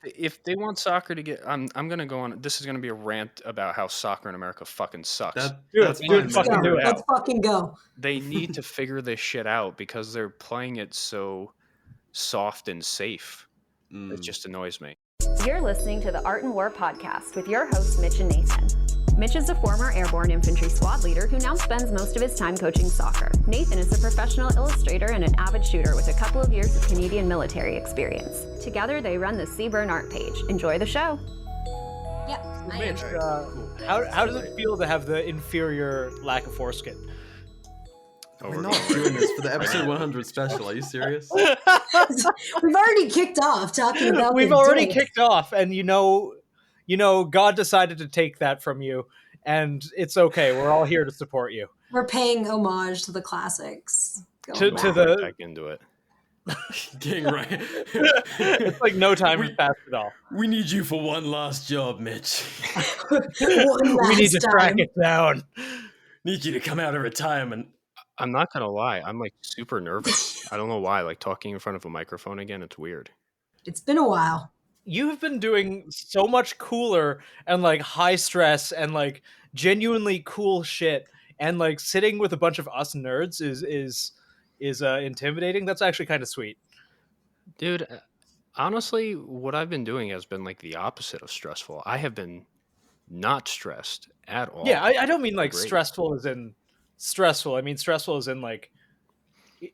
if they want soccer to get, I'm gonna go on. This is gonna be a rant about how soccer in America fucking sucks. That's fine, Fucking man. Let's fucking go. They need to figure this shit out because they're playing it so soft and safe. It just annoys me. You're listening to the Art and War podcast with your hosts, Mitch and Nathan. Mitch is a former airborne infantry squad leader who now spends most of his time coaching soccer. Nathan is a professional illustrator and an avid shooter with a couple of years of Canadian military experience. Together, they run the B.R and Paige. Enjoy the show. Yep. Mitch, how does it feel to have the inferior lack of foreskin? We're not doing this for the episode 100 special. Are you serious? We've already kicked off talking about. We've already kicked off, and you know, God decided to take that from you, and it's okay. We're all here to support you. We're paying homage to the classics. To the back into it. Getting right. It's like no time has passed at all. We need you for one last job, Mitch. We need to track it down. Need you to come out of retirement. I'm not gonna lie, I'm like super nervous. I don't know why. Like talking in front of a microphone again, it's weird. It's been a while. You have been doing so much cooler and like high stress and like genuinely cool shit, and like sitting with a bunch of us nerds is intimidating. That's actually kind of sweet, dude. Honestly, what I've been doing has been like the opposite of stressful. I have been not stressed at all. Yeah, I don't mean like stressful as in stressful. I mean stressful as in like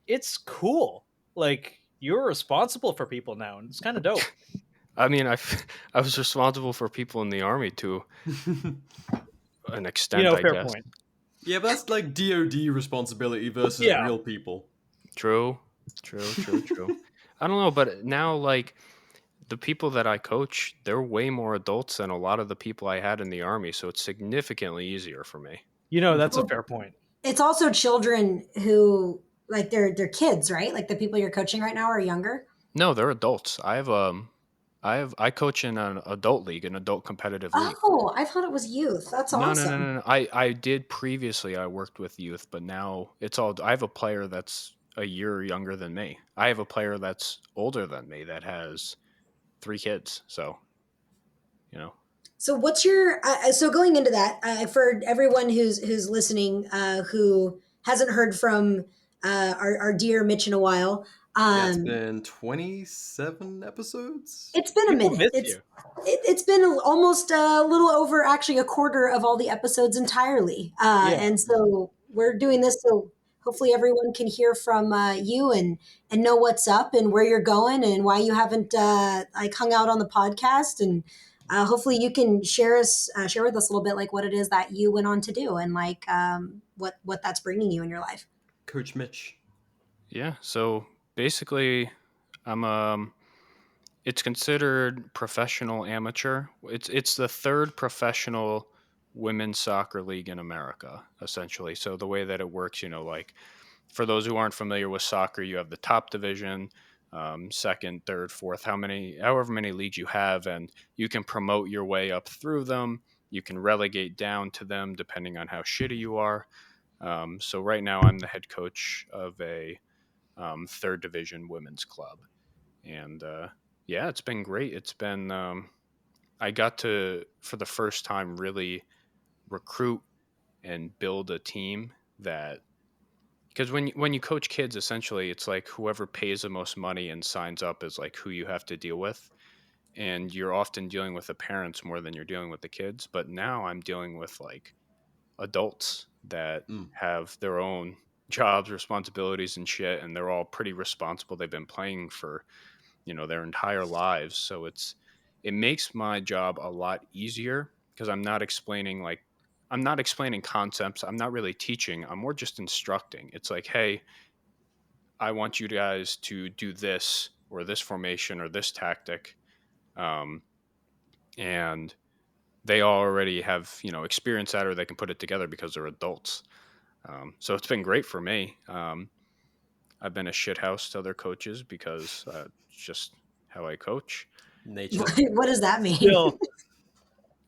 it's cool. Like you're responsible for people now, and it's kind of dope. I mean, I was responsible for people in the army to an extent, I fair guess. Point. Yeah, but that's like DOD responsibility versus real people. True. I don't know, but now, like, the people that I coach, they're way more adults than a lot of the people I had in the army, so it's significantly easier for me. That's a fair point. It's also children who, like, they're kids, right? Like, the people you're coaching right now are younger? No, they're adults. I coach in an adult league, an adult competitive league. Oh, I thought it was youth. That's awesome. No. I did previously. I worked with youth, but now it's all. I have a player that's a year younger than me. I have a player that's older than me that has 3 kids. So, So what's your? So going into that, for everyone who's listening, who hasn't heard from our dear Mitch in a while. It's been 27 episodes. It's been a minute. It's been almost a little over, actually, a quarter of all the episodes entirely. And so we're doing this so hopefully everyone can hear from you and know what's up and where you're going and why you haven't like hung out on the podcast. And hopefully you can share with us a little bit like what it is that you went on to do and like what that's bringing you in your life. Coach Mitch. Yeah. So basically, it's considered professional amateur. It's the 3rd professional women's soccer league in America, essentially. So the way that it works, like for those who aren't familiar with soccer, you have the top division, 2nd, 3rd, 4th, however many leagues you have, and you can promote your way up through them. You can relegate down to them depending on how shitty you are. So right now I'm the head coach of a 3rd division women's club, and it's been great. It's been I got to, for the first time, really recruit and build a team that, because when you coach kids, essentially it's like whoever pays the most money and signs up is like who you have to deal with, and you're often dealing with the parents more than you're dealing with the kids. But now I'm dealing with like adults that have their own jobs, responsibilities and shit, and they're all pretty responsible. They've been playing for their entire lives, so it makes my job a lot easier because I'm not explaining concepts. I'm not really teaching. I'm more just instructing. It's like, hey, I want you guys to do this or this formation or this tactic, and they already have experience that, or they can put it together because they're adults. So it's been great for me. I've been a shithouse to other coaches because it's just how I coach. Nature. What does that mean?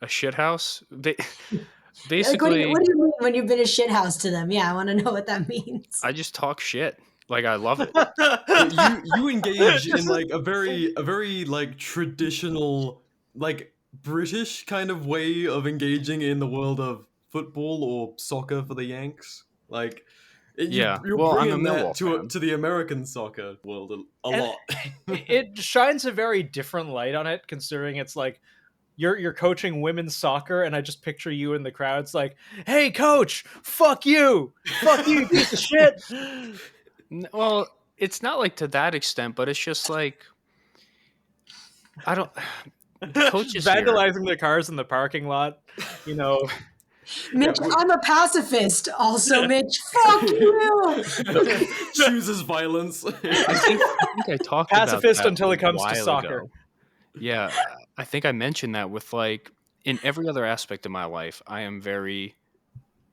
A shithouse? Basically, like, what do you mean when you've been a shithouse to them? Yeah, I want to know what that means. I just talk shit. Like, I love it. You engage in like a very like traditional, like British kind of way of engaging in the world of football or soccer for the Yanks. Like Yeah. you're Well, I'm a bringing that Millwall fan. to the American soccer world a And lot. it shines a very different light on it, considering it's like you're coaching women's soccer, and I just picture you in the crowd. It's like, hey, coach, fuck you, you piece of shit. Well, it's not like to that extent, but it's just like I don't. Coaches here. Vandalizing their cars in the parking lot, you know. Mitch, I'm a pacifist. Also, Mitch, fuck you. Chooses violence. I think I talked Pacifist about that until it comes to while soccer. ago. Yeah, I think I mentioned that with like in every other aspect of my life, I am very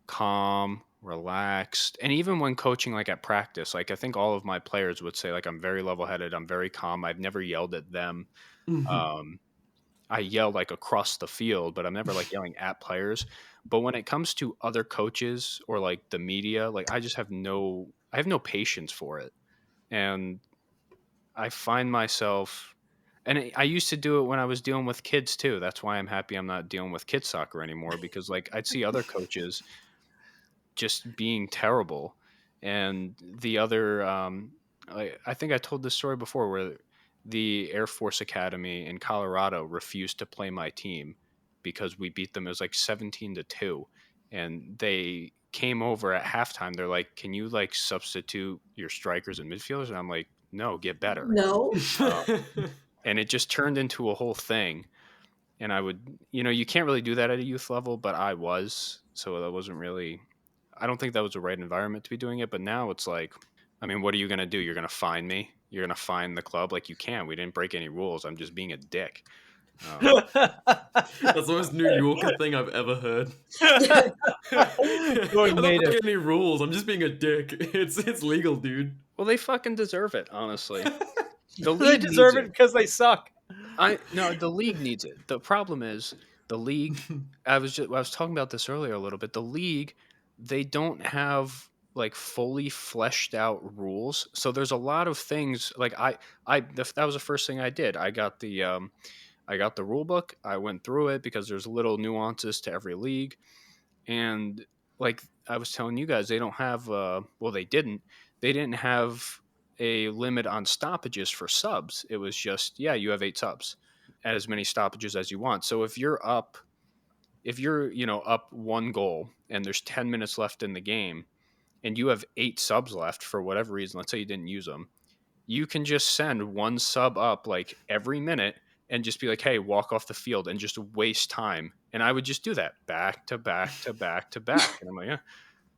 calm, relaxed, and even when coaching, like at practice, like I think all of my players would say, like I'm very level-headed, I'm very calm. I've never yelled at them. Um, I yell like across the field, but I'm never like yelling at players. But when it comes to other coaches or like the media, like I have no patience for it. And I find myself, and I used to do it when I was dealing with kids too. That's why I'm happy I'm not dealing with kids soccer anymore, because like I'd see other coaches just being terrible. And the other, I think I told this story before where the Air Force Academy in Colorado refused to play my team because we beat them. It was like 17-2. And they came over at halftime. They're like, can you like substitute your strikers and midfielders? And I'm like, no, get better. No. And it just turned into a whole thing. And I would, you can't really do that at a youth level, but I was. So that wasn't really, I don't think that was the right environment to be doing it. But now it's like, I mean, what are you going to do? You're going to fine me? You're going to fine the club? Like, you can't. We didn't break any rules. I'm just being a dick. That's the most New Yorker thing I've ever heard. I don't break any rules. I'm just being a dick. It's legal, dude. Well, they fucking deserve it, honestly. They deserve it because they suck. No, the league needs it. The problem is the league. I was talking about this earlier a little bit. The league, they don't have like fully fleshed out rules. So there's a lot of things like that was the first thing I did. I got the rule book. I went through it because there's little nuances to every league, and like I was telling you guys, they don't have. They didn't have a limit on stoppages for subs. It was just, you have 8 subs, as many stoppages as you want. So if you're up 1 goal and there's 10 minutes left in the game and you have 8 subs left for whatever reason, let's say you didn't use them, you can just send 1 sub up like every minute and just be like, hey, walk off the field, and just waste time. And I would just do that back to back to back to back. And I'm like,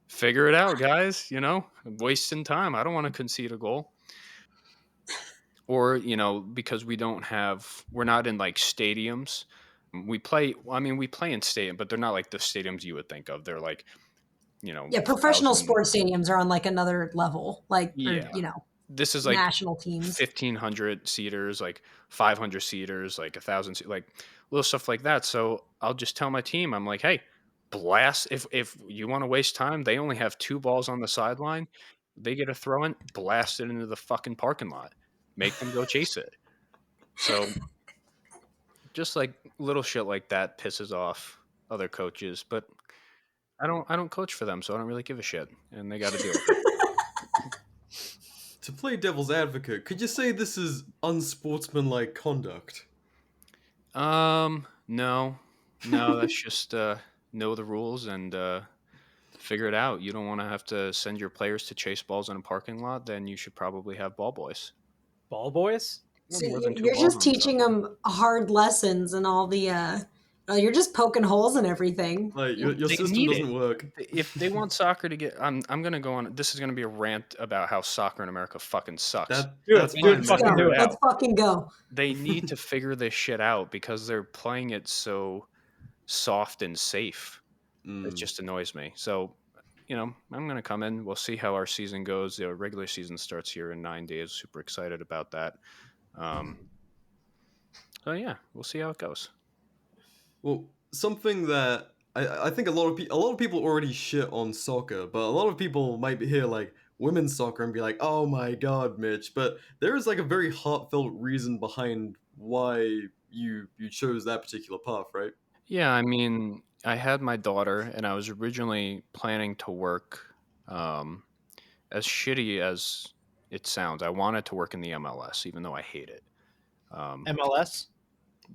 figure it out, guys. I'm wasting time. I don't want to concede a goal. Or, because we're not in like stadiums. We play in stadium, but they're not like the stadiums you would think of. They're like, professional sports stadiums are on like another level. Like, this is like national teams, 1,500 seaters, like 500 seaters, like 1,000, like little stuff like that. So I'll just tell my team, I'm like, hey, blast. If you want to waste time, they only have 2 balls on the sideline. They get a throw in, blast it into the fucking parking lot, make them go chase it. So just like little shit like that pisses off other coaches, but I don't coach for them, so I don't really give a shit, and they got to deal with it. To play devil's advocate, could you say this is unsportsmanlike conduct? No, that's just know the rules and figure it out. You don't want to have to send your players to chase balls in a parking lot, then you should probably have ball boys. Ball boys? So you're just teaching them hard lessons and all the you're just poking holes in everything. Like your system doesn't work. If they want soccer to get, I'm gonna go on. This is gonna be a rant about how soccer in America fucking sucks. Let's fucking go. They need to figure this shit out because they're playing it so soft and safe. It just annoys me. So, I'm gonna come in. We'll see how our season goes. The regular season starts here in 9 days. Super excited about that. So yeah, we'll see how it goes. Well, something that I think a lot of people already shit on soccer, but a lot of people might be here like, women's soccer and be like, oh my god, Mitch. But there is like a very heartfelt reason behind why you chose that particular path, right? Yeah, I mean, I had my daughter, and I was originally planning to work. Um, as shitty as it sounds, I wanted to work in the MLS, even though I hate it. Um, MLS.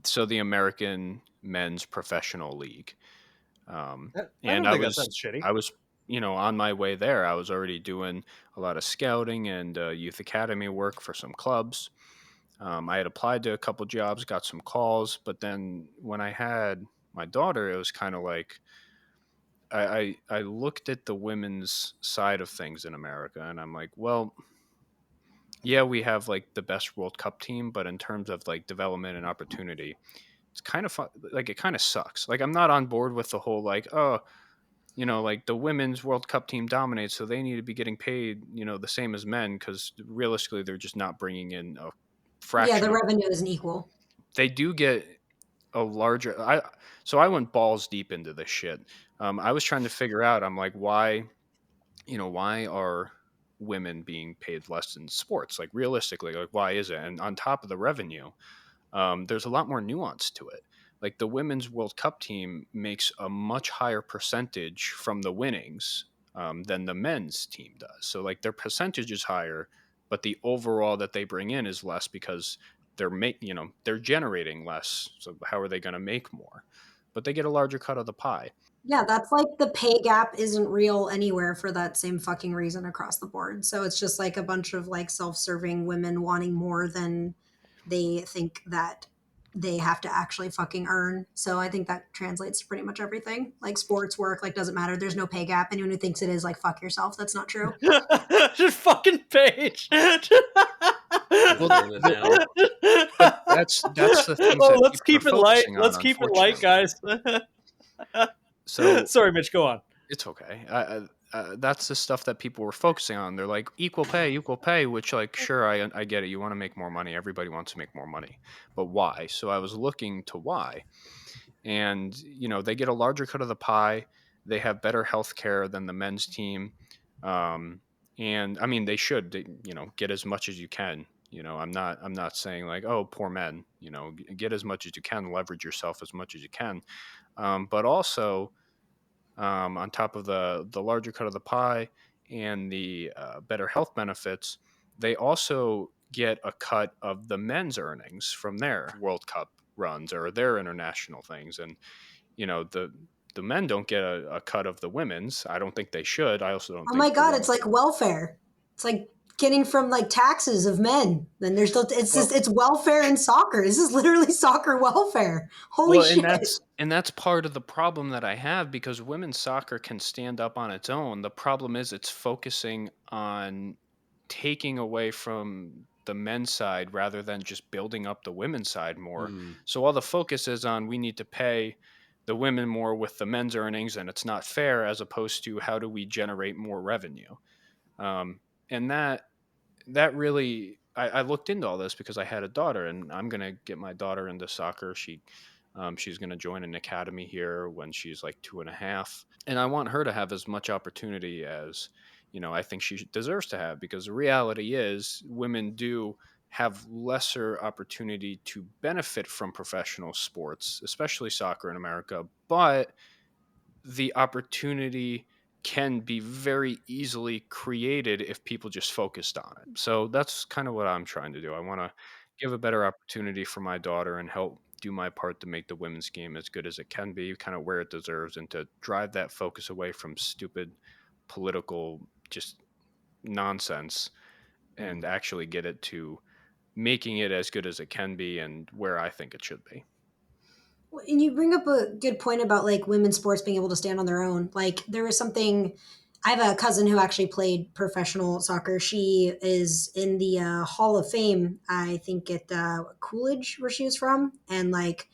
so the American Men's Professional League, I and don't think that sounds shitty. I was, on my way there. I was already doing a lot of scouting and youth academy work for some clubs. I had applied to a couple jobs, got some calls, but then when I had my daughter, it was kind of like I looked at the women's side of things in America, and I'm like, well, yeah, we have like the best World Cup team, but in terms of like development and opportunity, it's kind of fun. Like it kind of sucks. Like I'm not on board with the whole like, oh, like the women's World Cup team dominates, so they need to be getting paid, the same as men, because realistically, they're just not bringing in a Yeah, the fraction of. revenue isn't equal. They do get a larger. So I went balls deep into this shit. I was trying to figure out. I'm like, why are women being paid less in sports? Like realistically, like why is it? And on top of the revenue, there's a lot more nuance to it. Like the women's World Cup team makes a much higher percentage from the winnings than the men's team does. So like their percentage is higher, but the overall that they bring in is less because they're generating less. So how are they going to make more? But they get a larger cut of the pie. Yeah, that's like the pay gap isn't real anywhere for that same fucking reason across the board. So it's just like a bunch of like self-serving women wanting more than they think that they have to actually fucking earn. So I think that translates to pretty much everything. Like sports work, like doesn't matter. There's no pay gap. Anyone who thinks it is, like fuck yourself. That's not true. Just fucking Paige. Well, But that's the things Oh, that let's people keep are it light. focusing on, Let's keep it light, unfortunately. guys. So Sorry, Mitch. Go on. it's okay. That's the stuff that people were focusing on. They're like equal pay, which like sure I get it. You want to make more money. Everybody wants to make more money, but why? So I was looking to why, and they get a larger cut of the pie. They have better health care than the men's team, and I mean they should get as much as you can. I'm not saying like, oh, poor men. Get as much as you can, leverage yourself as much as you can, but also on top of the larger cut of the pie and the better health benefits, they also get a cut of the men's earnings from their World Cup runs or their international things, and the men don't get a cut of the women's. I don't think they should. I also don't. Oh think my god, it's like welfare. It's like getting from like taxes of men. Then there's still it's welfare in soccer. This is literally soccer welfare. Holy shit. And that's part of the problem that I have, because women's soccer can stand up on its own. The problem is it's focusing on taking away from the men's side rather than just building up the women's side more. So all the focus is on we need to pay the women more with the men's earnings, and it's not fair, as opposed to how do we generate more revenue. And that really, I looked into all this because I had a daughter, and I'm going to get my daughter into soccer. She's going to join an academy here when she's like 2.5. And I want her to have as much opportunity as, I think she deserves to have, because the reality is women do have lesser opportunity to benefit from professional sports, especially soccer in America. But the opportunity can be very easily created if people just focused on it. So that's kind of what I'm trying to do. I want to give a better opportunity for my daughter and help do my part to make the women's game as good as it can be, kind of where it deserves, and to drive that focus away from stupid political just nonsense and actually get it to making it as good as it can be and where I think it should be. And you bring up a good point about like women's sports being able to stand on their own. Like there was something, I have a cousin who actually played professional soccer. She is in the Hall of Fame, I think at Coolidge, where she was from. And like,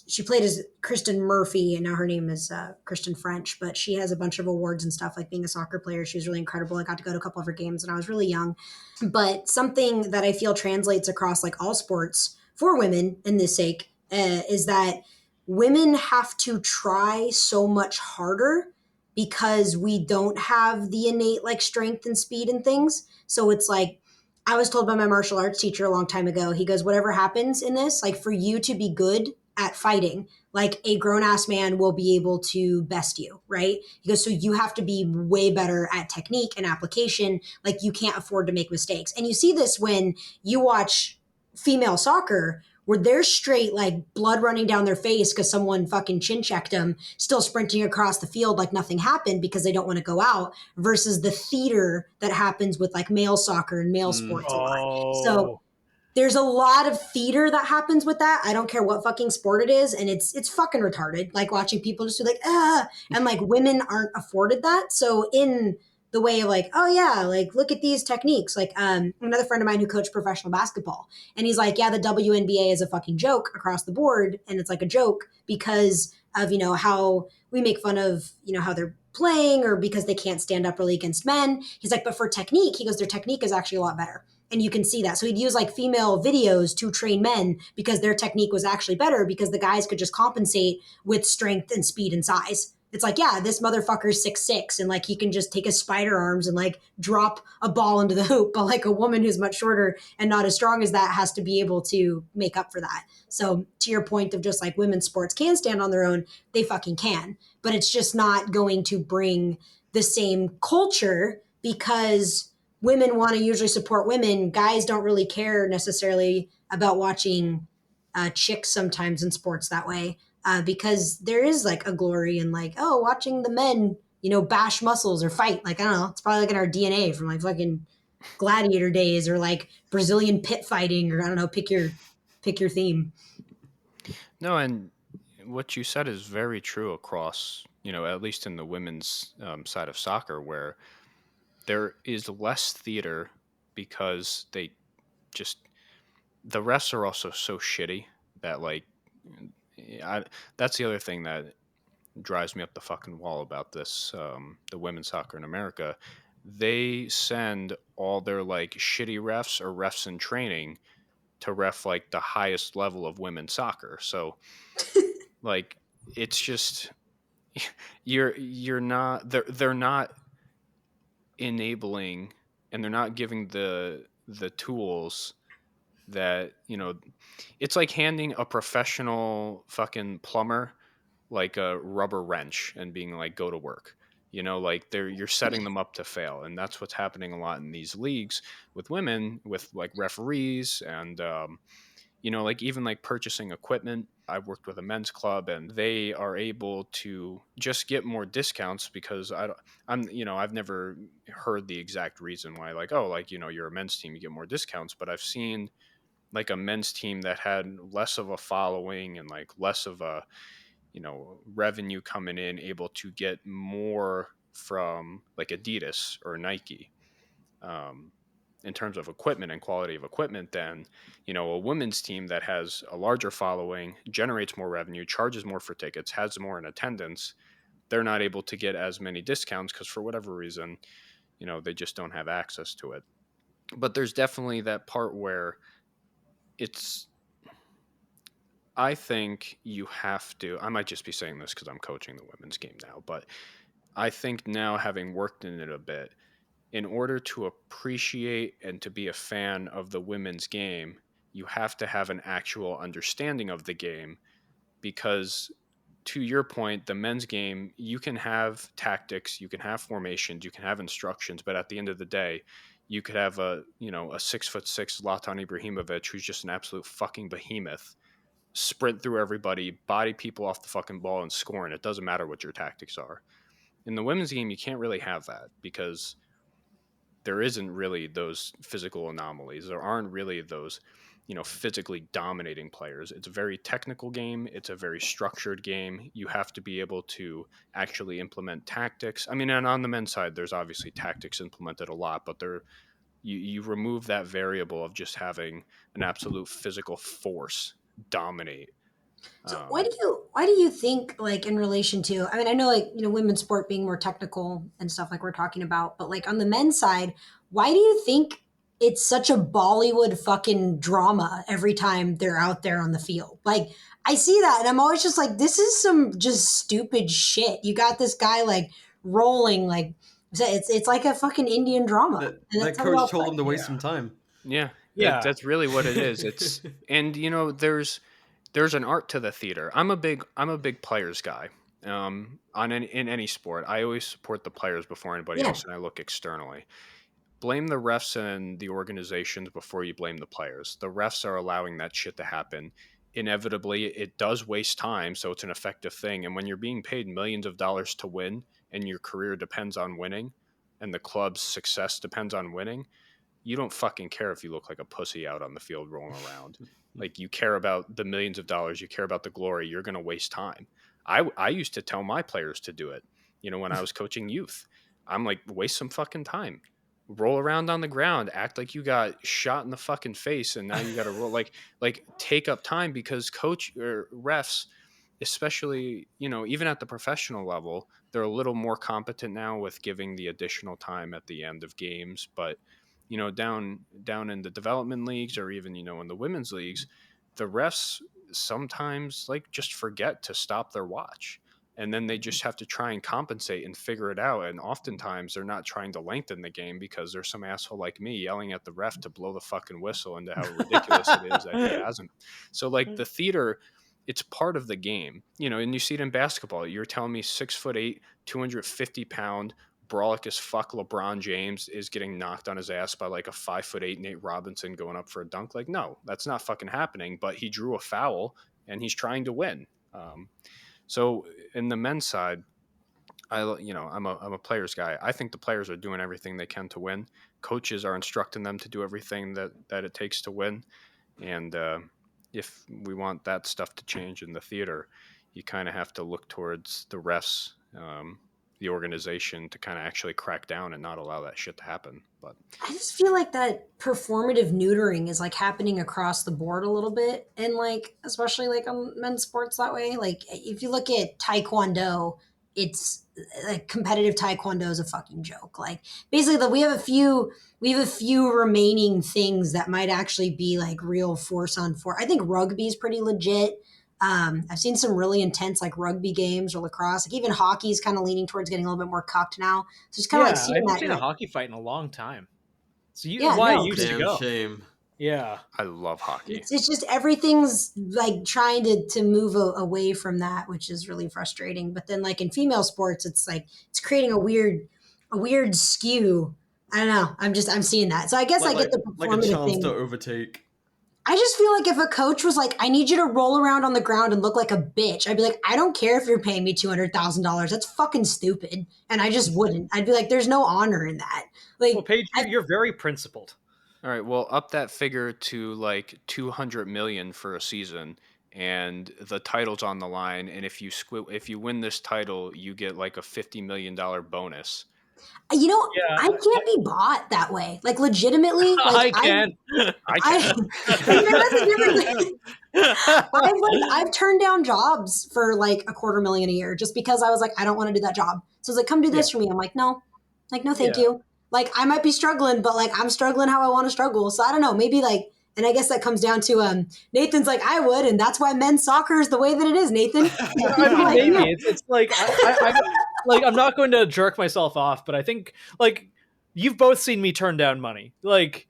she played as Kristen Murphy, and now her name is Kristen French, but she has a bunch of awards and stuff, like being a soccer player. She was really incredible. I got to go to a couple of her games and I was really young. But something that I feel translates across like all sports for women in this sake is that women have to try so much harder because we don't have the innate like strength and speed and things. So it's like, I was told by my martial arts teacher a long time ago, he goes, whatever happens in this, like for you to be good at fighting, like a grown ass man will be able to best you, right? He goes, so you have to be way better at technique and application. Like you can't afford to make mistakes. And you see this when you watch female soccer, where they're straight like blood running down their face because someone fucking chin checked them, still sprinting across the field like nothing happened because they don't want to go out, versus the theater that happens with like male soccer and male sports a lot. So there's a lot of theater that happens with that. I don't care what fucking sport it is, and it's fucking retarded. Like watching people just do like and like women aren't afforded that. So in the way of like, oh yeah, like look at these techniques. Like another friend of mine who coached professional basketball, and he's like, yeah, the WNBA is a fucking joke across the board, and it's like a joke because of how we make fun of how they're playing, or because they can't stand up really against men. He's like, but for technique, he goes, their technique is actually a lot better. And you can see that. So he'd use like female videos to train men because their technique was actually better because the guys could just compensate with strength and speed and size. It's like, yeah, this motherfucker's 6'6", and like he can just take his spider arms and like drop a ball into the hoop. But like a woman who's much shorter and not as strong as that has to be able to make up for that. So to your point of just like women's sports can stand on their own, they fucking can. But it's just not going to bring the same culture because women want to usually support women. Guys don't really care necessarily about watching chicks sometimes in sports that way because there is like a glory in like, oh, watching the men, bash muscles or fight. Like, I don't know. It's probably like in our DNA from like fucking gladiator days or like Brazilian pit fighting, or I don't know, pick your theme. No, and what you said is very true across, at least in the women's side of soccer, where there is less theater because the refs are also so shitty that like, that's the other thing that drives me up the fucking wall about this, the women's soccer in America. They send all their like shitty refs or refs in training to ref like the highest level of women's soccer. So like, it's just, you're not, they're not enabling, and they're not giving the tools that it's like handing a professional fucking plumber like a rubber wrench and being like, go to work. Like you're setting them up to fail, and that's what's happening a lot in these leagues with women, with like referees and like even like purchasing equipment. I've worked with a men's club, and they are able to just get more discounts because I've never heard the exact reason why, like, oh, like, you're a men's team, you get more discounts. But I've seen like a men's team that had less of a following and like less of a, revenue coming in, able to get more from like Adidas or Nike. In terms of equipment and quality of equipment than, a women's team that has a larger following, generates more revenue, charges more for tickets, has more in attendance. They're not able to get as many discounts because for whatever reason, they just don't have access to it. But there's definitely that part where I think you have to, I might just be saying this because I'm coaching the women's game now, but I think now, having worked in it a bit, in order to appreciate and to be a fan of the women's game, you have to have an actual understanding of the game. Because to your point, the men's game, you can have tactics, you can have formations, you can have instructions, but at the end of the day, you could have a 6'6" Zlatan Ibrahimovic who's just an absolute fucking behemoth, sprint through everybody, body people off the fucking ball and score, and it doesn't matter what your tactics are. In the women's game, you can't really have that because there isn't really those physical anomalies. There aren't really those, physically dominating players. It's a very technical game. It's a very structured game. You have to be able to actually implement tactics. I mean, and on the men's side, there's obviously tactics implemented a lot, but you remove that variable of just having an absolute physical force dominate. So why do you think, like, in relation to, I mean, I know like, women's sport being more technical and stuff like we're talking about, but like on the men's side, why do you think it's such a Bollywood fucking drama every time they're out there on the field? Like, I see that and I'm always just like, this is some just stupid shit. You got this guy like rolling. Like it's like a fucking Indian drama, and That that's how we coach all told play. him to waste some time. Yeah, Yeah. that's really what it is. It's and there's an art to the theater. I'm a big players guy. In any sport, I always support the players before anybody Yeah. else, and I look externally. Blame the refs and the organizations before you blame the players. The refs are allowing that shit to happen. Inevitably, it does waste time, so it's an effective thing. And when you're being paid millions of dollars to win, and your career depends on winning, and the club's success depends on winning, you don't fucking care if you look like a pussy out on the field rolling around. Like, you care about the millions of dollars, you care about the glory, you're going to waste time. I used to tell my players to do it, when I was coaching youth. I'm like, waste some fucking time. Roll around on the ground, act like you got shot in the fucking face, and now you got to roll like take up time, because coach or refs, especially, even at the professional level, they're a little more competent now with giving the additional time at the end of games. But down in the development leagues, or even in the women's leagues, the refs sometimes like just forget to stop their watch, and then they just have to try and compensate and figure it out. And oftentimes they're not trying to lengthen the game, because there's some asshole like me yelling at the ref to blow the fucking whistle, and to how ridiculous it is that he hasn't. So like the theater, it's part of the game, and you see it in basketball. You're telling me 6'8", 250-pound, brolic as fuck LeBron James is getting knocked on his ass by like a 5'8" Nate Robinson going up for a dunk? Like, no, that's not fucking happening. But he drew a foul, and he's trying to win. So in the men's side, I'm a players guy. I think the players are doing everything they can to win. Coaches are instructing them to do everything that it takes to win. And if we want that stuff to change in the theater, you kind of have to look towards the refs, the organization, to kind of actually crack down and not allow that shit to happen. But I just feel like that performative neutering is like happening across the board a little bit, and like especially like on men's sports that way. Like if you look at Taekwondo, it's like competitive Taekwondo is a fucking joke. Like basically, we have a few remaining things that might actually be like real force on force. I think rugby is pretty legit. I've seen some really intense like rugby games or lacrosse. Like even hockey's kind of leaning towards getting a little bit more cucked now. So it's kind of like I seeing haven't that. seen You're a like, hockey fight in a long time. So yeah, why I no, used to Damn go. shame. Yeah. I love hockey. it's just everything's like trying to move away from that, which is really frustrating. But then like in female sports, it's like it's creating a weird skew. I don't know. I'm seeing that. So I guess I get the Like a performative chance thing. to overtake. I just feel like if a coach was like, I need you to roll around on the ground and look like a bitch, I'd be like, I don't care if you're paying me $200,000. That's fucking stupid. And I just wouldn't. I'd be like, there's no honor in that. Like, Well, Paige, you're very principled. All right, well, up that figure to like 200 million for a season, and the title's on the line. And if you win this title, you get like a $50 million bonus. Yeah, I can't be bought that way. Like, legitimately, I like, can. I I, can. that's a different thing. I've turned down jobs for like $250,000 a year just because I was like, I don't want to do that job. So it's like, come do this for me. I'm like, no, thank Yeah. you. Like, I might be struggling, but like, I'm struggling how I want to struggle. So I don't know, maybe like, and I guess that comes down to Nathan's like, I would, and that's why men's soccer is the way that it is, Nathan. I mean, Like, maybe yeah. it's like I'm not going to jerk myself off, but I think like you've both seen me turn down money, like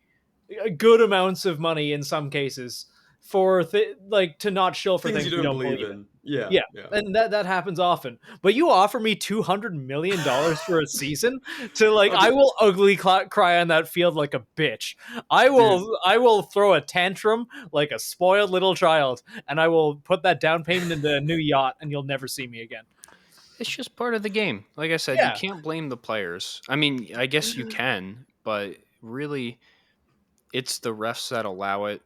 good amounts of money in some cases for like to not shill for Things things you we don't don't believe believe in. in. Yeah. Yeah, and that happens often. But you offer me $200 million for a season to like, I will ugly cry on that field like a bitch. I will throw a tantrum like a spoiled little child, and I will put that down payment into a new yacht, and you'll never see me again. It's just part of the game. Like I said, you Yeah. can't blame the players. I mean, I guess you can, but really, it's the refs that allow it,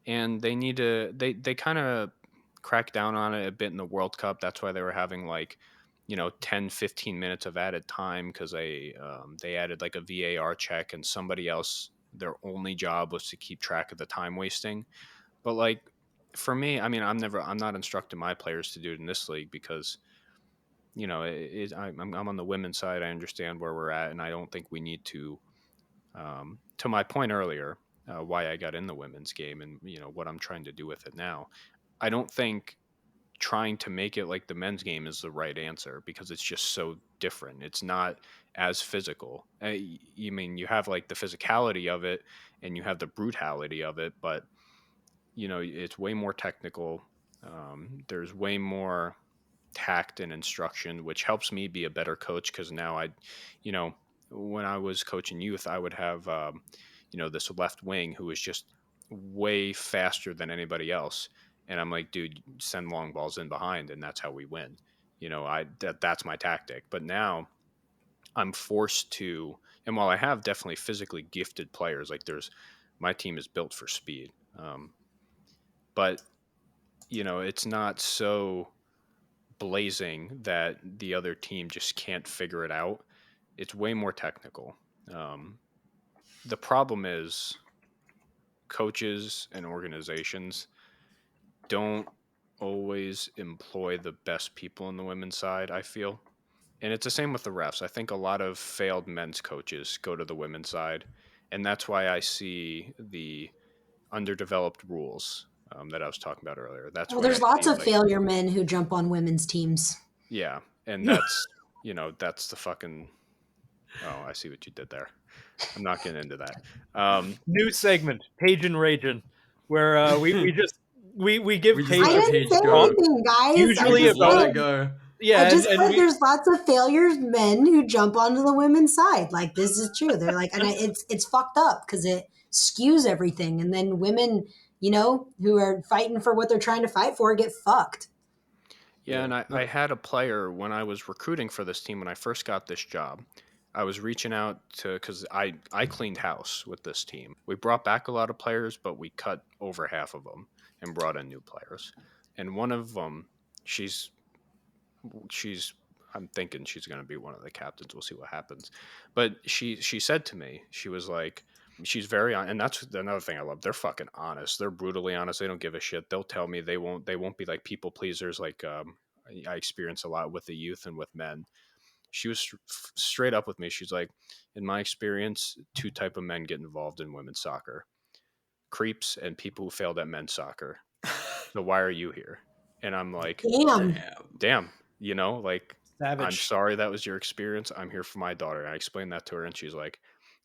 and they need to. They kind of crack down on it a bit in the World Cup. That's why they were having like 10, 15 minutes of added time, because they added like a VAR check, and somebody else, their only job was to keep track of the time wasting. But like for me, I mean, I'm not instructing my players to do it in this league, because I'm on the women's side. I understand where we're at, and I don't think we need to. To my point earlier, why I got in the women's game, and what I'm trying to do with it now, I don't think trying to make it like the men's game is the right answer because it's just so different. It's not as physical. You mean you have like the physicality of it and you have the brutality of it, but it's way more technical. There's way more tact and instruction, which helps me be a better coach because now you know, when I was coaching youth, I would have, this left wing who was just way faster than anybody else. And I'm like, dude, send long balls in behind, and that's how we win. That's my tactic. But now I'm forced to, and while I have definitely physically gifted players, like my team is built for speed. But it's not so blazing that the other team just can't figure it out. It's way more technical. The problem is coaches and organizations don't always employ the best people in the women's side, I feel. And it's the same with the refs. I think a lot of failed men's coaches go to the women's side. And that's why I see the underdeveloped rules that I was talking about earlier. That's Well, why I there's lots see of like, failure men who jump on women's teams. yeah. And that's the fucking, oh, I see what you did there. I'm not getting into that. New segment, Paige and Ragin, where we just we give We just Paige I let didn't Paige say go. anything, guys. Usually I just about- Let said, it go. yeah, I just and said we, there's lots of failures men who jump onto the women's side. Like, this is true. They're like, and it's fucked up because it skews everything. And then women, who are fighting for what they're trying to fight for get fucked. Yeah, and Yeah. I had a player when I was recruiting for this team when I first got this job. I was reaching out to because I cleaned house with this team. We brought back a lot of players, but we cut over half of them and brought in new players. And one of them, she's I'm thinking she's going to be one of the captains. We'll see what happens. But she said to me, she was like, she's very on, and that's another thing I love. They're fucking honest. They're brutally honest. They don't give a shit. They'll tell me they won't be like people pleasers like I experience a lot with the youth and with men. She was straight up with me. She's like, in my experience, two type of men get involved in women's soccer: creeps and people who failed at men's soccer. So why are you here? And I'm like, Damn. damn, like, I'm savage. sorry that was your experience. I'm here for my daughter. And I explained that to her, and she's like,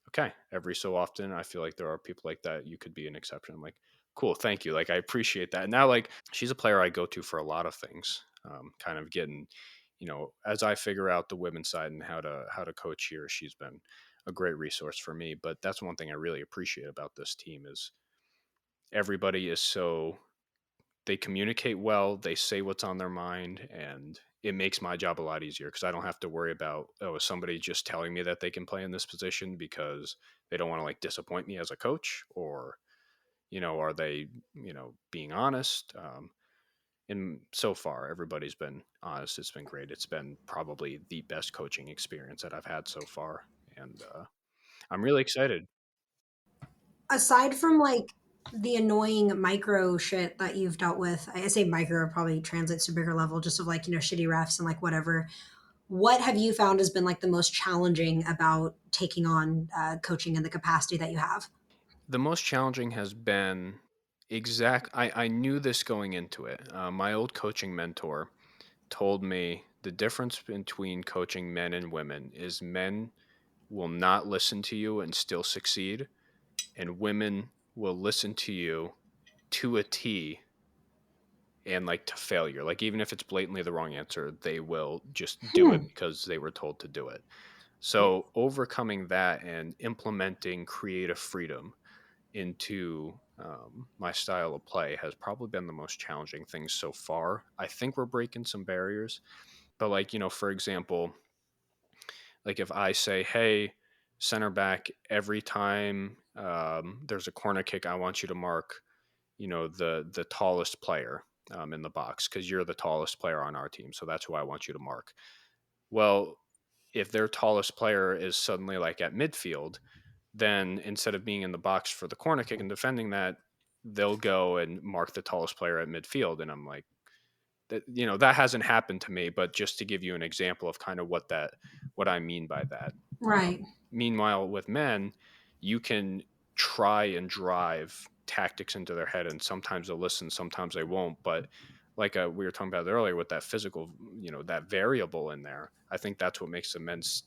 okay, every so often, I feel like there are people like that. You could be an exception. I'm like, cool, thank you. Like, I appreciate that. And now, like, she's a player I go to for a lot of things, kind of getting, as I figure out the women's side and how to coach here, she's been a great resource for me. But that's one thing I really appreciate about this team is everybody is so, they communicate well, they say what's on their mind, and it makes my job a lot easier because I don't have to worry about, oh, is somebody just telling me that they can play in this position because they don't want to like disappoint me as a coach, or are they being honest. And so far everybody's been honest. It's been great. It's been probably the best coaching experience that I've had so far, and I'm really excited. Aside from like the annoying micro shit that you've dealt with, I say micro probably translates to bigger level, just of like, shitty refs and like whatever. What have you found has been like the most challenging about taking on coaching in the capacity that you have? The most challenging has been I knew this going into it. My old coaching mentor told me the difference between coaching men and women is men will not listen to you and still succeed, and women will listen to you to a T and like to failure. Like, even if it's blatantly the wrong answer, they will just do it because they were told to do it. So overcoming that and implementing creative freedom into my style of play has probably been the most challenging thing so far. I think we're breaking some barriers, but like, for example, like if I say, hey, center back, every time there's a corner kick, I want you to mark, the tallest player in the box because you're the tallest player on our team. So that's who I want you to mark. Well, if their tallest player is suddenly like at midfield, then instead of being in the box for the corner kick and defending that, they'll go and mark the tallest player at midfield. And I'm like, that hasn't happened to me, but just to give you an example of kind of what I mean by that. Right. Meanwhile, with men, you can try and drive tactics into their head, and sometimes they'll listen, sometimes they won't. But like we were talking about earlier with that physical, that variable in there. I think that's what makes the men's,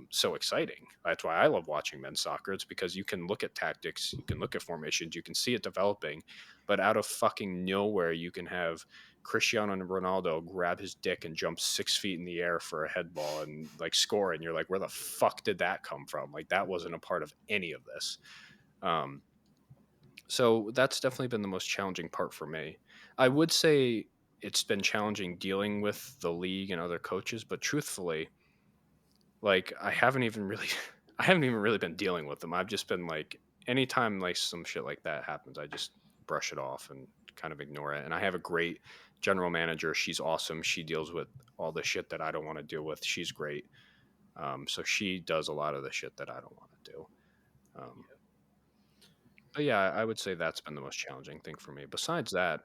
so exciting. That's why I love watching men's soccer. It's because you can look at tactics, you can look at formations, you can see it developing, but out of fucking nowhere, you can have Cristiano Ronaldo grab his dick and jump 6 feet in the air for a head ball and like score. And you're like, where the fuck did that come from? Like that wasn't a part of any of this. Um, so that's definitely been the most challenging part for me. I would say it's been challenging dealing with the league and other coaches, but truthfully, like I haven't even really I haven't even really been dealing with them. I've just been like anytime like some shit like that happens, I just brush it off and kind of ignore it. And I have a great general manager. She's awesome. She deals with all the shit that I don't want to deal with. She's great. So she does a lot of the shit that I don't want to do. Um, but yeah, I would say that's been the most challenging thing for me. Besides that,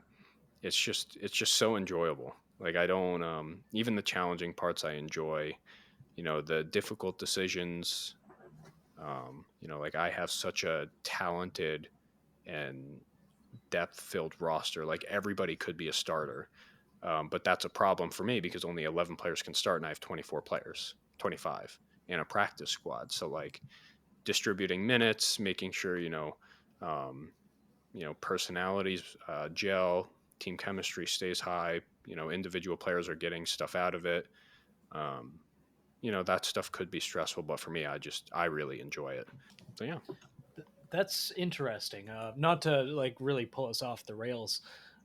it's just so enjoyable. Like I don't even the challenging parts I enjoy, the difficult decisions, like I have such a talented and depth filled roster. Like everybody could be a starter. But that's a problem for me because only 11 players can start and I have 24 players, 25 in a practice squad. So like distributing minutes, making sure, um, personalities gel, team chemistry stays high, individual players are getting stuff out of it. Um, that stuff could be stressful, but for me, I really enjoy it. So yeah. That's interesting. Not to like really pull us off the rails,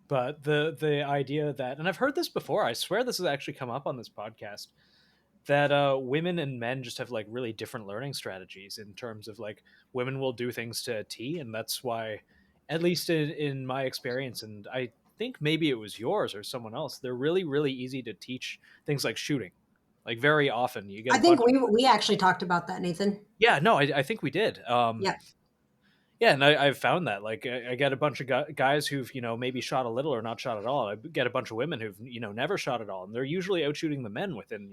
but the idea that, and I've heard this before. I swear this has actually come up on this podcast, that women and men just have like really different learning strategies in terms of like women will do things to a T, and that's why, at least in my experience, and I think maybe it was yours or someone else, they're really really easy to teach things like shooting. Like very often you get I a think bunch. we actually talked about that, Nathan. Yeah, no, I think we did. Yeah. Yeah, and I've found that like I get a bunch of guys who've maybe shot a little or not shot at all. I get a bunch of women who've never shot at all, and they're usually out shooting the men within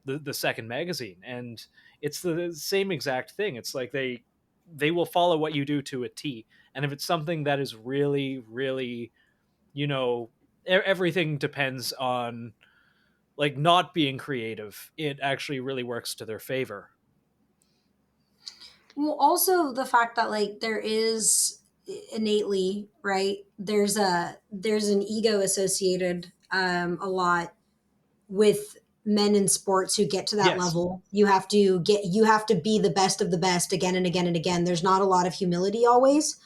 the second magazine, and it's the same exact thing. It's like they will follow what you do to a T, and if it's something that is really really everything depends on like not being creative, it actually really works to their favor. Well, also the fact that like there is innately, right? There's an ego associated a lot with men in sports who get to that Yes. level. You have to be the best of the best again and again and again. There's not a lot of humility always.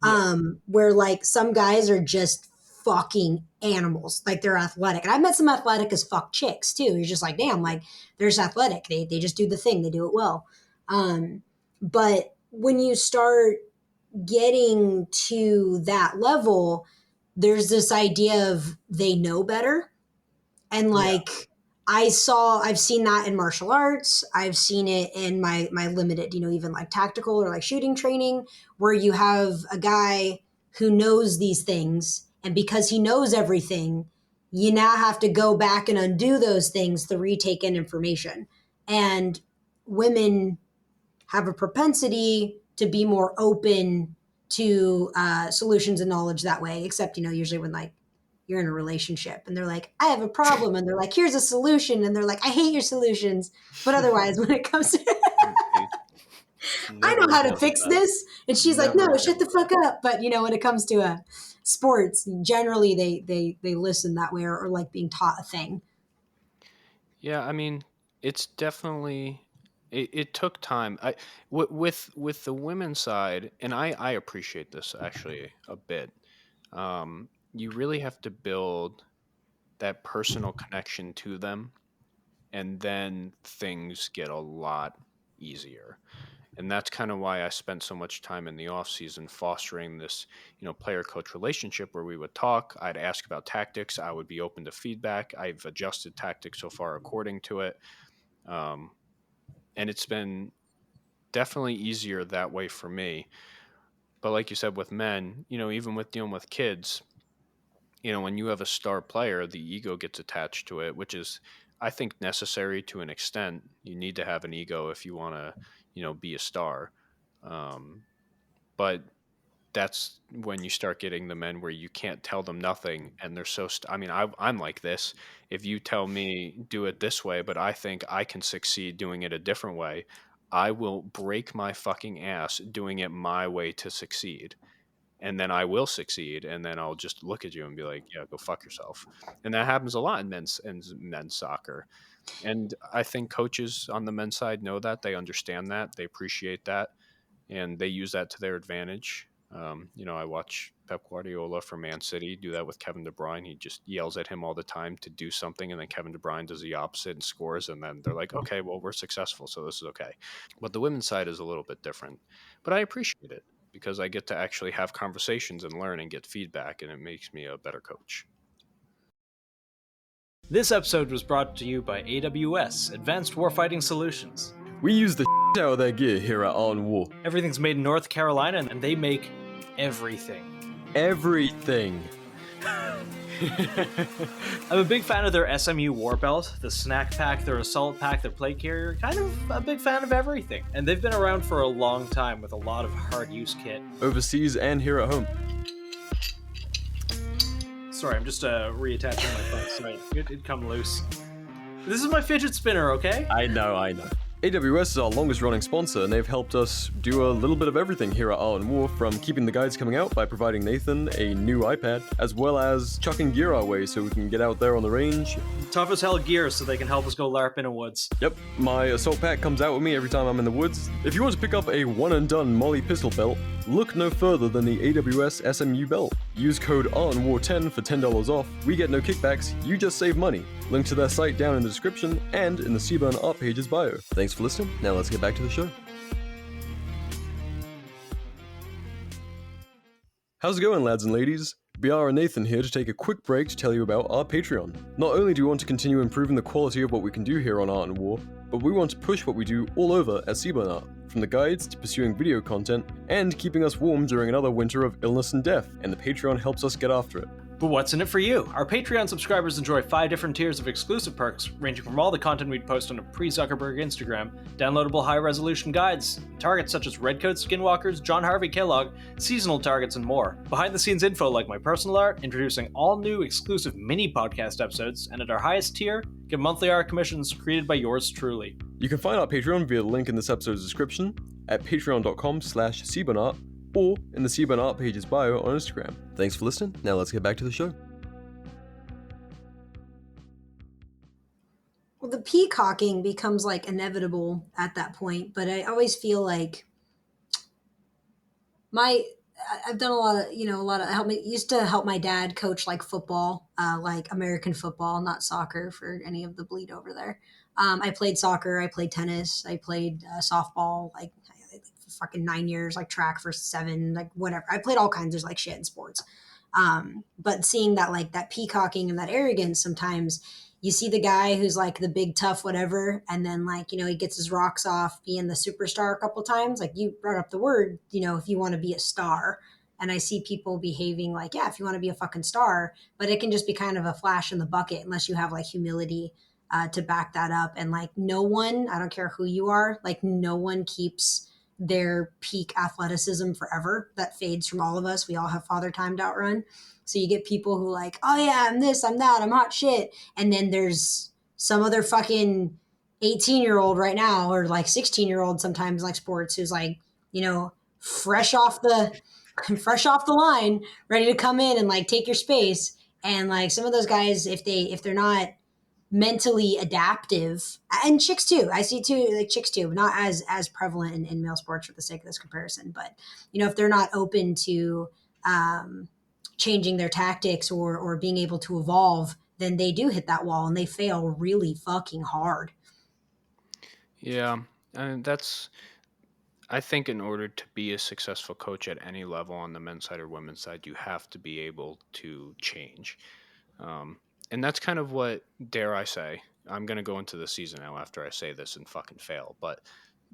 Yeah. Where like some guys are just fucking animals. Like they're athletic. And I've met some athletic as fuck chicks too. You're just like, damn, like they're just athletic. They just do the thing. They do it well. But when you start getting to that level, there's this idea of they know better. And Yeah. like I've seen that in martial arts. I've seen it in my limited, even like tactical or like shooting training, where you have a guy who knows these things, and because he knows everything, you now have to go back and undo those things to retake in information. And women have a propensity to be more open to solutions and knowledge that way, except usually when like you're in a relationship and they're like, I have a problem, and they're like, here's a solution, and they're like, I hate your solutions. But otherwise, when it comes to I Never know how to dealt with fix that. this, and she's like, Never no, dealt shut the with fuck that. up. But when it comes to sports, generally they listen that way, or like being taught a thing. Yeah, I mean, it's definitely it took time. With the women's side, and I appreciate this actually a bit. You really have to build that personal connection to them, and then things get a lot easier. And that's kind of why I spent so much time in the off season fostering this, player coach relationship where we would talk. I'd ask about tactics. I would be open to feedback. I've adjusted tactics so far according to it. Um, and it's been definitely easier that way for me. But like you said, with men, even with dealing with kids, when you have a star player, the ego gets attached to it, which is, I think, necessary to an extent. You need to have an ego if you want to, be a star. But that's when you start getting the men where you can't tell them nothing, and they're so I mean, I'm like this. If you tell me do it this way, but I think I can succeed doing it a different way, I will break my fucking ass doing it my way to succeed. And then I will succeed, and then I'll just look at you and be like, "Yeah, go fuck yourself." And that happens a lot in men's soccer. And I think coaches on the men's side know that, they understand that, they appreciate that, and they use that to their advantage. I watch Pep Guardiola for Man City do that with Kevin De Bruyne. He just yells at him all the time to do something, and then Kevin De Bruyne does the opposite and scores, and then they're like, "Okay, well, we're successful, so this is okay." But the women's side is a little bit different. But I appreciate it because I get to actually have conversations and learn and get feedback, and it makes me a better coach. This episode was brought to you by AWS, Advanced Warfighting Solutions. We use the out of their gear here at Art and War. Everything's made in North Carolina, and they make everything. Everything. I'm a big fan of their SMU war belt, the snack pack, their assault pack, their plate carrier, kind of a big fan of everything. And they've been around for a long time with a lot of hard use kit. Overseas and here at home. Sorry, I'm just reattaching my phone. Sorry, it'd come loose. This is my fidget spinner, okay? I know. AWS is our longest running sponsor, and they've helped us do a little bit of everything here at Art and War, from keeping the guides coming out by providing Nathan a new iPad, as well as chucking gear our way so we can get out there on the range. Tough as hell gear so they can help us go LARP in the woods. Yep, my assault pack comes out with me every time I'm in the woods. If you want to pick up a one-and-done Molly pistol belt, look no further than the AWS SMU belt. Use code ARTandWar10 for $10 off. We get no kickbacks, you just save money. Link to their site down in the description and in the Seaburn Art Page's bio. Thanks for listening. Now let's get back to the show. How's it going, lads and ladies? B.R and Nathan here to take a quick break to tell you about our Patreon. Not only do we want to continue improving the quality of what we can do here on Art and War, but we want to push what we do all over at Seaburn Art, from the guides to pursuing video content and keeping us warm during another winter of illness and death, and the Patreon helps us get after it. But what's in it for you? Our Patreon subscribers enjoy 5 different tiers of exclusive perks, ranging from all the content we'd post on a pre-Zuckerberg Instagram, downloadable high-resolution guides, targets such as Redcoat Skinwalkers, John Harvey Kellogg, seasonal targets, and more. Behind-the-scenes info like my personal art, introducing all new exclusive mini-podcast episodes, and at our highest tier, get monthly art commissions created by yours truly. You can find our Patreon via the link in this episode's description, at patreon.com/SeaburnArt, or in the Seaburn Art Page's bio on Instagram. Thanks for listening. Now let's get back to the show. Well, the peacocking becomes like inevitable at that point, but I always feel like I've done a lot of used to help my dad coach like football, like American football, not soccer for any of the bleed over there. I played soccer, I played tennis, I played softball, like fucking 9 years, like track for 7, like whatever. I played all kinds of like shit in sports. But seeing that, like that peacocking and that arrogance, sometimes you see the guy who's like the big tough whatever, and then like, he gets his rocks off being the superstar a couple times. Like you brought up the word, if you want to be a star. And I see people behaving like, yeah, if you want to be a fucking star, but it can just be kind of a flash in the bucket unless you have like humility to back that up. And like no one, I don't care who you are, like no one keeps their peak athleticism forever. That fades from all of us. We all have father time to outrun. So you get people who like, oh yeah, I'm this, I'm that, I'm hot shit. And then there's some other fucking 18-year-old right now, or like 16-year-old sometimes like sports, who's like, fresh off the line, ready to come in and like take your space. And like some of those guys, if they're not mentally adaptive, and chicks too, I see too, like chicks too, but not as prevalent in male sports for the sake of this comparison. But if they're not open to changing their tactics or being able to evolve, then they do hit that wall and they fail really fucking hard. Yeah, and I think in order to be a successful coach at any level on the men's side or women's side, you have to be able to change. And that's kind of what, dare I say, I'm going to go into the season now after I say this and fucking fail, but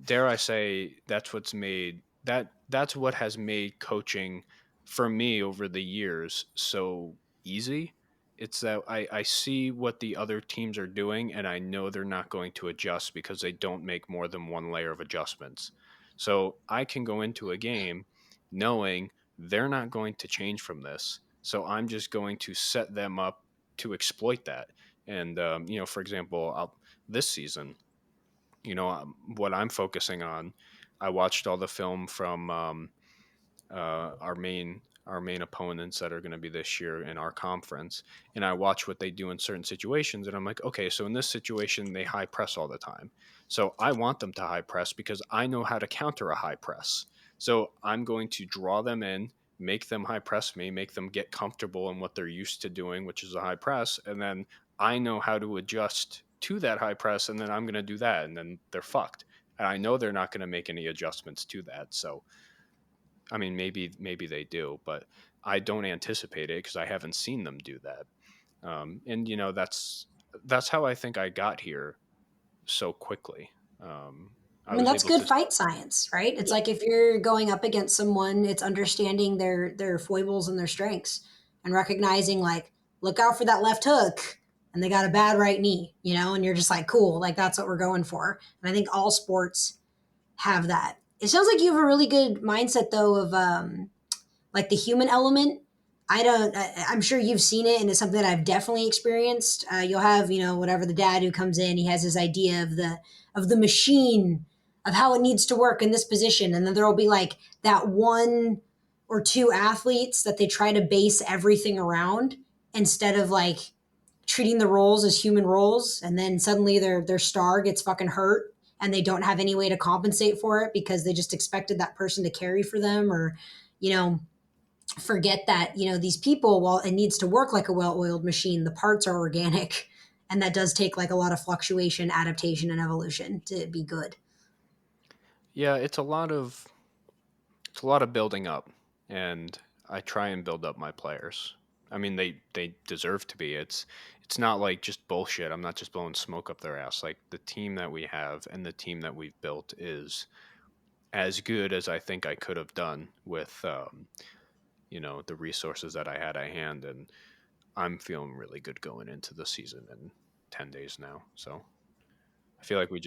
dare I say that's what has made coaching for me over the years so easy. It's that I see what the other teams are doing, and I know they're not going to adjust because they don't make more than one layer of adjustments. So I can go into a game knowing, they're not going to change from this. So I'm just going to set them up to exploit that. And, for example, this season, what I'm focusing on, I watched all the film from our main opponents that are going to be this year in our conference, and I watch what they do in certain situations, and I'm like, okay, so in this situation they high press all the time, so I want them to high press because I know how to counter a high press. So I'm going to draw them in, make them high press me, make them get comfortable in what they're used to doing, which is a high press, and then I know how to adjust to that high press, and then I'm going to do that, and then they're fucked, and I know they're not going to make any adjustments to that. So I mean, maybe they do, but I don't anticipate it because I haven't seen them do that. And that's how I think I got here so quickly. I I mean, was that's able good to. fight science, right? It's Yeah, like if you're going up against someone, it's understanding their foibles and their strengths and recognizing like, look out for that left hook and they got a bad right knee, and you're just like, cool, like that's what we're going for. And I think all sports have that. It sounds like you have a really good mindset though of like the human element. I don't. I'm sure you've seen it, and it's something that I've definitely experienced. You'll have, whatever the dad who comes in, he has his idea of the machine of how it needs to work in this position, and then there will be like that one or two athletes that they try to base everything around instead of like treating the roles as human roles, and then suddenly their star gets fucking hurt, and they don't have any way to compensate for it because they just expected that person to carry for them, or you know forget that these people, while it needs to work like a well-oiled machine, the parts are organic, and that does take like a lot of fluctuation, adaptation, and evolution to be good. yeah, it's a lot of building up, and I try and build up my players. I mean, they deserve to be. It's not like just bullshit. I'm not just blowing smoke up their ass. Like the team that we have and the team that we've built is as good as I think I could have done with the resources that I had at hand, and I'm feeling really good going into the season in 10 days now. So I feel like we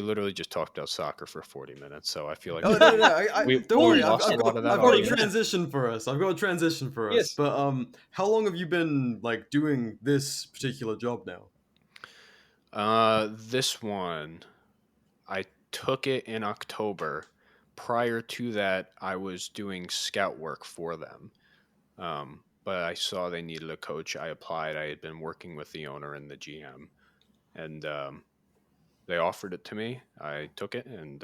literally just talked about soccer for 40 minutes. So I feel like Oh no, no, no! we Don't we worry. lost a lot of that I've got a already. transition for us. I've got a transition for us. Yes. But how long have you been like doing this particular job now? This one, I took it in October. Prior to that, I was doing scout work for them. But I saw they needed a coach. I applied. I had been working with the owner and the GM, and they offered it to me. I took it, and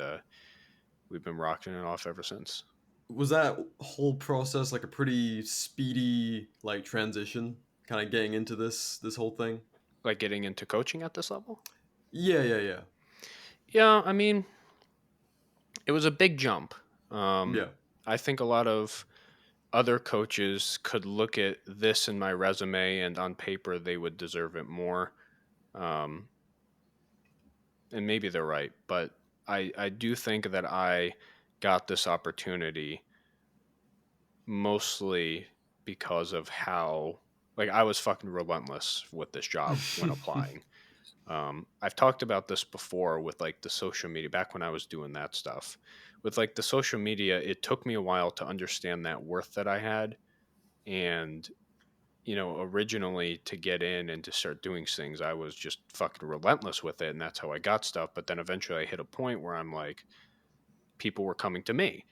we've been rocking it off ever since. Was that whole process like a pretty speedy like transition, kind of getting into this whole thing? Like getting into coaching at this level? Yeah, yeah, yeah, Yeah, I mean, it was a big jump. yeah. I think a lot of other coaches could look at this in my resume, and on paper they would deserve it more. Um, and maybe they're right, but I do think that I got this opportunity mostly because of how, like, I was fucking relentless with this job when applying. I've talked about this before with like the social media back when I was doing that stuff. With like the social media, it took me a while to understand that worth that I had. And, originally to get in and to start doing things, I was just fucking relentless with it. And that's how I got stuff. But then eventually I hit a point where I'm like, people were coming to me.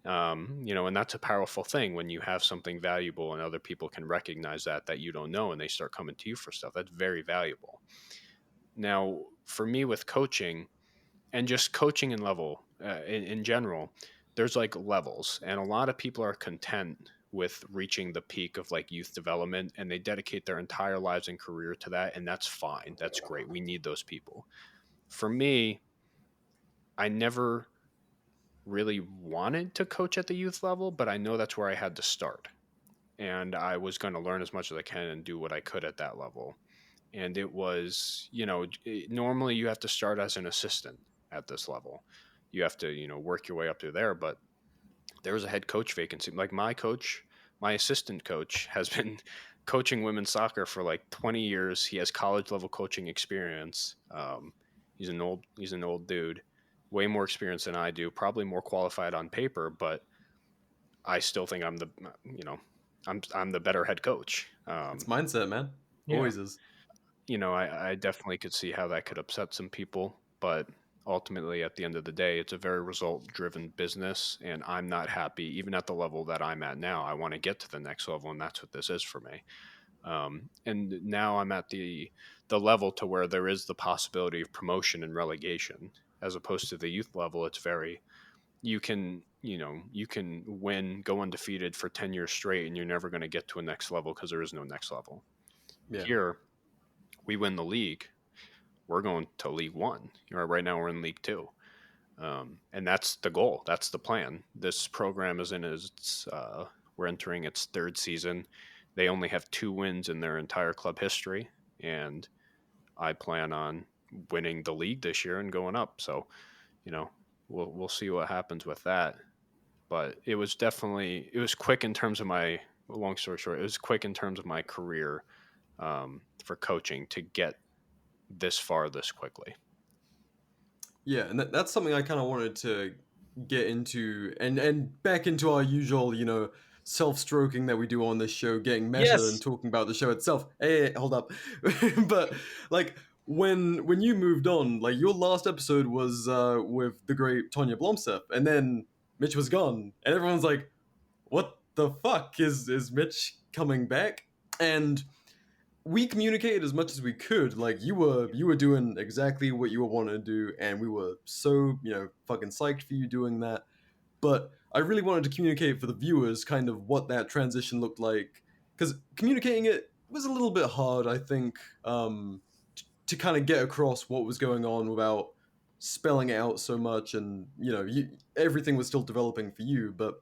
And that's a powerful thing when you have something valuable and other people can recognize that you don't know and they start coming to you for stuff. That's very valuable. Now, for me with coaching and just coaching in level in general, there's like levels, and a lot of people are content with reaching the peak of like youth development, and they dedicate their entire lives and career to that, and that's fine. That's great. We need those people. For me, I never really wanted to coach at the youth level, but I know that's where I had to start. And I was going to learn as much as I can and do what I could at that level. And it was, normally you have to start as an assistant at this level. You have to, work your way up to there. But there was a head coach vacancy. Like my assistant coach has been coaching women's soccer for like 20 years. He has college level coaching experience. He's an old dude, way more experience than I do, probably more qualified on paper, but I still think I'm the, I'm the better head coach. It's mindset, man. Yeah. Always is. I definitely could see how that could upset some people, but ultimately at the end of the day, it's a very result driven business, and I'm not happy even at the level that I'm at now. I want to get to the next level, and that's what this is for me. And now I'm at the level to where there is the possibility of promotion and relegation, as opposed to the youth level. It's very, you can win, go undefeated for 10 years straight, and you're never going to get to a next level because there is no next level. Yeah. Here we win the league, we're going to League One. Right now we're in League Two. And that's the goal. That's the plan. This program is we're entering its third season. They only have 2 wins in their entire club history, and I plan on winning the league this year and going up. So, we'll see what happens with that. But it was quick in terms of my, long story short, it was quick in terms of my career for coaching to get this far this quickly. Yeah, and that's something I kind of wanted to get into and back into our usual, self-stroking that we do on this show, getting meta Yes. and talking about the show itself. Hey, hold up. But like when you moved on, like your last episode was with the great Tonya Blomstedt, and then Mitch was gone, and everyone's like, "What the fuck is Mitch coming back?" And we communicated as much as we could. Like you were doing exactly what you were wanting to do, and we were so fucking psyched for you doing that. But I really wanted to communicate for the viewers kind of what that transition looked like, because communicating it was a little bit hard, I think, to kind of get across what was going on without spelling it out so much, and everything was still developing for you. But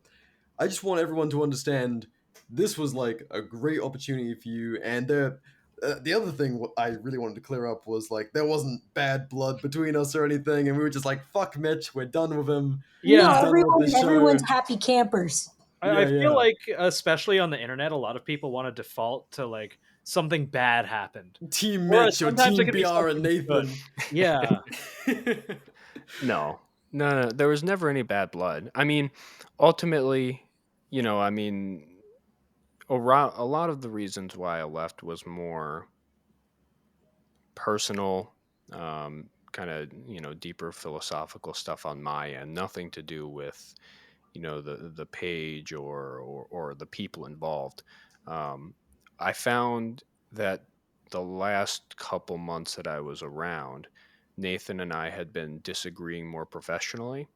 I just want everyone to understand this was like a great opportunity for you, and the other thing I really wanted to clear up was like there wasn't bad blood between us or anything, and we were just like, "Fuck Mitch, we're done with him." Yeah. No, He's done with the show. everyone's happy campers. I Yeah. feel like, especially on the internet, a lot of people want to default to like something bad happened. Team Whereas Mitch or sometimes it Team can be B.R and something good. Nathan. Yeah. No. There was never any bad blood. I mean, ultimately, a lot of the reasons why I left was more personal, kind of, deeper philosophical stuff on my end. Nothing to do with, the page or the people involved. I found that the last couple months that I was around, Nathan and I had been disagreeing more professionally.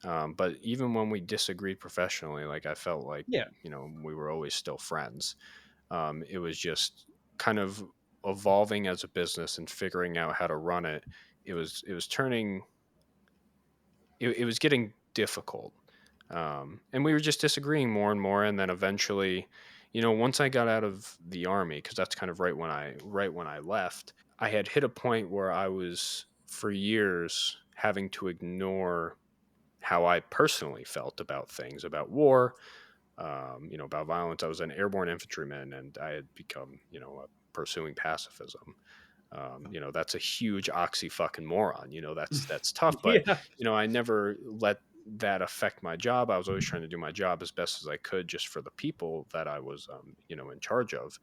But even when we disagreed professionally, like I felt like, Yeah. we were always still friends. It was just kind of evolving as a business and figuring out how to run it. It was turning, it was getting difficult. And we were just disagreeing more and more. And then eventually, once I got out of the Army, because that's kind of right when I left, I had hit a point where I was for years having to ignore how I personally felt about things, about war, about violence. I was an airborne infantryman, and I had become, pursuing pacifism. That's a huge oxy fucking moron. That's tough, but Yeah. I never let that affect my job. I was always trying to do my job as best as I could, just for the people that I was, in charge of.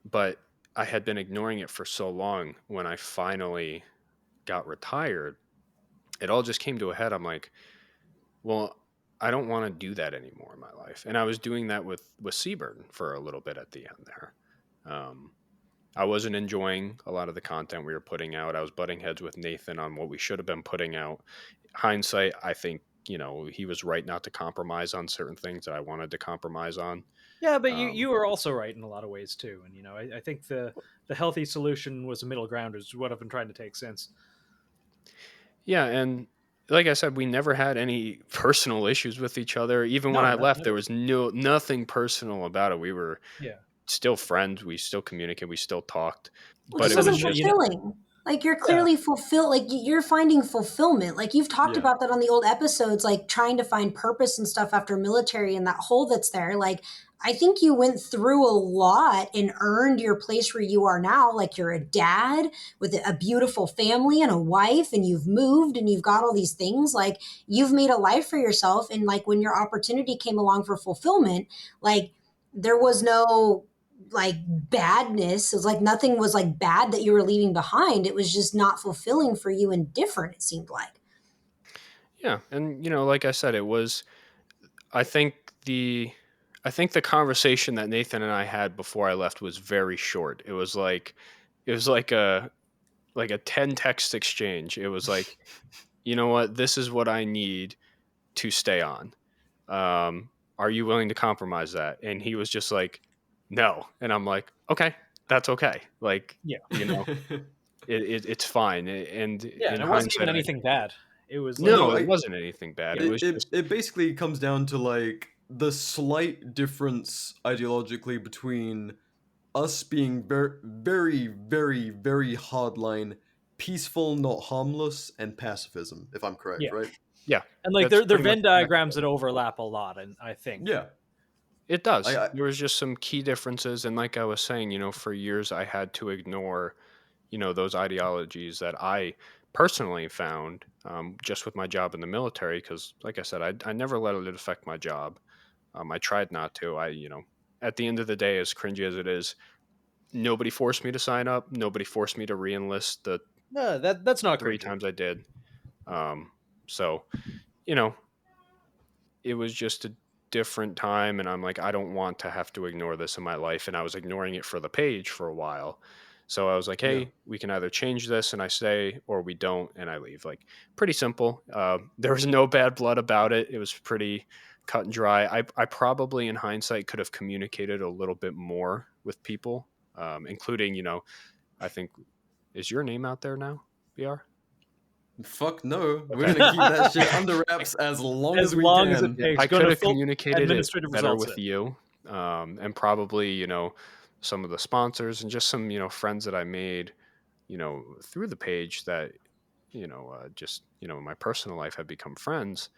But I had been ignoring it for so long. When I finally got retired, it all just came to a head. I'm like, well, I don't want to do that anymore in my life. And I was doing that with Seaburn for a little bit at the end there. I wasn't enjoying a lot of the content we were putting out. I was butting heads with Nathan on what we should have been putting out. Hindsight, I think, he was right not to compromise on certain things that I wanted to compromise on. Yeah, but you were also right in a lot of ways too. And I think the healthy solution was a middle ground, is what I've been trying to take since. Yeah, and like I said, we never had any personal issues with each other. Even when I left, there was nothing personal about it. We were still friends. We still communicated. We still talked. Which is fulfilling. Like you're clearly fulfilled, like you're finding fulfillment. Like you've talked Yeah. about that on the old episodes, like trying to find purpose and stuff after military and that hole that's there. Like I think you went through a lot and earned your place where you are now. Like you're a dad with a beautiful family and a wife, and you've moved and you've got all these things. Like you've made a life for yourself. And like when your opportunity came along for fulfillment, like there was no like badness. It was like nothing was like bad that you were leaving behind. It was just not fulfilling for you and different, it seemed like. Yeah, and like I said, it was. I think the I think the conversation that Nathan and I had before I left was very short. It was like a 10 text exchange. It was like, you know what, this is what I need to stay on. Are you willing to compromise that? And he was just like, no. And I'm like, okay, that's okay. Like, Yeah. it's fine. And Yeah, in and it wasn't even hindsight, anything bad. It was like, no, No, it wasn't anything bad. It It, was it just, it basically comes down to like the slight difference ideologically between us being very, very, very, very hardline, peaceful, not harmless, and pacifism. If I'm correct, Yeah. right? yeah. and like That's they're pretty much Venn exactly diagrams what that it was. overlap a lot, and I think Yeah. It does. I There was just some key differences. And like I was saying, for years I had to ignore, those ideologies that I personally found just with my job in the military. Because, like I said, I never let it affect my job. I tried not to. At the end of the day, as cringy as it is, nobody forced me to sign up. Nobody forced me to re-enlist the no, that's not 3 cringy. times I did. So, you know, it was just a different time, and I'm like, I don't want to have to ignore this in my life. And I was ignoring it for the page for a while. So I was like, Yeah. hey, we can either change this and I stay, or we don't and I leave. Like, pretty simple. There was no bad blood about it. It was pretty cut and dry. I probably in hindsight could have communicated a little bit more with people, including, I think, is your name out there now, BR? Fuck no. We're Okay. gonna keep that shit under wraps as long As as we long can. as it takes. I Going could to have full communicated it administrative better results with in. you, and probably, some of the sponsors and just some, friends that I made, through the page that, just, in my personal life have become friends.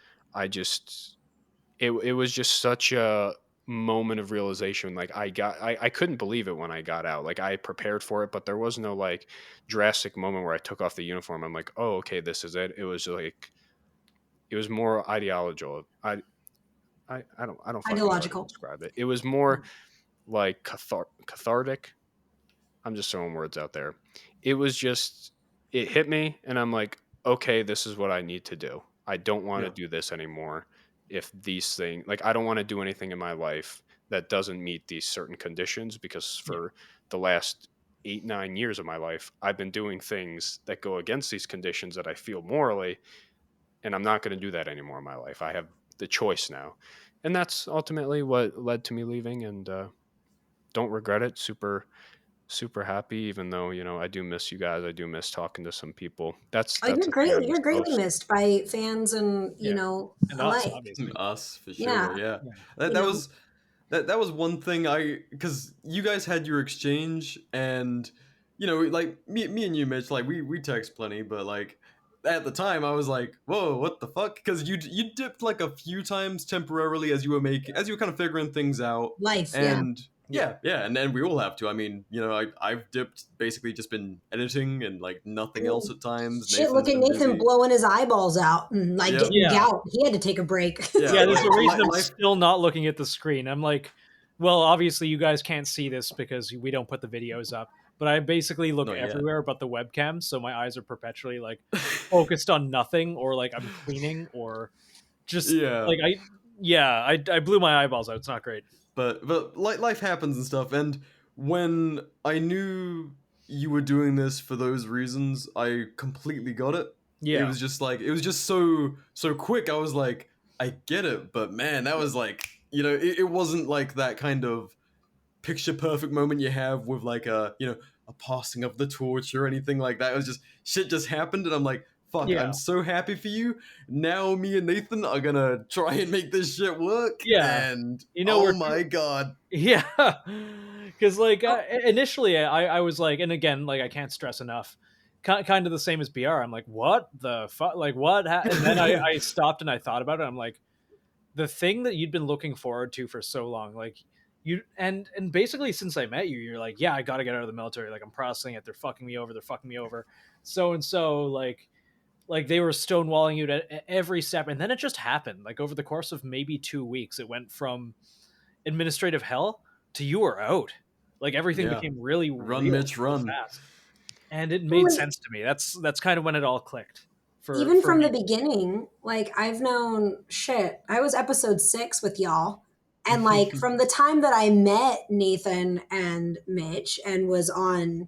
It was just such a moment of realization. Like I couldn't believe it when I got out. Like I prepared for it, but there was no like drastic moment where I took off the uniform. I'm like, oh, okay, this is it. It was like, it was more ideological. I don't fucking know how to Ideological. describe it. It was more like cathartic. I'm just throwing words out there. It was just, it hit me, and I'm like, okay, this is what I need to do. I don't want to Yeah. do this anymore. If these things, like, I don't want to do anything in my life that doesn't meet these certain conditions, because for the last 8-9 years of my life, I've been doing things that go against these conditions that I feel morally, and I'm not going to do that anymore in my life. I have the choice now. And that's ultimately what led to me leaving, and don't regret it. Super, super happy, even though, I do miss you guys. I do miss talking to some people. That's Oh, the thing I miss you're greatly most. missed by fans and, Yeah. And us, alike. obviously. Us for sure. Yeah. Yeah. Yeah. That, You that know. was that was one thing because you guys had your exchange, and like me and you, Mitch, like we text plenty, but like at the time I was like, whoa, what the fuck? Because you dipped like a few times temporarily as you were kind of figuring things out. Life, yeah. And yeah, and then we all have to. I mean, I've dipped, basically just been editing and like nothing else at times. Shit, look at been Nathan busy. blowing his eyeballs out and like Yep. getting Yeah. gout. He had to take a break. Yeah, there's like, a reason I'm life- still not looking at the screen. I'm like, well, obviously you guys can't see this because we don't put the videos up. But I basically look Not yet. everywhere but the webcam, so my eyes are perpetually like focused on nothing, or like I'm cleaning, or just Yeah. like I blew my eyeballs out. It's not great. But like life happens and stuff, and when I knew you were doing this for those reasons, I completely got it. Yeah. It was just like, it was just so quick. I was like, I get it, but man, that was like, it wasn't like that kind of picture perfect moment you have with like a passing of the torch or anything like that. It was just, shit just happened, and I'm like, fuck, Yeah. I'm so happy for you. Now me and Nathan are gonna try and make this shit work. Yeah. And we're oh my god. Yeah, because like initially I was like, and again, like I can't stress enough, kind of the same as BR. I'm like, what the fuck? Like, what? And then I stopped and I thought about it. I'm like, the thing that you'd been looking forward to for so long, like you and basically since I met you, you're like, yeah, I got to get out of the military. Like, I'm processing it. They're fucking me over. They're fucking me over. So and so, like they were stonewalling you at every step, and then it just happened. Like over the course of maybe 2 weeks, it went from administrative hell to you were out. Like everything Yeah. became really Run, real Mitch, so run. fast, and it Well, made sense to me. That's kind of when it all clicked even for from the me. beginning, like I've known shit. I was episode 6 with y'all. And like from the time that I met Nathan and Mitch and was on,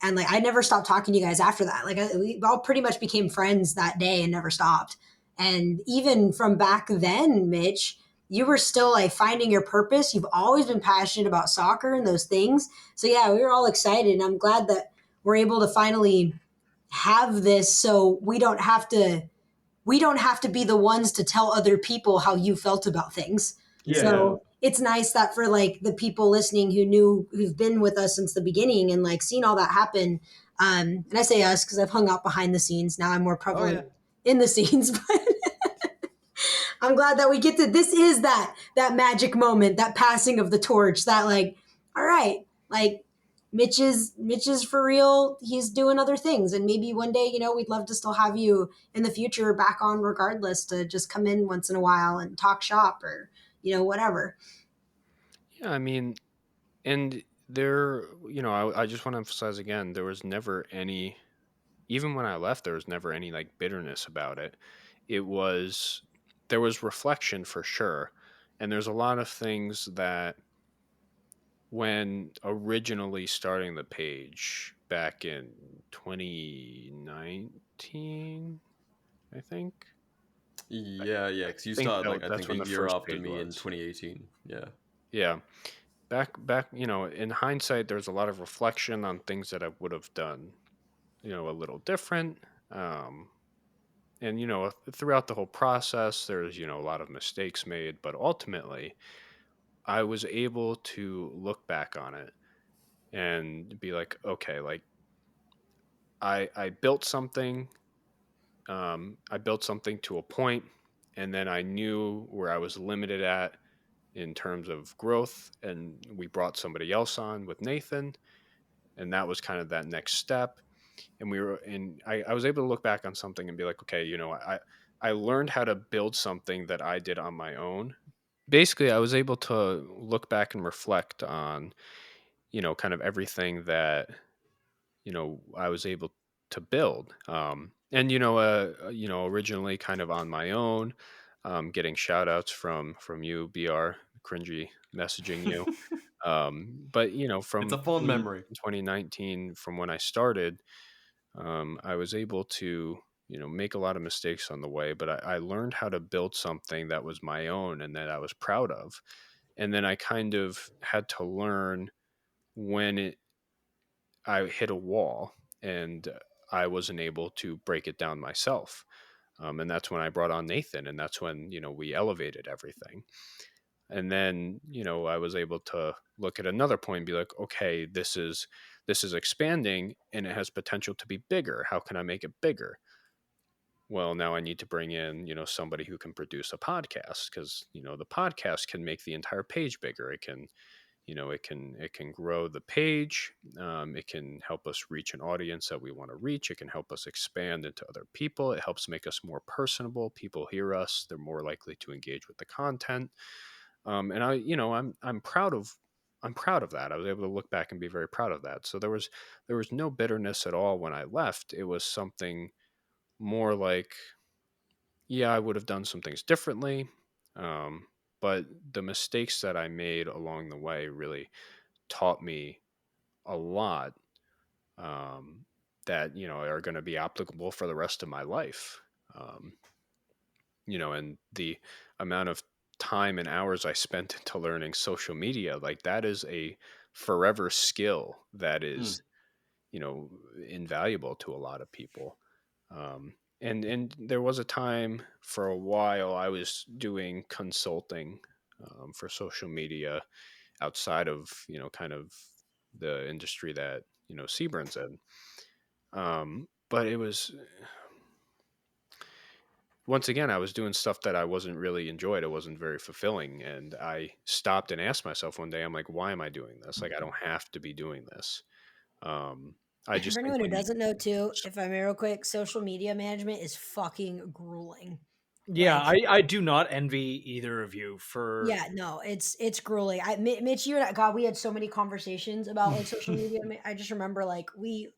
and like I never stopped talking to you guys after that. Like we all pretty much became friends that day and never stopped. And even from back then, Mitch, you were still like finding your purpose. You've always been passionate about soccer and those things. So yeah, we were all excited. And I'm glad that we're able to finally have this so we don't have to be the ones to tell other people how you felt about things. Yeah. So it's nice that for like the people listening who've been with us since the beginning and like seen all that happen. And I say us because I've hung out behind the scenes. Now I'm more prevalent in the scenes, but I'm glad that we get to, this is that magic moment, that passing of the torch, that like, all right, like Mitch is for real. He's doing other things. And maybe one day, we'd love to still have you in the future back on regardless, to just come in once in a while and talk shop or, whatever. Yeah, I mean, and there, I just want to emphasize again, there was never any, even when I left, there was never any like bitterness about it. It was, there was reflection for sure. And there's a lot of things that when originally starting the page back in 2019, I think. Yeah, because I you think started like I that's think a when the year first after page me in was. 2018. Yeah. Yeah. Back, in hindsight, there's a lot of reflection on things that I would have done, a little different. And, throughout the whole process, there's, a lot of mistakes made, but ultimately, I was able to look back on it and be like, okay, like I built something. I built something to a point, and then I knew where I was limited at in terms of growth, and we brought somebody else on with Nathan, and that was kind of that next step. And I was able to look back on something and be like, okay, I learned how to build something that I did on my own. Basically, I was able to look back and reflect on, kind of everything that I was able to build. And originally kind of on my own, getting shout outs from you, BR, cringy messaging you. But It's a from fond me memory. in 2019, from when I started, I was able to make a lot of mistakes on the way, but I learned how to build something that was my own and that I was proud of. And then I kind of had to learn when I hit a wall and I wasn't able to break it down myself. And that's when I brought on Nathan, and that's when, we elevated everything. And then, I was able to look at another point and be like, okay, this is expanding and it has potential to be bigger. How can I make it bigger? Well, now I need to bring in, somebody who can produce a podcast, because, the podcast can make the entire page bigger. It can grow the page. It can help us reach an audience that we want to reach. It can help us expand into other people. It helps make us more personable. People hear us, they're more likely to engage with the content. And I'm proud of that. I was able to look back and be very proud of that. So there was no bitterness at all when I left. It was something more like, yeah, I would have done some things differently. Um, but the mistakes that I made along the way really taught me a lot, um, that are going to be applicable for the rest of my life. Um, and the amount of time and hours I spent into learning social media, like that is a forever skill that is, invaluable to a lot of people. And there was a time for a while I was doing consulting, for social media outside of, kind of the industry that, Seaburn's in. but it was, once again, I was doing stuff that I wasn't really enjoyed. It wasn't very fulfilling. And I stopped and asked myself one day, I'm like, why am I doing this? Like, I don't have to be doing this. Um, I For just think anyone who when you, doesn't know, too, if I may, real quick, social media management is fucking grueling. Yeah, Like, I do not envy either of you for. yeah, no, it's grueling. Mitch, you and I, God, we had so many conversations about like social media. I just remember like we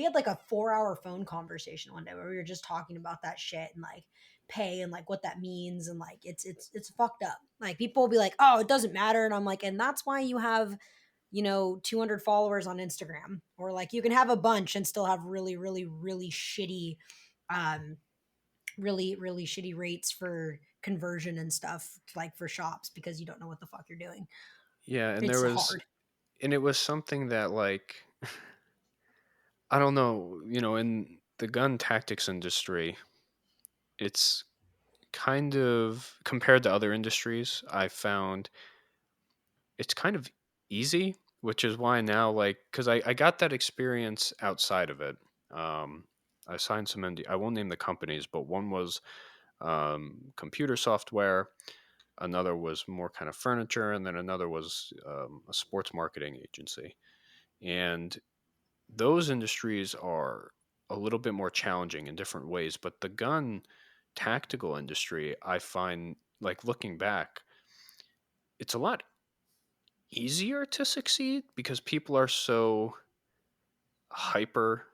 had like a 4-hour phone conversation one day where we were just talking about that shit and like pay and like what that means and like it's fucked up. Like people will be like, oh, it doesn't matter, and I'm like, and that's why you have 200 followers on Instagram, or like you can have a bunch and still have really really really shitty um really really shitty rates for conversion and stuff, like for shops, because you don't know what the fuck you're doing. yeah, and there It's was, hard. and it was something that like, I don't know, in the gun tactics industry, it's kind of, compared to other industries, I found it's kind of easy, which is why now, like, because I got that experience outside of it. Um, I signed some I won't name the companies, but one was computer software, another was more kind of furniture, and then another was a sports marketing agency. And those industries are a little bit more challenging in different ways, but the gun tactical industry, I find, like, looking back, it's a lot easier to succeed because people are so hyper,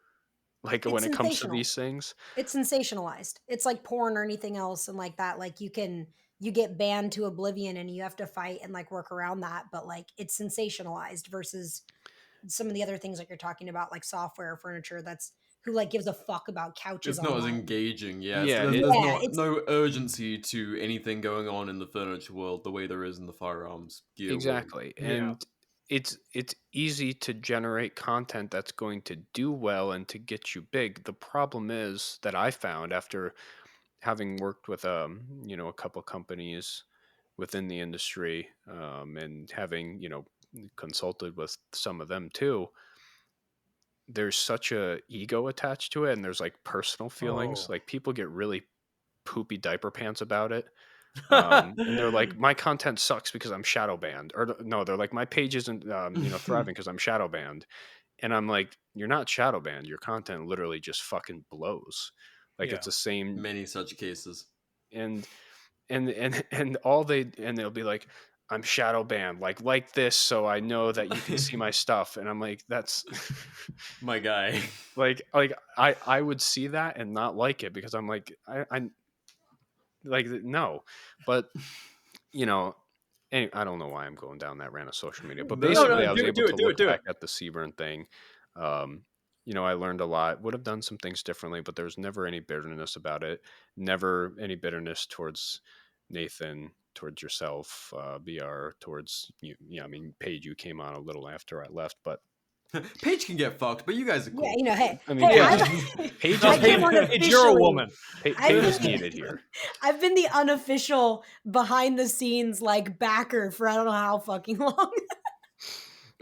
like, It's when it comes to sensational. these things. It's sensationalized. It's like porn or anything else and like that. Like you get banned to oblivion and you have to fight and like work around that, but like it's sensationalized versus some of the other things like you're talking about, like software or furniture, that's who like gives a fuck about couches It's not as online. engaging, yeah. Yeah, There's Yeah, not it's no urgency to anything going on in the furniture world the way there is in the firearms gear world. exactly. Yeah. And it's easy to generate content that's going to do well and to get you big. The problem is that I found after having worked with a couple companies within the industry, and having consulted with some of them too, there's such a ego attached to it, and there's like personal feelings. Oh. Like people get really poopy diaper pants about it. And they're like, my content sucks because I'm shadow banned, or no, they're like, my page isn't thriving because I'm shadow banned. And I'm like, you're not shadow banned, your content literally just fucking blows. Like Yeah. it's the same. Many such cases. And they'll be like, I'm shadow banned like this, so I know that you can see my stuff. And I'm like, that's My guy. like I would see that and not like it because I'm like, I like, no. But I don't know why I'm going down that rant of social media, but No, basically no, I was do it, able do to it, do it, look do back it. at the Seaburn thing. I learned a lot, would have done some things differently, but there's never any bitterness about it. Never any bitterness towards Nathan, towards yourself, BR, towards you. Yeah, I mean, Paige, you came on a little after I left, but Paige can get fucked, but you guys are cool. yeah, hey, I mean, hey, Paige No, I came on Paige, you're a officially. woman. Paige is needed here. I've been the unofficial behind the scenes like backer for I don't know how fucking long.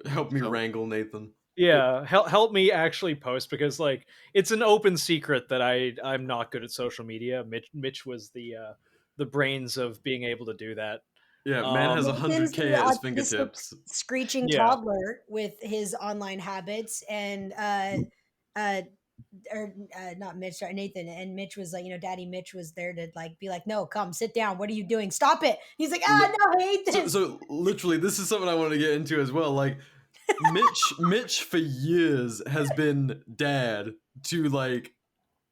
Help me So- wrangle Nathan. Yeah, help me actually post, because like it's an open secret that I'm not good at social media. Mitch was the brains of being able to do that. Yeah, man has Nathan's 100k the at his autistic fingertips. screeching Yeah. toddler with his online habits, and not Mitch, sorry, Nathan. And Mitch was like, Daddy Mitch was there to like be like, no, come sit down. What are you doing? Stop it. He's like, no, I hate this. So literally, this is something I want to get into as well. Like, Mitch for years has been dad to like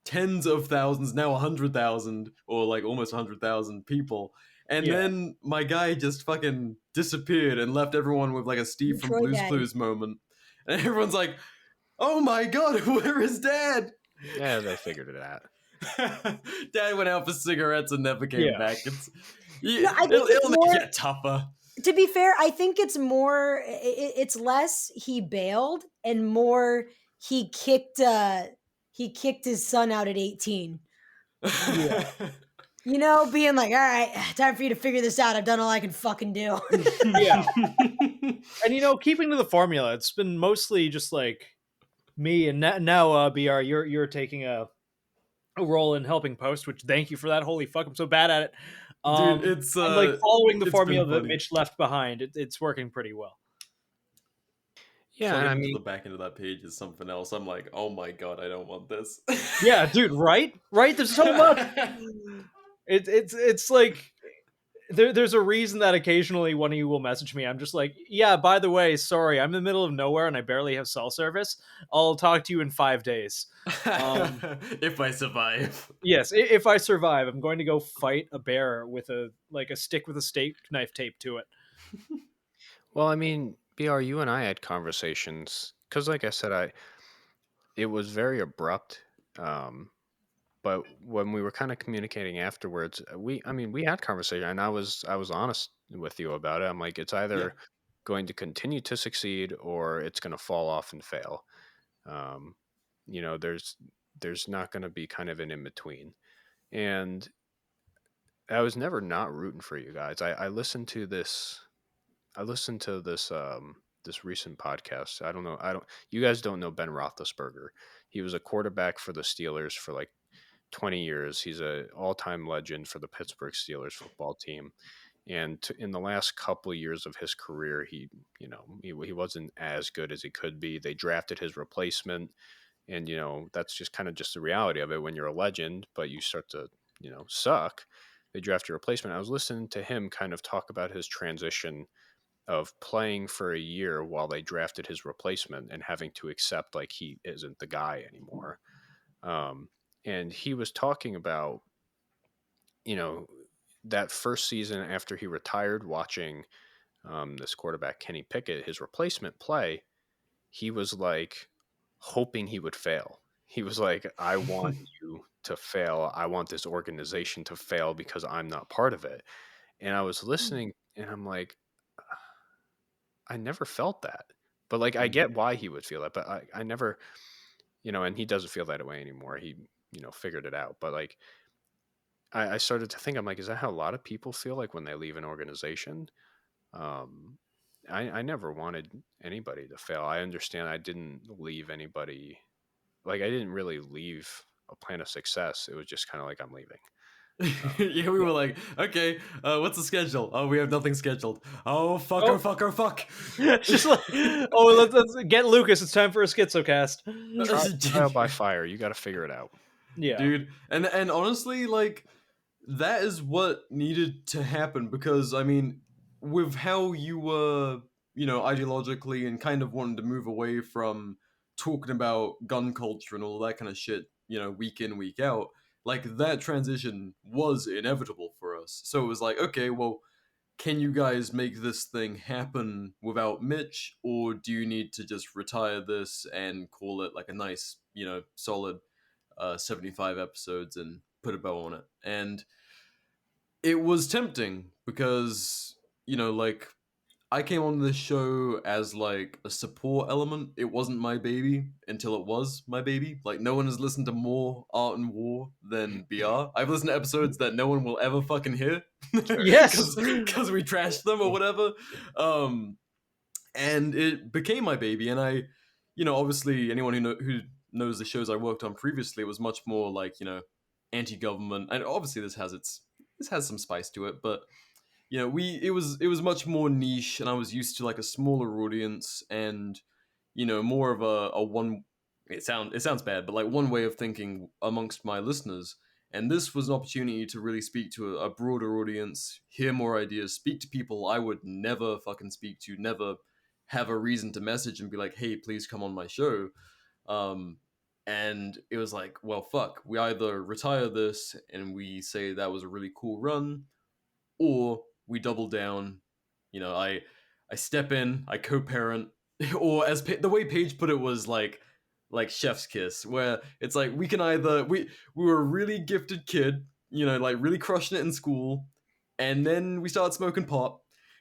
tens of thousands, now 100,000 or like almost 100,000 people. And Yeah. then my guy just fucking disappeared and left everyone with like a Steve from Detroit Blue's Daddy. Clues moment. And everyone's like, oh my god, where is Dad? Yeah, they figured it out. Dad went out for cigarettes and never came Yeah. back. I think it's it'll make more- it get tougher. To be fair, I think it's more. It's less he bailed and more he kicked his son out at 18. Yeah. Being like, all right, time for you to figure this out. I've done all I can fucking do. Yeah. And keeping to the formula, it's been mostly just like me, and now BR, you're taking a role in helping post, which thank you for that. Holy fuck, I'm so bad at it. Dude, And like following the it's been formula that funny. Mitch left behind, it's working pretty well. Yeah, and I Plugging into mean, the back end of that page is something else. I'm like, oh my god, I don't want this. Yeah, dude, right? There's so much. It's like there's a reason that occasionally one of you will message me. I'm just like, yeah, by the way, sorry, I'm in the middle of nowhere and I barely have cell service. I'll talk to you in 5 days. If I survive. Yes, if I survive, I'm going to go fight a bear with a stick with a steak knife taped to it. well, I mean, BR, you and I had conversations because, like I said, it was very abrupt. But when we were kind of communicating afterwards, I mean, we had conversation, and I was honest with you about it. I'm like, it's Yeah. either going to continue to succeed or it's going to fall off and fail. Um, there's not going to be kind of an in between. And I was never not rooting for you guys. I listened to this. I listened to this recent podcast. I don't know. I don't. You guys don't know Ben Roethlisberger. He was a quarterback for the Steelers for like 20 years. He's a all-time legend for the Pittsburgh Steelers football team. And in the last couple of years of his career, he wasn't as good as he could be. They drafted his replacement, and that's just kind of just the reality of it when you're a legend, but you start to suck. They draft your replacement. I was listening to him kind of talk about his transition of playing for a year while they drafted his replacement and having to accept like he isn't the guy anymore. Um, and he was talking about, you know, that first season after he retired, watching this quarterback, Kenny Pickett, his replacement play, he was like hoping he would fail. He was like, I want you to fail. I want this organization to fail because I'm not part of it. And I was listening and I'm like, I never felt that. But like, I get why he would feel that, but I never, and he doesn't feel that way anymore. He, figured it out. But like, I started to think, I'm like, is that how a lot of people feel like when they leave an organization? Um, I never wanted anybody to fail. I understand I didn't leave anybody. Like, I didn't really leave a plan of success. It was just kind of like, I'm leaving. Yeah, we were like, okay, what's the schedule? Oh, we have nothing scheduled. Oh, fucker, Oh. fucker, fuck. Just like, oh, let's get Lucas. It's time for a schizocast. Trial by fire. You got to figure it out. Yeah, Dude, and honestly, like, that is what needed to happen because, I mean, with how you were, ideologically and kind of wanted to move away from talking about gun culture and all that kind of shit, week in, week out, like, that transition was inevitable for us. So it was like, okay, well, can you guys make this thing happen without Mitch, or do you need to just retire this and call it like a nice, solid 75 episodes and put a bow on it? And it was tempting because, like, I came on this show as like a support element. It wasn't my baby until it was my baby. Like, no one has listened to more Art and War than BR. I've listened to episodes that no one will ever fucking hear. Yes. Because we trashed them or whatever. And it became my baby. And I, obviously anyone who knows the shows I worked on previously was much more like, anti-government. And obviously this has some spice to it, but it was much more niche, and I was used to like a smaller audience and more of a one. It sounds bad, but like one way of thinking amongst my listeners. And this was an opportunity to really speak to a broader audience, hear more ideas, speak to people I would never fucking speak to, never have a reason to message and be like, hey, please come on my show. And it was like, well, fuck, we either retire this and we say that was a really cool run, or we double down. I step in, I co-parent, or as the way Paige put it was like chef's kiss, where it's like we can either we were a really gifted kid, like really crushing it in school, and then we started smoking pot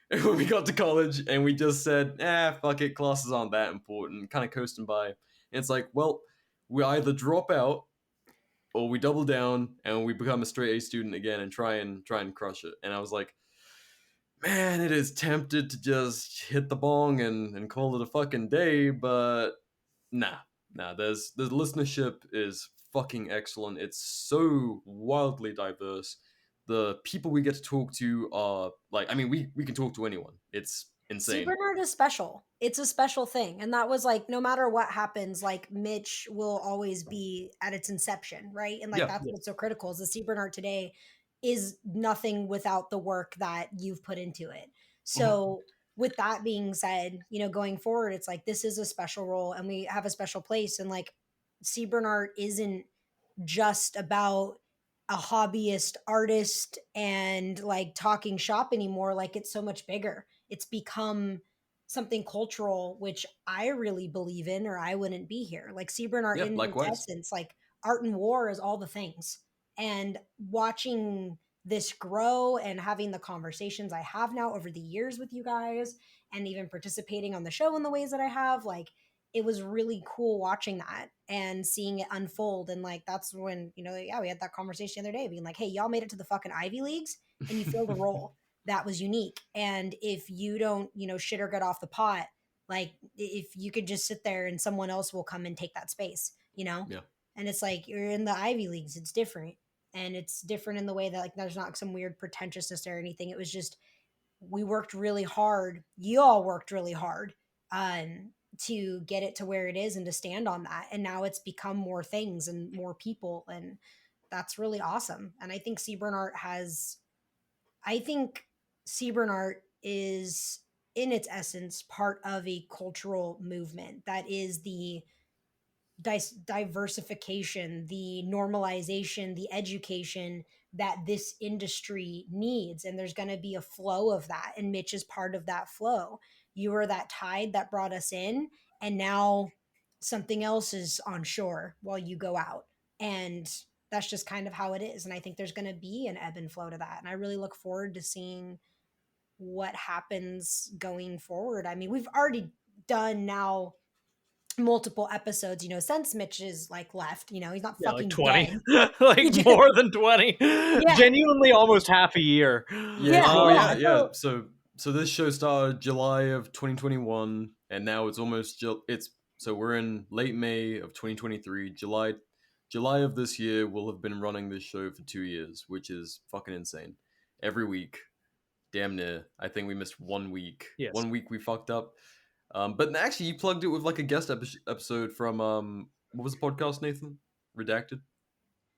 when we got to college, and we just said, fuck it, classes aren't that important, kind of coasting by. And it's like, well, we either drop out or we double down and we become a straight A student again and try and crush it. And I was like, man, it is tempted to just hit the bong and call it a fucking day, but nah, Nah, the listenership is fucking excellent. It's so wildly diverse. The people we get to talk to are like, I mean, we can talk to anyone. It's Sea insane. Bernard is special. It's a special thing. And that was like, no matter what happens, like Mitch will always be at its inception, right? And like Yeah. that's what's so critical is the Sea Bernard today is nothing without the work that you've put into it. So with that being said, going forward, it's like this is a special role and we have a special place. And like Sea Bernard isn't just about a hobbyist artist and like talking shop anymore. Like it's so much bigger. It's become something cultural, which I really believe in, or I wouldn't be here. Like Sebring are Yeah, in its likewise. essence, like art and war is all the things. And watching this grow and having the conversations I have now over the years with you guys and even participating on the show in the ways that I have, like it was really cool watching that and seeing it unfold. And like that's when, yeah, we had that conversation the other day being like, hey, y'all made it to the fucking Ivy Leagues and you filled a role that was unique. And if you don't, shit or get off the pot, like if you could just sit there and someone else will come and take that space, Yeah. And it's like you're in the Ivy Leagues, it's different. And it's different in the way that like there's not some weird pretentiousness or anything. It was just we worked really hard. You all worked really hard to get it to where it is and to stand on that. And now it's become more things and more people. And that's really awesome. And I think I think Sebring art is in its essence part of a cultural movement that is the diversification, the normalization, the education that this industry needs. And there's going to be a flow of that. And Mitch is part of that flow. You were that tide that brought us in. And now something else is on shore while you go out. And that's just kind of how it is. And I think there's going to be an ebb and flow to that. And I really look forward to seeing what happens going forward. I mean, we've already done now multiple episodes, since Mitch is like left, he's not Yeah, fucking like 20. dead. Like more than 20. Genuinely almost half a year. Yeah. Oh yeah. Yeah. So this show started July of 2021, and now it's almost so we're in late May of 2023. July of this year, we'll have been running this show for 2 years, which is fucking insane. Every week, damn near. I think we missed 1 week. Yes. 1 week we fucked up. But actually, you plugged it with like a guest episode from what was the podcast, Nathan? Redacted.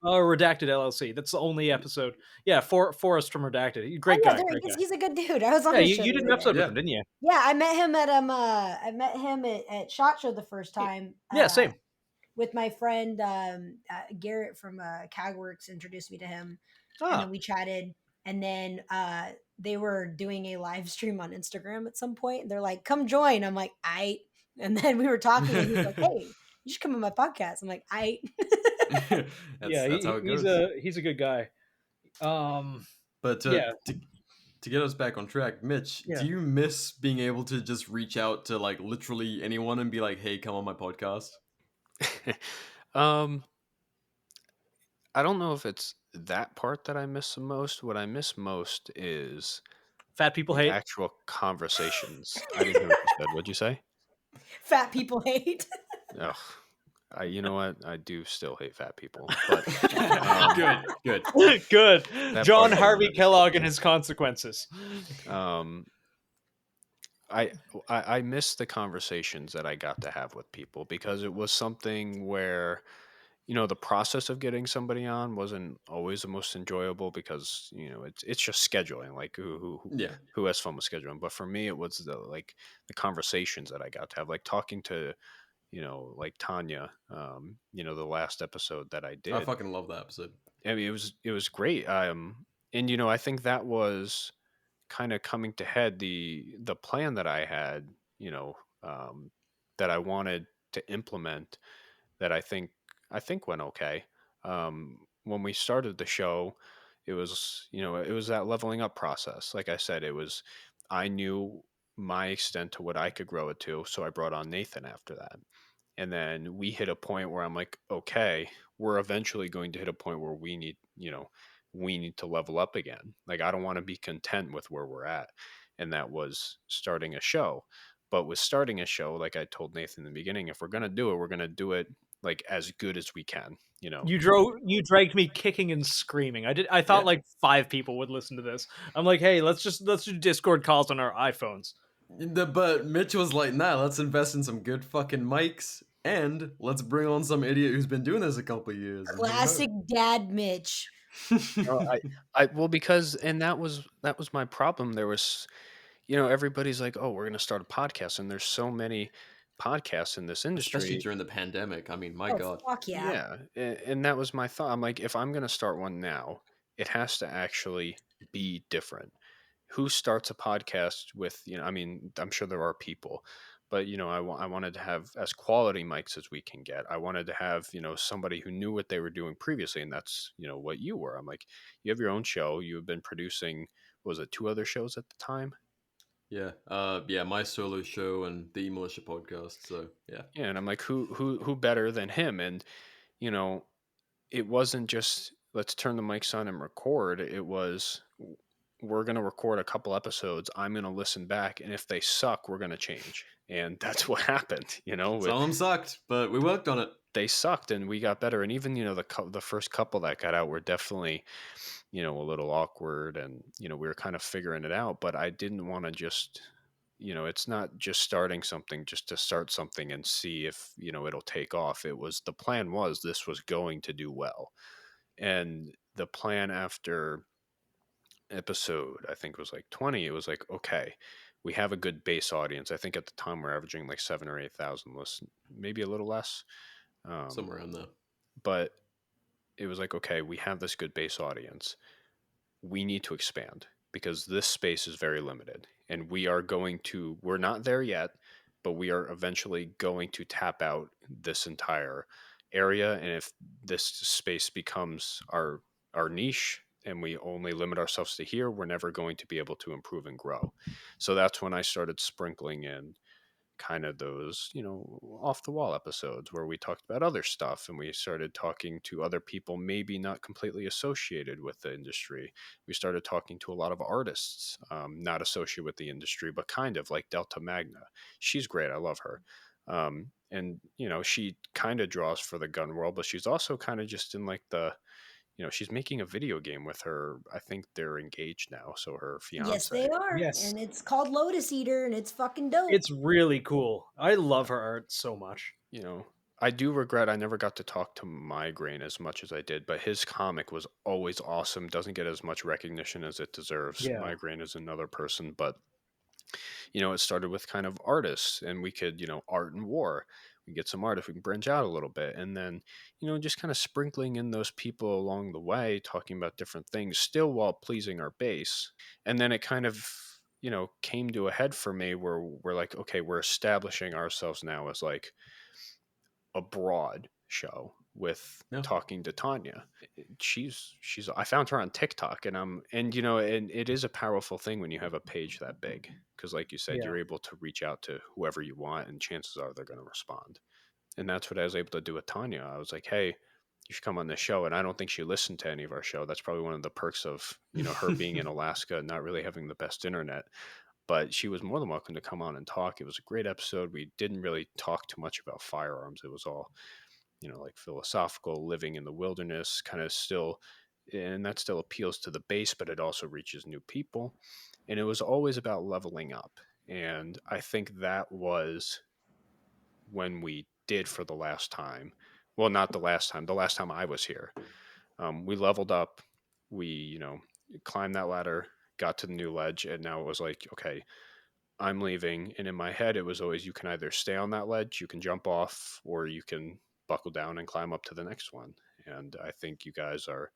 Redacted LLC. That's the only episode. Yeah, Forrest from Redacted. Great guy. Great guy. He's a good dude. I was on Yeah, his show. you did an episode with him, didn't you? Yeah, I met him at SHOT Show the first time. Yeah, same. With my friend Garrett from CAGWorks introduced me to him, and then we chatted. And then they were doing a live stream on Instagram at some point. And they're like, "Come join." I'm like, "Aight." And then we were talking, and he was like, "Hey, you should come on my podcast." I'm like, "Aight." That's how it goes. He's a good guy. But to get us back on track, Mitch, do you miss being able to just reach out to like literally anyone and be like, "Hey, come on my podcast"? I don't know if it's that part that I miss the most. What I miss most is fat people hate actual conversations. I didn't hear what you said. What'd you say? Fat people hate. Ugh. You know what? I do still hate fat people. But good. John Harvey Kellogg and his consequences. I miss the conversations that I got to have with people because it was something where, the process of getting somebody on wasn't always the most enjoyable because, it's just scheduling, like who has fun with scheduling. But for me, it was the conversations that I got to have, like talking to, like Tanya, the last episode that I did. I fucking love that episode. I mean, it was great. And, I think that was kind of coming to head the plan that I had, that I wanted to implement that I think went okay. When we started the show, it was, it was that leveling up process. Like I said, I knew my extent to what I could grow it to. So I brought on Nathan after that. And then we hit a point where I'm like, okay, we're eventually going to hit a point where we need to level up again. Like, I don't want to be content with where we're at. And that was starting a show. But with starting a show, like I told Nathan in the beginning, if we're going to do it, we're going to do it like as good as we can, you know. You dragged me kicking and screaming. I thought Yeah. like 5 people would listen to this. I'm like, hey, let's do Discord calls on our iPhones. But Mitch was like, nah, let's invest in some good fucking mics and let's bring on some idiot who's been doing this a couple of years. and who knows? Classic Dad Mitch. No, well, because, and that was my problem. There was, you know, everybody's like, oh, we're going to start a podcast, and there's so many podcasts in this Especially industry. during the pandemic. I mean, my Oh, God. fuck yeah. Yeah, and that was my thought. I'm like, if I'm going to start one now, it has to actually be different. Who starts a podcast with, you know, I mean, I'm sure there are people, but, you know, I wanted to have as quality mics as we can get. I wanted to have, you know, somebody who knew what they were doing previously, and that's, you know, what you were. I'm like, you have your own show. You've been producing, what was it, 2 other shows at the time? Yeah. Yeah, my solo show and the Militia podcast. So yeah. Yeah, and I'm like, who better than him? And, you know, it wasn't just let's turn the mics on and record. It was, we're going to record a couple episodes. I'm going to listen back, and if they suck, we're going to change. And that's what happened. You know, Some of them sucked, but we worked on it. they sucked, and we got better. And even, you know, the first couple that got out were definitely, you know, a little awkward, and, you know, we were kind of figuring it out. But I didn't want to just, you know, it's not just starting something just to start something and see if, you know, it'll take off. It was, the plan was this was going to do well. And the plan after episode, I think it was like 20, it was like, okay, we have a good base audience. I think at the time we're averaging like 7 or 8,000 listens, maybe a little less. Somewhere around there. But it was like, okay, we have this good base audience. We need to expand because this space is very limited, and we're not there yet, but we are eventually going to tap out this entire area. And if this space becomes our niche and we only limit ourselves to here, we're never going to be able to improve and grow. So that's when I started sprinkling in kind of those, you know, off the wall episodes where we talked about other stuff, and we started talking to other people maybe not completely associated with the industry. We started talking to a lot of artists, not associated with the industry, but kind of, like Delta Magna. She's great. I love her. And, you know, she kind of draws for the gun world, but she's also kind of just in like the, you know, she's making a video game with her. I think they're engaged now. So her fiance. Yes, they are. Yes. And it's called Lotus Eater, and it's fucking dope. It's really cool. I love her art so much. You know, I do regret I never got to talk to Migraine as much as I did, but his comic was always awesome. Doesn't get as much recognition as it deserves. Yeah. Migraine is another person, but, you know, it started with kind of artists, and we could, you know, art and war. We get some art if we can branch out a little bit, and then, you know, just kind of sprinkling in those people along the way, talking about different things, still while pleasing our base. And then it kind of, you know, came to a head for me where we're like, okay, we're establishing ourselves now as like a broad show with Yeah. talking to Tanya. She's I found her on TikTok, and you know, and it is a powerful thing when you have a page that big, because like you said, Yeah. you're able to reach out to whoever you want, and chances are they're going to respond. And that's what I was able to do with Tanya. I was like, hey, you should come on this show. And I don't think she listened to any of our show. That's probably one of the perks of, you know, her being in Alaska, not really having the best internet. But she was more than welcome to come on and talk. It was a great episode. We didn't really talk too much about firearms. It was all, you know, like philosophical, living in the wilderness, kind of still, and that still appeals to the base, but it also reaches new people. And it was always about leveling up. And I think that was when we did for the last time. Well, not the last time I was here. We leveled up. We, you know, climbed that ladder, got to the new ledge, and now it was like, okay, I'm leaving. And in my head, it was always, you can either stay on that ledge, you can jump off, or you can buckle down and climb up to the next one. And I think you guys are,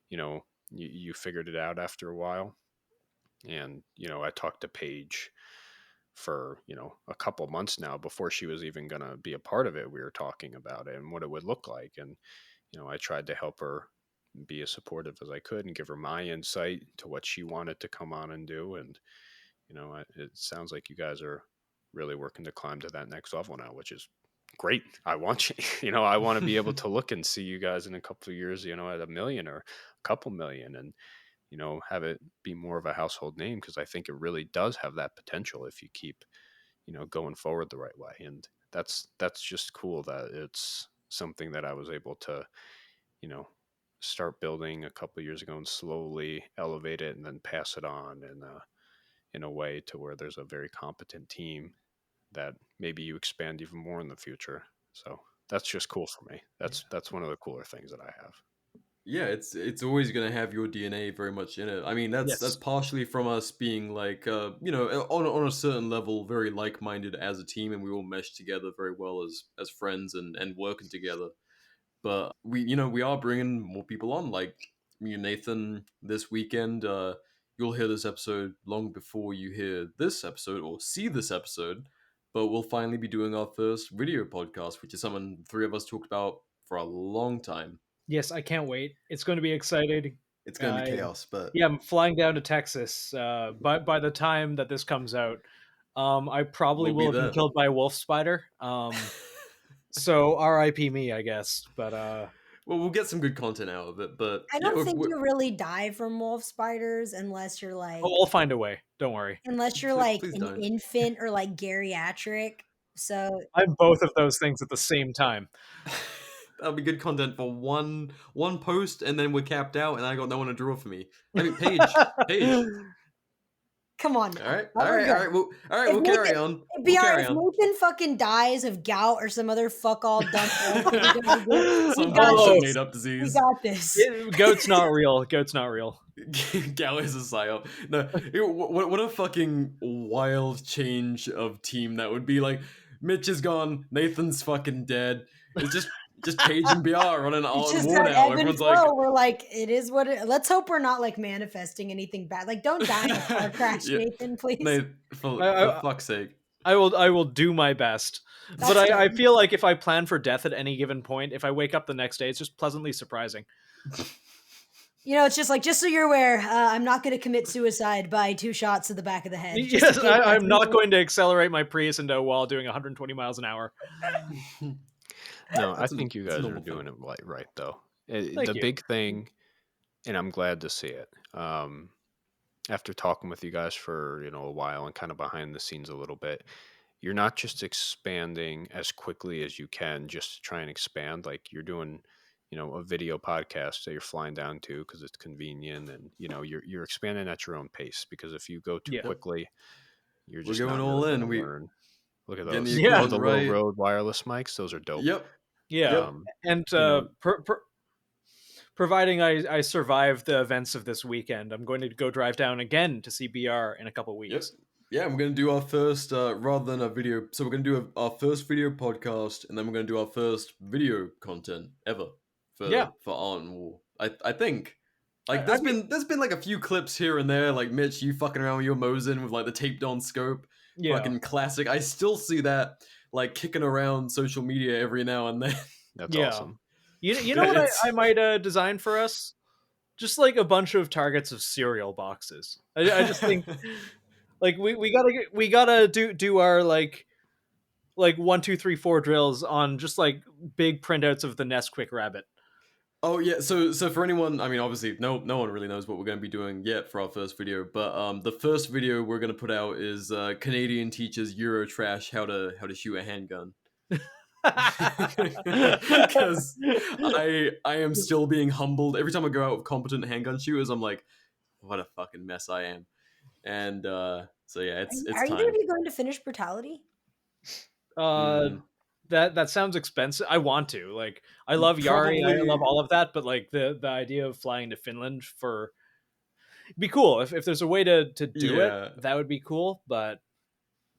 you know, you figured it out after a while. And, you know, I talked to Paige for, you know, a couple months now before she was even going to be a part of it. We were talking about it and what it would look like. And, you know, I tried to help her be as supportive as I could and give her my insight to what she wanted to come on and do. And, you know, it sounds like you guys are really working to climb to that next level now, which is great. I want you, you know, I want to be able to look and see you guys in a couple of years, you know, at 1 million or a couple million, and, you know, have it be more of a household name, because I think it really does have that potential if you keep, going forward the right way. And that's just cool that it's something that I was able to, you know, start building a couple years ago and slowly elevate it and then pass it on in a way to where there's a very competent team that maybe you expand even more in the future. So that's just cool for me. That's one of the cooler things that I have. Yeah, it's always gonna have your DNA very much in it. I mean, that's Yes. partially from us being like, on a certain level, very like-minded as a team, and we all mesh together very well as friends and working together. But we are bringing more people on, like me and Nathan this weekend. You'll hear this episode long before you hear this episode or see this episode. But we'll finally be doing our first video podcast, which is something the three of us talked about for a long time. Yes, I can't wait. It's going to be exciting. It's gonna be chaos, but Yeah, I'm flying down to Texas. By the time that this comes out, I probably We'll be will have been there. killed by a wolf spider. So R.I.P. me, I guess. But well, we'll get some good content out of it. But I don't yeah, think you really die from wolf spiders unless you're like I'll find a way. Don't worry. Please an don't. infant or like geriatric. So I'm both of those things at the same time. That'll be good content for one post, and then we're capped out, and I got no one to draw for me. I mean, Paige. come on. Now. All right. If We'll carry on. We'll BR, carry if on. Nathan fucking dies of gout or some other fuck all dumb Some got bullshit this. made up We disease. got this. Goat's not real. Goat's not real. Gout is a psyop. No, what a fucking wild change of team that would be. Like, Mitch is gone, Nathan's fucking dead. It's just Paige and BR on an It's all just war that now. ebb and Everyone's flow. like, We're like, it is what it. Let's hope we're not like manifesting anything bad. Like, don't die in a car crash, Yeah. Nathan, please. Nate, for fuck's sake. I will do my best. That's But I good. feel like if I plan for death at any given point, if I wake up the next day, it's just pleasantly surprising. It's just like, just so you're aware, I'm not going to commit suicide by 2 shots to the back of the head. Just in Yes, case I'm not that's- going to accelerate my Prius into a wall doing 120 miles an hour. No, I That's think you that's a guys are normal doing thing. it right though. Thank The you. big thing, and I'm glad to see it. After talking with you guys for a while and kind of behind the scenes a little bit, you're not just expanding as quickly as you can just to try and expand. Like you're doing, a video podcast that you're flying down to because it's convenient, and you're expanding at your own pace. Because if you go too Yeah. quickly, you're We're just going not all really in. gonna We learn. Look at getting those. the Yeah. Oh, equipment the little right. Rode wireless mics. Those are dope. Yep. Yeah. Yep. And know- providing I survive the events of this weekend, I'm going to go drive down again to see BR in a couple Yep. weeks. Yeah, we're going to do our first, rather than a video, so we're going to do our first video podcast, and then we're going to do our first video content ever for Art and War. I think. Like, there's been like a few clips here and there, like Mitch, you fucking around with your Mosin with like the taped on scope. Yeah. Fucking classic. I still see that, like, kicking around social media every now and then. That's Yeah. awesome. You know what It's- I might design for us? Just like a bunch of targets of cereal boxes. I just think like we gotta do our like 1, 2, 3, 4 drills on just like big printouts of the Nesquik rabbit. Oh yeah, so for anyone, I mean, obviously, no one really knows what we're going to be doing yet for our first video. But the first video we're going to put out is Canadian teaches Eurotrash how to shoot a handgun. Because I am still being humbled every time I go out with competent handgun shooters. I'm like, what a fucking mess I am. And so yeah, it's Are you time. going to be going to finish Brutality? That sounds expensive. I want to. Like, I love Yari, I Probably- love all of that, but like the idea of flying to Finland for it'd be cool. If there's a way to do Yeah. it, that would be cool. But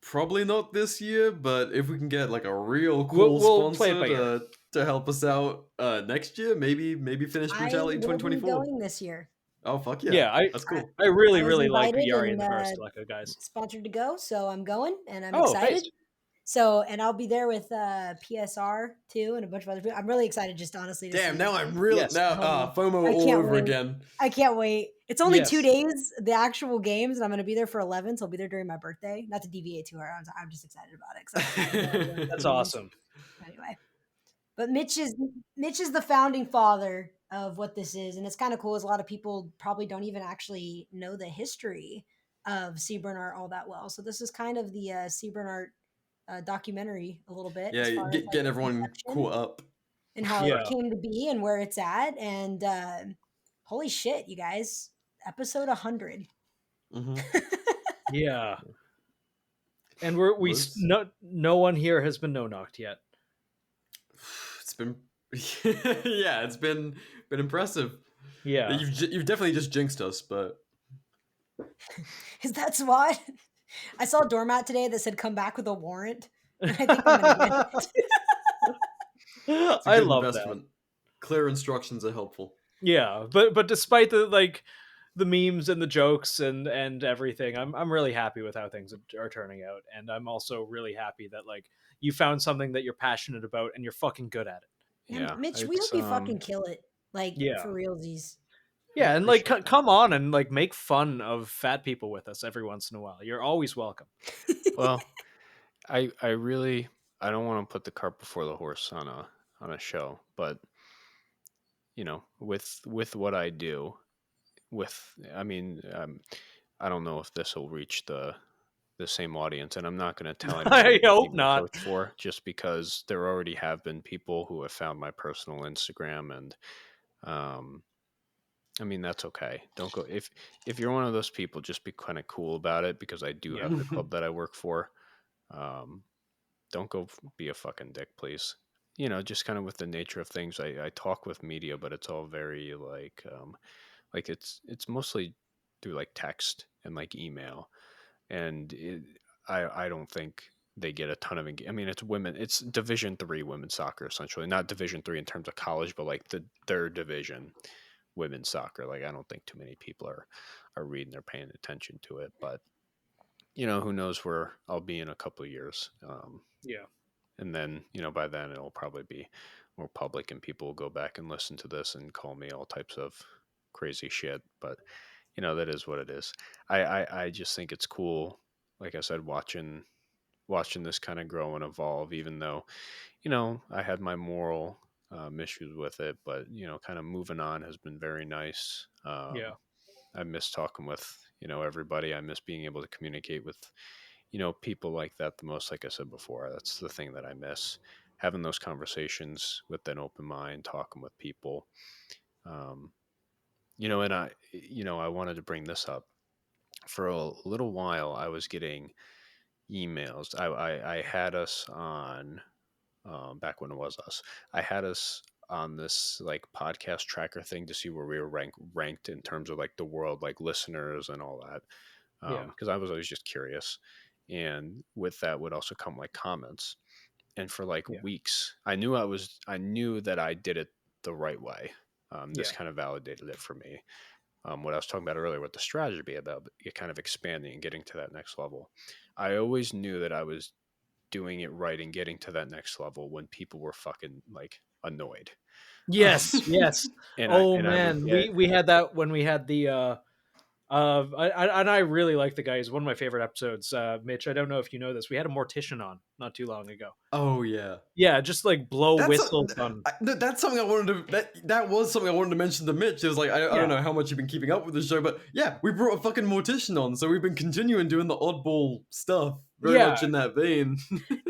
Probably not this year, but if we can get like a real cool We'll play it sponsor by ear. to help us out next year, maybe finish Brutality I will be 2024. going this year. Oh fuck yeah! yeah, That's cool. I really I was really like invited Yari and the and, Harasteleca guys. Sponsored to go, so I'm going and I'm Oh, excited. nice. So, and I'll be there with PSR too and a bunch of other people. I'm really excited, just honestly. To Damn, see now I'm really Yes. FOMO I all can't over wait. again. I can't wait. It's only Yes. 2 days, the actual games, and I'm going to be there for 11, so I'll be there during my birthday. Not to deviate too hard. I'm just excited about it. 'Cause That's awesome. Anyway, but Mitch is the founding father of what this is, and it's kind of cool. As a lot of people probably don't even actually know the history of C. Bernard all that well. So this is kind of the C. Bernard documentary a little bit, Yeah, as far as like getting its everyone inception caught up. and how Yeah. it came to be and where it's at. And holy shit, you guys, episode 100. Mm-hmm. Yeah. And Was- no one here has been no-knocked yet. It's been yeah, it's been impressive. Yeah. You've definitely just jinxed us, but Is that SWAT? I saw a doormat today that said come back with a warrant. I think I'm gonna get it. it's a I good love investment. Clear instructions are helpful. that. Yeah, but despite the memes and the jokes and everything, I'm really happy with how things are turning out, and I'm also really happy that like you found something that you're passionate about and you're fucking good at it. Yeah, Yeah, Mitch, we hope you fucking kill it. Like, Yeah. for realsies. Yeah, and like appreciate that. come on and like make fun of fat people with us every once in a while. You're always welcome. Well, I really I don't want to put the cart before the horse on a show, but you know, with what I do, I mean, I don't know if this will reach the same audience, and I'm not going to tell anyone I to hope even not. coach for, just because there already have been people who have found my personal Instagram, and I mean, that's okay. Don't go if you're one of those people, just be kind of cool about it, because I do have the club that I work for. Don't go be a fucking dick, please. You know, just kind of with the nature of things, I talk with media, but it's all very like it's mostly through like text and like email, and I don't think they get a ton of I mean, it's women, it's Division 3 women's soccer, essentially, not Division 3 in terms of college, but like the third division women's soccer. Like, I don't think too many people are reading or paying attention to it, but you know, who knows where I'll be in a couple of years. Yeah. And then, you know, by then it'll probably be more public and people will go back and listen to this and call me all types of crazy shit. But, you know, that is what it is. I just think it's cool, like I said, watching this kind of grow and evolve, even though, you know, I had my moral issues with it, but, you know, kind of moving on has been very nice. Yeah. I miss talking with, you know, everybody. I miss being able to communicate with, you know, people like that the most. Like I said before, that's the thing that I miss, having those conversations with an open mind, talking with people. You know, and I wanted to bring this up. For a little while, I was getting emails. I had us on, back when it was us, I had us on this like podcast tracker thing to see where we were ranked in terms of like the world, like listeners and all that. Yeah. Because I was always just curious, and with that would also come like comments. And for like weeks, I knew that I did it the right way. This kind of validated it for me. What I was talking about earlier with the strategy about it kind of expanding and getting to that next level. I always knew that I was doing it right and getting to that next level when people were fucking like annoyed. Yes, yes. And man, we had that when we had the I really like the guy. He's one of my favorite episodes. Mitch, I don't know if you know this. We had a mortician on not too long ago. Oh yeah. Yeah, just like blow whistles on. That's something I wanted to. That was something I wanted to mention to Mitch. It was like I don't know how much you've been keeping up with the show, but yeah, we brought a fucking mortician on, so we've been continuing doing the oddball stuff, very much in that vein.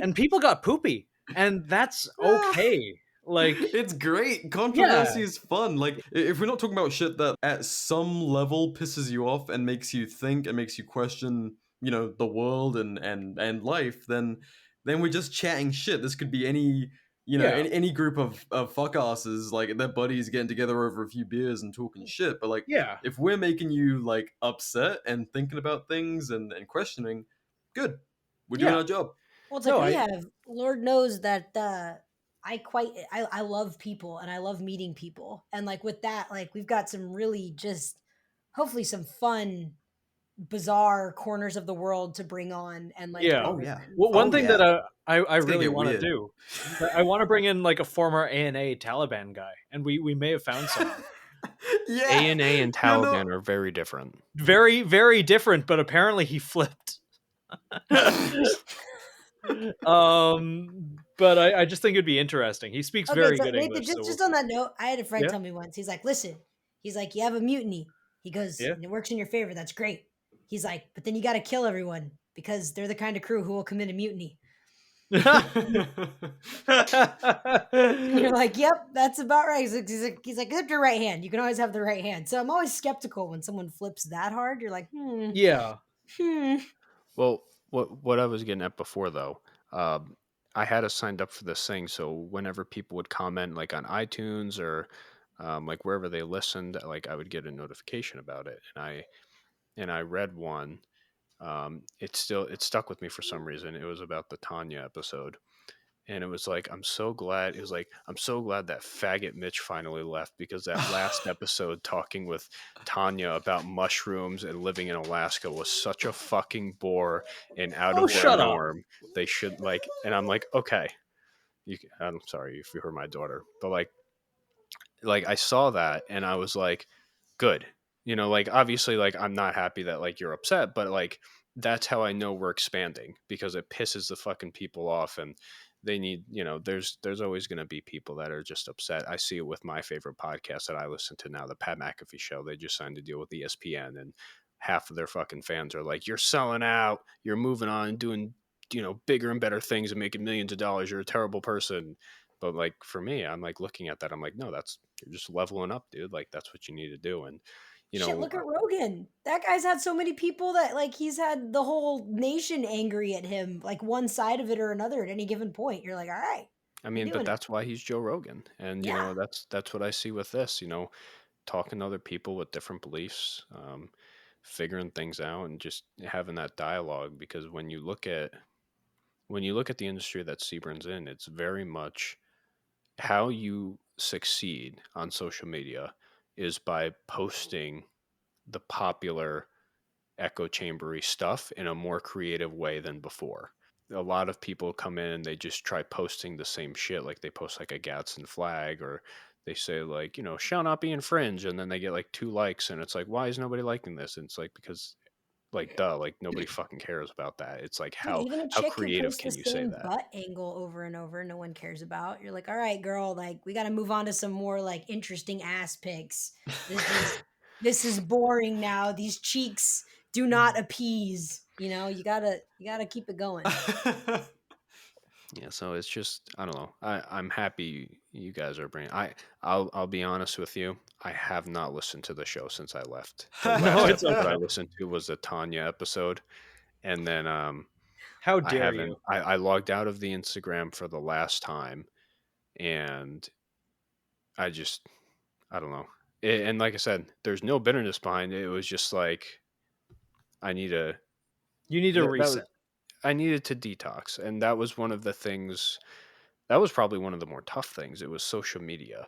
And people got poopy, and that's okay. Like, it's great. Controversy is fun. Like, if we're not talking about shit that at some level pisses you off and makes you think and makes you question, you know, the world and life, then we're just chatting shit. This could be any, you know, any group of fuck asses, like their buddies getting together over a few beers and talking shit. But like, if we're making you like upset and thinking about things and questioning, good. We're doing our job. Well, it's like we have, Lord knows that I love people and I love meeting people. And like with that, like we've got some really just hopefully some fun, bizarre corners of the world to bring on. And like, well, one thing that I really want to do, I want to bring in like a former ANA Taliban guy, and we may have found someone. ANA and Taliban are very different. Very, very different, but apparently he flipped. But I just think it'd be interesting. He speaks very good Nathan, English. Just on that note, I had a friend tell me once. He's like, "Listen, he's like, you have a mutiny." He goes, "It works in your favor. That's great." He's like, but then you got to kill everyone because they're the kind of crew who will commit a mutiny. And you're like, yep, that's about right. He's like, except your right hand. You can always have the right hand. So I'm always skeptical when someone flips that hard. You're like, Yeah. Well, what I was getting at before though, I had us signed up for this thing, so whenever people would comment like on iTunes or like wherever they listened, like I would get a notification about it, and I read one. It stuck with me for some reason. It was about the Tanya episode, and it was like I'm so glad. It was like I'm so glad that faggot Mitch finally left, because that last episode talking with Tanya about mushrooms and living in Alaska was such a fucking bore and out Oh, of their shut up. norm. They should like, and I'm like, okay, I'm sorry if you heard my daughter, but like I saw that and I was like, good. You know, like obviously like I'm not happy that like you're upset, but like that's how I know we're expanding, because it pisses the fucking people off, and they need, you know, there's always going to be people that are just upset. I see it with my favorite podcast that I listen to now, the Pat McAfee show. They just signed a deal with ESPN, and half of their fucking fans are like, you're selling out, you're moving on and doing, you know, bigger and better things and making millions of dollars. You're a terrible person. But like for me, I'm like looking at that, I'm like, no, that's, you're just leveling up, dude. Like that's what you need to do. And you shit, know, look at Rogan. That guy's had so many people that like he's had the whole nation angry at him, like one side of it or another at any given point. You're like, all right, I you're mean, but doing it. that's why he's Joe Rogan. And you Yeah. know, that's what I see with this, you know, talking to other people with different beliefs, figuring things out and just having that dialogue. Because when you look at the industry that Seburn's in, it's very much how you succeed on social media is by posting the popular echo chambery stuff in a more creative way than before. A lot of people come in and they just try posting the same shit. Like they post like a Gadsden flag, or they say like, you know, shall not be infringed, and then they get like 2 likes, and it's like, why is nobody liking this? And it's like, because like duh, like nobody fucking cares about that. It's like Dude, even a how chick who creative posts the can you say same that? butt angle over and over, no one cares about. You're like, all right, girl, like we got to move on to some more like interesting ass pics. This is boring now. These cheeks do not appease. You know, you gotta keep it going. Yeah, so it's just I don't know. I'm happy you guys are bringing. I'll be honest with you. I have not listened to the show since I left. The No, last it's episode I okay. listened to was the Tanya episode, and then How I dare haven't. you? I logged out of the Instagram for the last time, and I just I don't know. And like I said, there's no bitterness behind it. It was just like I need a You need a that was reset. I needed to detox, and that was one of the things. That was probably one of the more tough things. It was social media,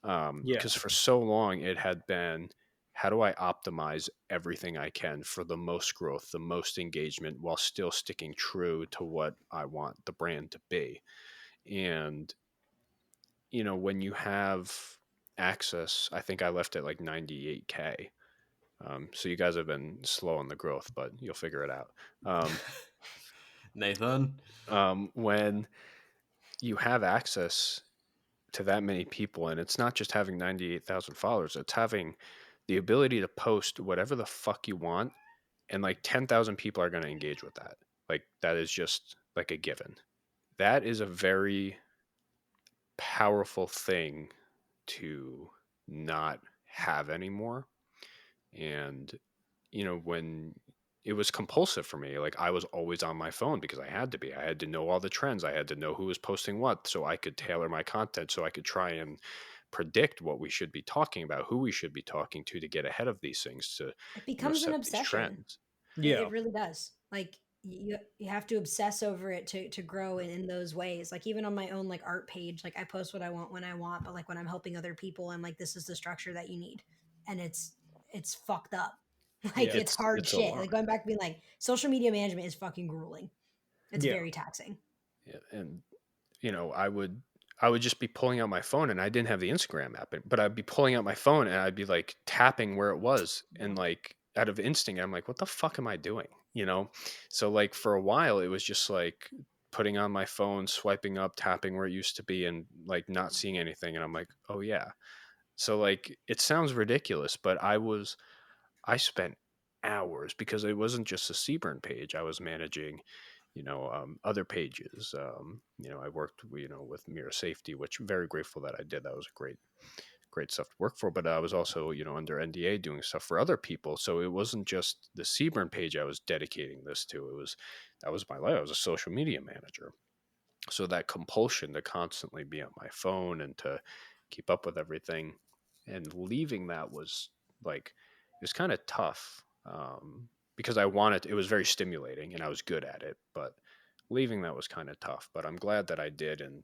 Yeah. because for so long it had been, how do I optimize everything I can for the most growth, the most engagement, while still sticking true to what I want the brand to be. And you know, when you have access, I think I left at like 98K. So you guys have been slow on the growth, but you'll figure it out. Nathan. When you have access to that many people, and it's not just having 98,000 followers, it's having the ability to post whatever the fuck you want, and like 10,000 people are going to engage with that. Like that is just like a given. That is a very powerful thing to not have anymore. And you know, when it was compulsive for me, like I was always on my phone because I had to be. I had to know all the trends. I had to know who was posting what so I could tailor my content, so I could try and predict what we should be talking about, who we should be talking to get ahead of these things, to, It you know, becomes an set these obsession. trends. Yeah. It really does. Like you have to obsess over it to grow in those ways. Like even on my own like art page, like I post what I want when I want, but like when I'm helping other people, I'm like, this is the structure that you need, and it's fucked up. Like Yeah. it's hard It's a shit. lot. Like going back to being like social media management is fucking grueling. It's Yeah. very taxing. Yeah, and you know, I would just be pulling out my phone, and I didn't have the Instagram app, but I'd be pulling out my phone and I'd be like tapping where it was, and like out of instinct I'm like, what the fuck am I doing? You know? So like for a while it was just like putting on my phone, swiping up, tapping where it used to be, and like not seeing anything, and I'm like, oh yeah. So like it sounds ridiculous, but I spent hours because it wasn't just a Seaburn page. I was managing, other pages. I worked, with Mirror Safety, which I'm very grateful that I did. That was a great stuff to work for. But I was also, under NDA doing stuff for other people. So it wasn't just the Seaburn page I was dedicating this to. That was my life. I was a social media manager. So that compulsion to constantly be on my phone and to keep up with everything and leaving that was like, it was kind of tough, because it was very stimulating and I was good at it, but leaving that was kind of tough. But I'm glad that I did. And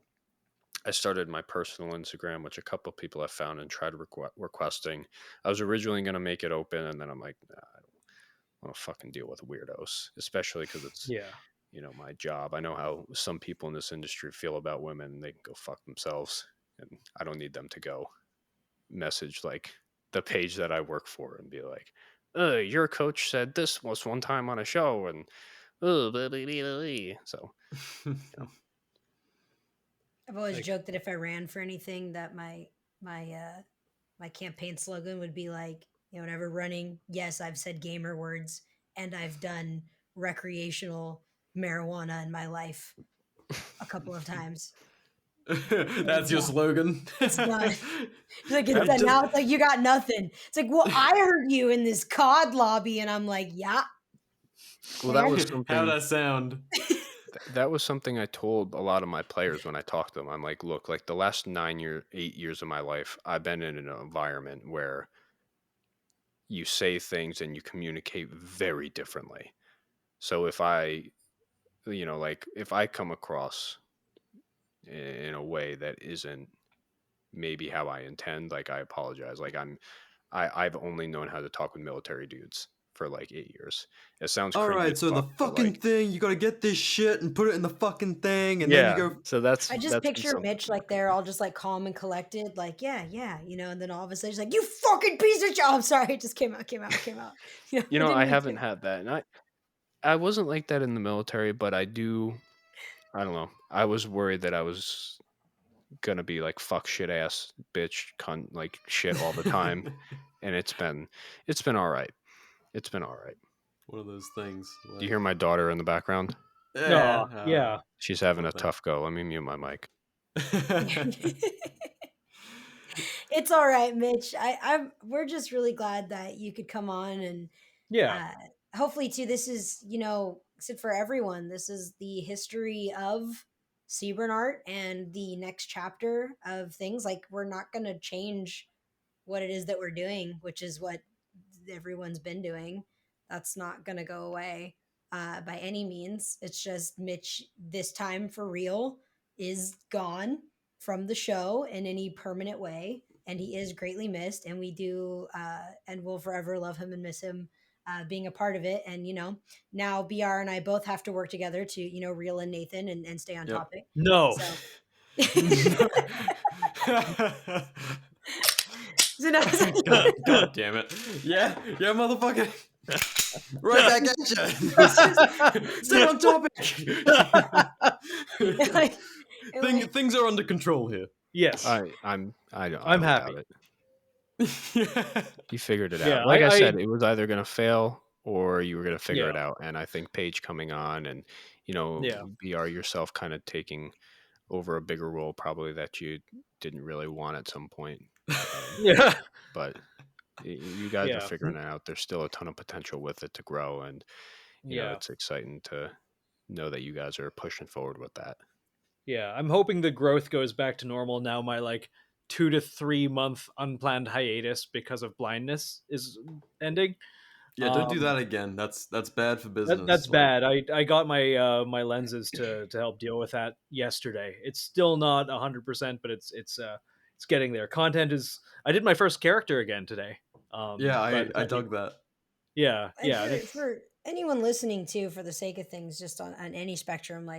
I started my personal Instagram, which a couple of people have found and tried requesting. I was originally going to make it open, and then I'm like, nah, I don't want to fucking deal with weirdos, especially because it's, Yeah. my job. I know how some people in this industry feel about women. They can go fuck themselves, and I don't need them to go message like the page that I work for and be like, your coach said this was one time on a show, and blah, blah, blah, blah, blah." So I've always Like- joked that if I ran for anything, that my campaign slogan would be like, whenever running, yes, I've said gamer words and I've done recreational marijuana in my life a couple of times. That's your slogan. It's done. It's like I'm just- now it's like you got nothing. It's like, well, I heard you in this COD lobby, and I'm like, yeah. well, that was How'd something. that sound? That was something I told a lot of my players when I talked to them. I'm like, look, like the last 8 years of my life, I've been in an environment where you say things and you communicate very differently. So if if I come across in a way that isn't maybe how I intend, like I apologize. Like I've only known how to talk with military dudes for like 8 years. It sounds All cringy right, as so the fuck, but, fucking like, thing, you gotta get this shit and put it in the fucking thing, and then you go. So that's I just that's been picture something. Mitch like they're all just like calm and collected, like, yeah, and then all of a sudden he's like, you fucking piece of shit. Oh, I'm sorry, it just came out. I didn't I mean haven't to. had that, and I wasn't like that in the military, but I do. I don't know. I was worried that I was gonna be like fuck shit ass bitch cunt like shit all the time, and it's been all right. It's been all right. One of those things. Do you hear my daughter in the background? No, yeah. She's having a Okay. tough go. Let me mute my mic. It's all right, Mitch. We're just really glad that you could come on, and Yeah. hopefully too, this is, said for everyone, this is the history of Sebron art and the next chapter of things. Like, we're not going to change what it is that we're doing, which is what everyone's been doing. That's not going to go away by any means. It's just Mitch, this time for real, is gone from the show in any permanent way. And he is greatly missed. And we do, and we'll forever love him and miss him being a part of it. And, now BR and I both have to work together to, reel in Nathan and stay on Yep. topic. No. So. So now it's like, God damn it. Yeah, motherfucker. Right back at you. Stay on topic. like, Things are under control here. Yes. I'm I'm happy. doubt it. You figured it Yeah, out. Like I, I- said, it was either gonna fail or you were gonna figure Yeah. it out. And I think Paige coming on and Yeah. BR yourself kind of taking over a bigger role probably that you didn't really want at some point. Yeah. But you guys are Yeah. figuring it out. There's still a ton of potential with it to grow, and Yeah. it's exciting to know that you guys are pushing forward with that. Yeah. I'm hoping the growth goes back to normal now. My 2 to 3 month unplanned hiatus because of blindness is ending. Yeah, don't do that again. That's bad for business. That's bad. I got my my lenses to help deal with that yesterday. It's still not 100%, but it's getting there. Content is. I did my first character again today. Yeah, but I dug that. Yeah, and yeah. for anyone listening too, for the sake of things, just on any spectrum,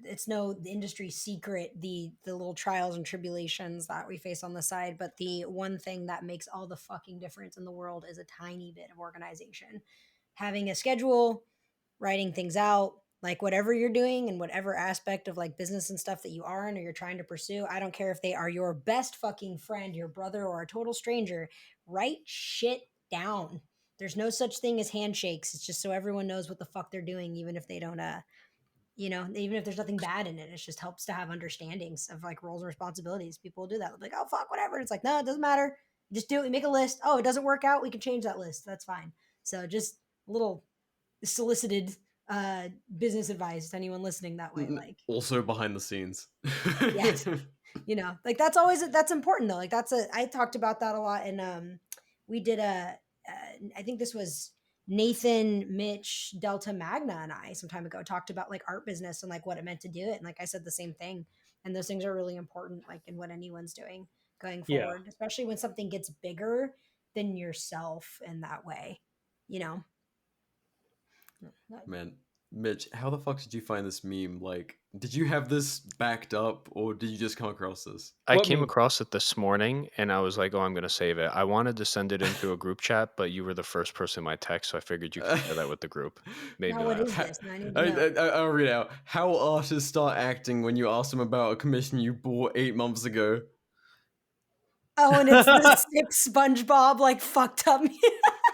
it's no industry secret, the little trials and tribulations that we face on the side, but the one thing that makes all the fucking difference in the world is a tiny bit of organization. Having a schedule, writing things out, like whatever you're doing and whatever aspect of like business and stuff that you are in or you're trying to pursue. I don't care if they are your best fucking friend, your brother, or a total stranger. Write shit down. There's no such thing as handshakes. It's just so everyone knows what the fuck they're doing, even if they don't even if there's nothing bad in it. It just helps to have understandings of like roles and responsibilities. People will do that. They'll be like, oh fuck, whatever. And it's like, no, it doesn't matter. Just do it. We make a list. Oh, it doesn't work out. We can change that list. That's fine. So just a little solicited business advice to anyone listening that way. Like also behind the scenes. yes. Like that's important though. Like I talked about that a lot. And we did I think this was Nathan, Mitch, Delta Magna, and I some time ago talked about like art business and like what it meant to do it. And like I said, the same thing. And those things are really important, like in what anyone's doing going forward, especially when something gets bigger than yourself in that way, Man, Mitch, how the fuck did you find this meme? Like, did you have this backed up or did you just come across this? I What came meme? across it this morning and I was like, oh, I'm going to save it. I wanted to send it into a group chat, but you were the first person in my text, so I figured you could share that with the group. Maybe Now, what that. is this? Now I need to know. I'll read out. How artists start acting when you ask them about a commission you bought 8 months ago. Oh, and it's the sick SpongeBob like fucked up.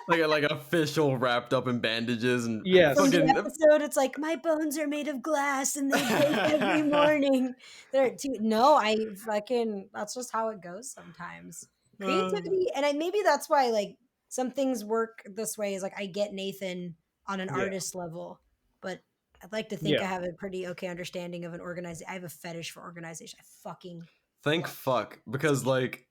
Like a fish all wrapped up in bandages and Yes. From the fucking episode, it's like my bones are made of glass and they break every morning. That's just how it goes sometimes. Creativity, and maybe that's why like some things work this way. Is like I get Nathan on an artist level, but I'd like to think I have a pretty okay understanding of an organization. I have a fetish for organization. I fucking thank fuck because like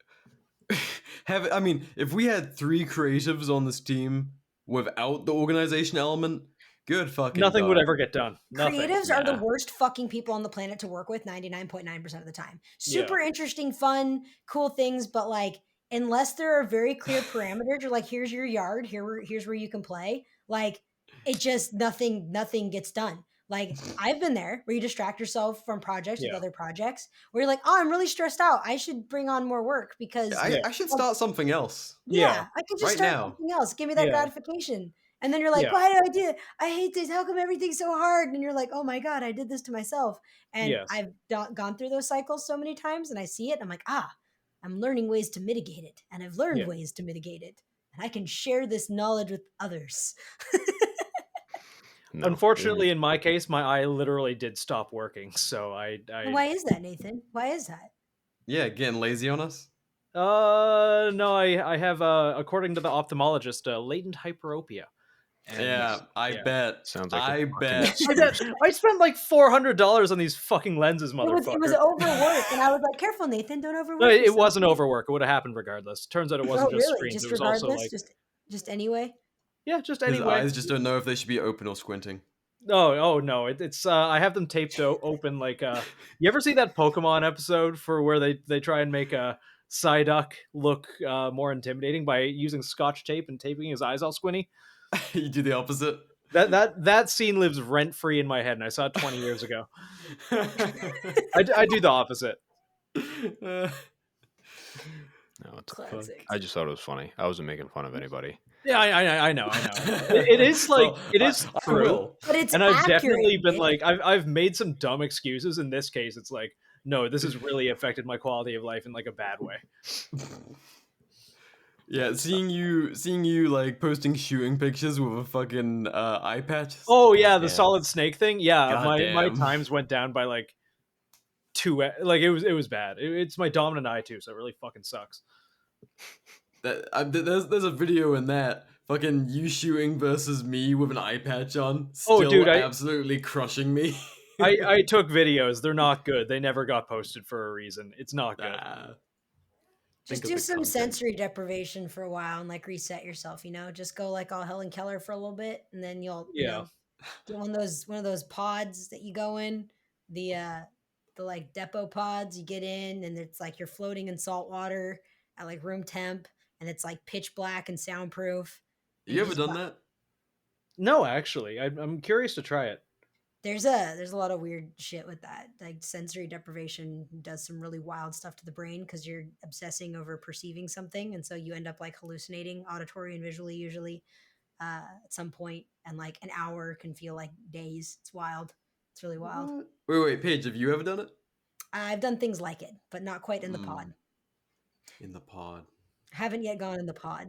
if we had 3 creatives on this team without the organization element, good fucking Nothing would God. ever get done. Nothing. Creatives are the Nah. worst fucking people on the planet to work with 99.9% of the time. Super interesting, fun, cool things, but like unless there are very clear parameters, you're like, here's your yard, here's where you can play. Like it just nothing gets done. Like I've been there where you distract yourself from projects with other projects where you're like, oh, I'm really stressed out. I should bring on more work because I should start something else. yeah, I could just Right start now. something else. Give me that gratification. And then you're like, why do I do it? I hate this. How come everything's so hard? And you're like, oh my God, I did this to myself. And I've gone through those cycles so many times and I see it. And I'm like, I'm learning ways to mitigate it. And I've learned ways to mitigate it. And I can share this knowledge with others. No. Unfortunately, in my case, my eye literally did stop working. So I Why is that, Nathan? Why is that? Yeah, getting lazy on us. No, I have according to the ophthalmologist, latent hyperopia. And I bet. Sounds like I a bet. I spent like $400 on these fucking lenses, motherfucker. It was overwork, and I was like, "Careful, Nathan, don't overwork." No, it yourself." wasn't overwork. It would have happened regardless. Turns out it wasn't just really? screens. Just It was regardless, also like just anyway. yeah, just His anyway. eyes just don't know if they should be open or squinting. Oh no! It's I have them taped open. Like you ever see that Pokemon episode for where they try and make a Psyduck look more intimidating by using Scotch tape and taping his eyes all squinty? You do the opposite. That scene lives rent free in my head, and I saw it 20 years ago. I do the opposite. No, it's Classic. I just thought it was funny. I wasn't making fun of anybody. Yeah, I know. It is like it is I true, will. But it's and I've accurate. definitely been like I've made some dumb excuses. In this case, it's like no, this has really affected my quality of life in like a bad way. Yeah, seeing you like posting shooting pictures with a fucking eye patch. Oh yeah, the Damn. solid snake thing. Yeah, my Goddamn. times went down by like 2. Like it was bad. It's my dominant eye too, so it really fucking sucks. There's a video in that fucking you shooting versus me with an eye patch on. Oh, Still dude, absolutely crushing me. I took videos. They're not good. They never got posted for a reason. It's not good. Just Think of do the some content. sensory deprivation for a while and like reset yourself. Just go like all Helen Keller for a little bit, and then you'll get one of those pods that you go in the like depot pods. You get in, and it's like you're floating in salt water at like room temp, and it's like pitch black and soundproof. You ever done that? No, actually, I'm curious to try it. There's a lot of weird shit with that. Like sensory deprivation does some really wild stuff to the brain because you're obsessing over perceiving something, and so you end up like hallucinating auditory and visually usually at some point, and like an hour can feel like days. It's wild. It's really wild. What? Wait, Paige, have you ever done it? I've done things like it, but not quite in the pod. In the pod. Haven't yet gone in the pod.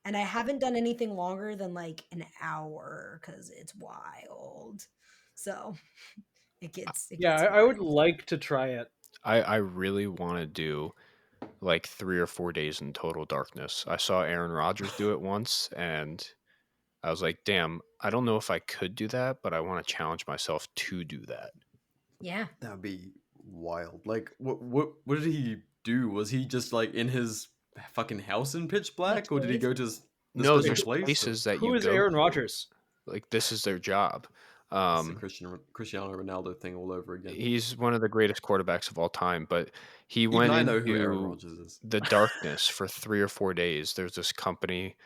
and I haven't done anything longer than like an hour because it's wild. So it gets Yeah, I would wild. like to try it. I really want to do like 3 or 4 days in total darkness. I saw Aaron Rodgers do it once, and I was like, damn, I don't know if I could do that, but I want to challenge myself to do that. Yeah. That would be wild. Like, what did he do? Was he just like in his fucking house in pitch black, or did he cave? go to the No, special there's place? places that Who you is go Aaron to. Rodgers? Like, this is their job. It's the Cristiano Ronaldo thing all over again. He's one of the greatest quarterbacks of all time, but he Even went I know who Aaron into Rodgers is. the darkness for 3 or 4 days. There's this company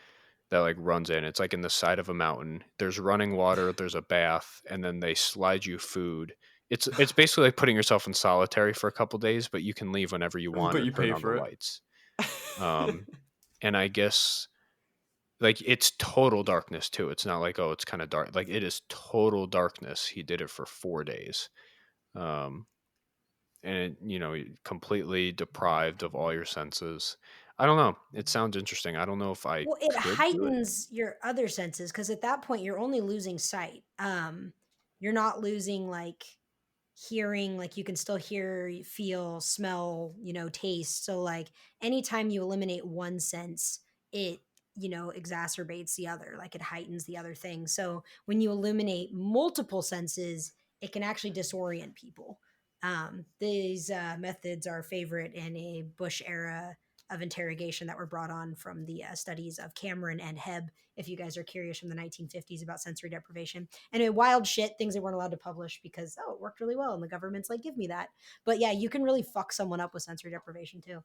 that like runs in. It's like in the side of a mountain. There's running water, there's a bath, and then they slide you food. It's basically like putting yourself in solitary for a couple days, but you can leave whenever you want But or you turn pay on the for it. lights. And I guess like it's total darkness too. It's not like, oh, it's kind of dark. Like it is total darkness. He did it for 4 days. Um and completely deprived of all your senses. I don't know. It sounds interesting. I don't know if I Well, it could do it. heightens your other senses because at that point you're only losing sight. You're not losing like hearing, like you can still hear, feel, smell, taste. So like anytime you eliminate one sense, it exacerbates the other, like it heightens the other thing. So when you eliminate multiple senses, it can actually disorient people. These methods are favorite in a Bush era of interrogation that were brought on from the studies of Cameron and Hebb, if you guys are curious, from the 1950s about sensory deprivation. And wild shit, things they weren't allowed to publish because, it worked really well. And the government's like, give me that. But yeah, you can really fuck someone up with sensory deprivation too.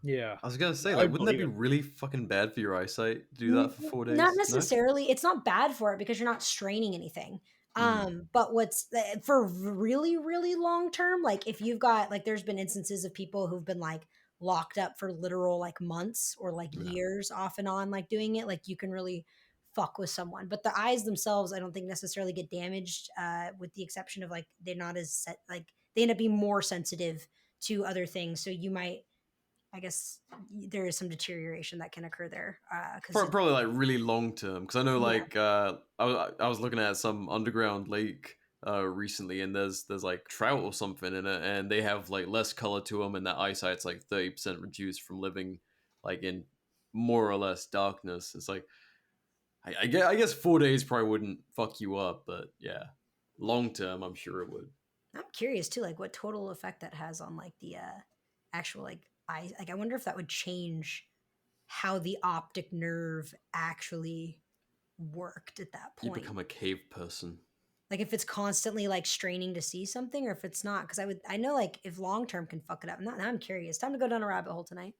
Yeah. I was gonna say, I like, wouldn't that be believe it. really fucking bad for your eyesight to do that for 4 days? Not No? necessarily. It's not bad for it because you're not straining anything. Mm. But what's for really, really long term, like if you've got like there's been instances of people who've been like locked up for literal like months or like Yeah. years off and on, like doing it, like you can really fuck with someone. But the eyes themselves, I don't think necessarily get damaged, with the exception of like they're not as set, like they end up being more sensitive to other things. So you might, I guess, there is some deterioration that can occur there. Because Probably like really long term, because I know Yeah. like I was looking at some underground lake recently, and there's like trout or something in it, and they have like less color to them, and their eyesight's like 30% reduced from living like in more or less darkness. It's like I guess 4 days probably wouldn't fuck you up, but yeah, long term I'm sure it would. I'm curious too, like what total effect that has on like the actual like eye. Like I wonder if that would change how the optic nerve actually worked at that You point. become a cave person. Like if it's constantly like straining to see something, or if it's not. Because I know like if long term can fuck it up. Now I'm curious. Time to go down a rabbit hole tonight.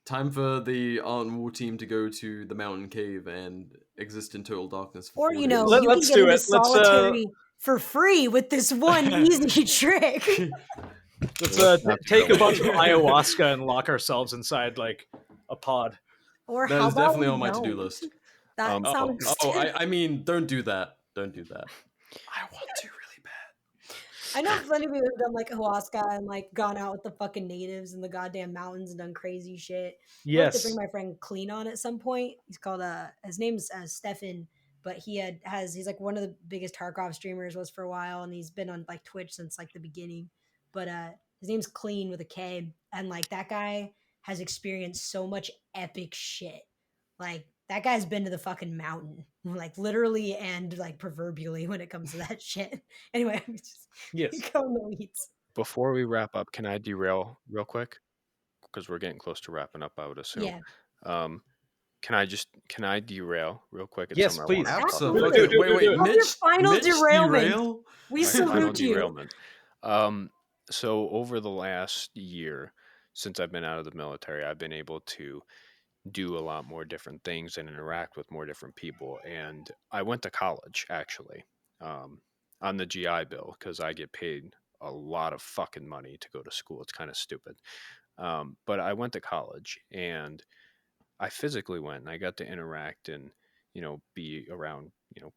Time for the Art and War team to go to the mountain cave and exist in total darkness for Or 4 you days. know, you Let's can get do into it. Let's solitary for free with this one easy trick. let's take a bunch of ayahuasca and lock ourselves inside like a pod. Or That how is about definitely we on my to-do don't? list. That sounds. I mean, don't do that. Don't do that. I want to really bad. I know plenty of people have done like ayahuasca and like gone out with the fucking natives in the goddamn mountains and done crazy shit. I'll have to Yes. bring my friend Clean on at some point. He's called his name's Stefan, but he's like one of the biggest Tarkov streamers was for a while, and he's been on like Twitch since like the beginning. But his name's Clean with a K, and like that guy has experienced so much epic shit. Like that guy's been to the fucking mountain, like literally and like proverbially when it comes to that shit. Anyway, Yes. go in the weeds. Before we wrap up, can I derail real quick? Because we're getting close to wrapping up, I would assume. Yeah. Can I derail real quick? It's Yes, something I wanna please. talk about. Absolutely. Do Wait, it. Love your final Mitch derailment. derail? We My final salute you. derailment. So over the last year, since I've been out of the military, I've been able to do a lot more different things and interact with more different people. And I went to college actually, on the GI Bill, because I get paid a lot of fucking money to go to school. It's kind of stupid. But I went to college and I physically went and I got to interact and, be around,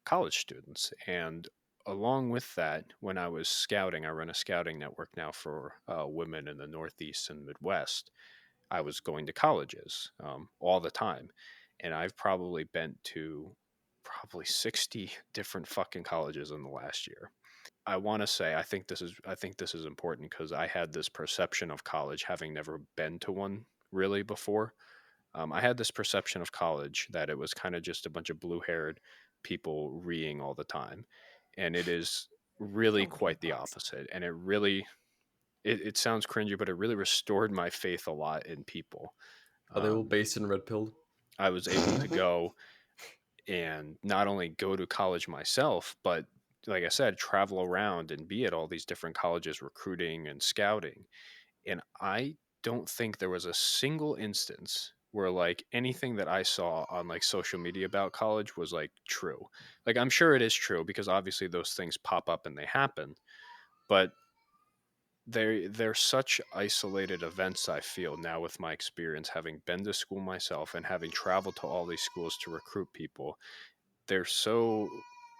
college students. And along with that, when I was scouting, I run a scouting network now for women in the Northeast and Midwest. I was going to colleges all the time. and I've probably been to probably 60 different fucking colleges in the last year. I want to say I think this is important because I had this perception of college, having never been to one really before. I had this perception of college that it was kind of just a bunch of blue-haired people reeing all the time, and it is really Oh, quite the box. opposite. And it sounds cringy, but it really restored my faith a lot in people. Are they all Um, based in red pilled? I was able to go and not only go to college myself, but like I said, travel around and be at all these different colleges recruiting and scouting. And I don't think there was a single instance where like anything that I saw on like social media about college was like true. Like I'm sure it is true because obviously those things pop up and they happen, but they're such isolated events. I feel now with my experience having been to school myself and having traveled to all these schools to recruit people, they're so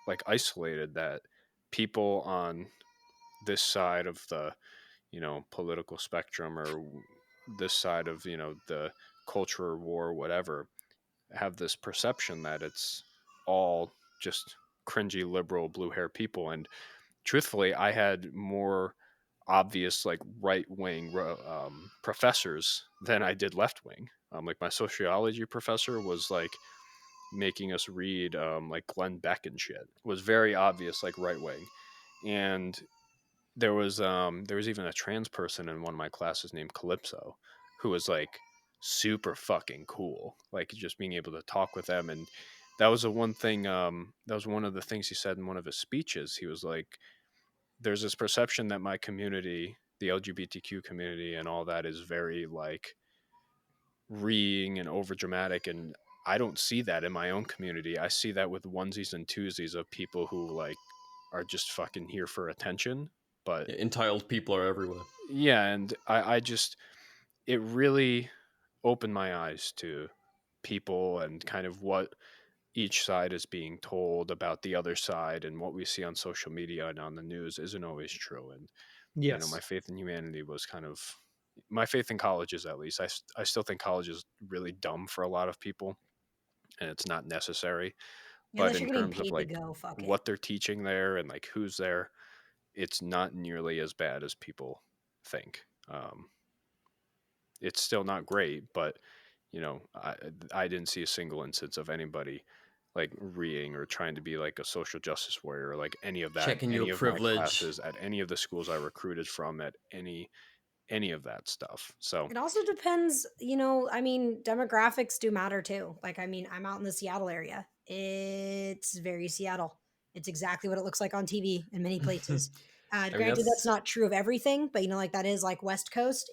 like isolated that people on this side of the political spectrum or this side of the culture war, whatever, have this perception that it's all just cringy liberal blue hair people. And truthfully, I had more obvious like right wing professors than I did left wing. Like my sociology professor was like making us read like Glenn Beck and shit. It was very obvious like right wing. And there was even a trans person in one of my classes named Calypso who was like super fucking cool. Like just being able to talk with them. And that was the one thing that was one of the things he said in one of his speeches. He was like, there's this perception that my community, the LGBTQ community and all that, is very like reeing and over dramatic, and I don't see that in my own community. I see that with onesies and twosies of people who like are just fucking here for attention. But Entitled people are everywhere. yeah, and I just it really opened my eyes to people and kind of what each side is being told about the other side, and what we see on social media and on the news isn't always true. And my Yes. faith in humanity was kind of my faith in colleges, at least. I still think college is really dumb for a lot of people and it's not necessary. But Unless in you're getting terms of paid to like go, fuck it. what they're teaching there and like who's there, it's not nearly as bad as people think. It's still not great, but I didn't see a single instance of anybody like reading or trying to be like a social justice warrior or like any of that, Checking your any of my privilege. classes at any of the schools I recruited from, at any of that stuff. So It also depends, I mean, demographics do matter too. Like, I mean, I'm out in the Seattle area. It's very Seattle. It's exactly what it looks like on TV in many places. I mean, Granted, that's that's not true of everything, but like that is like West Coast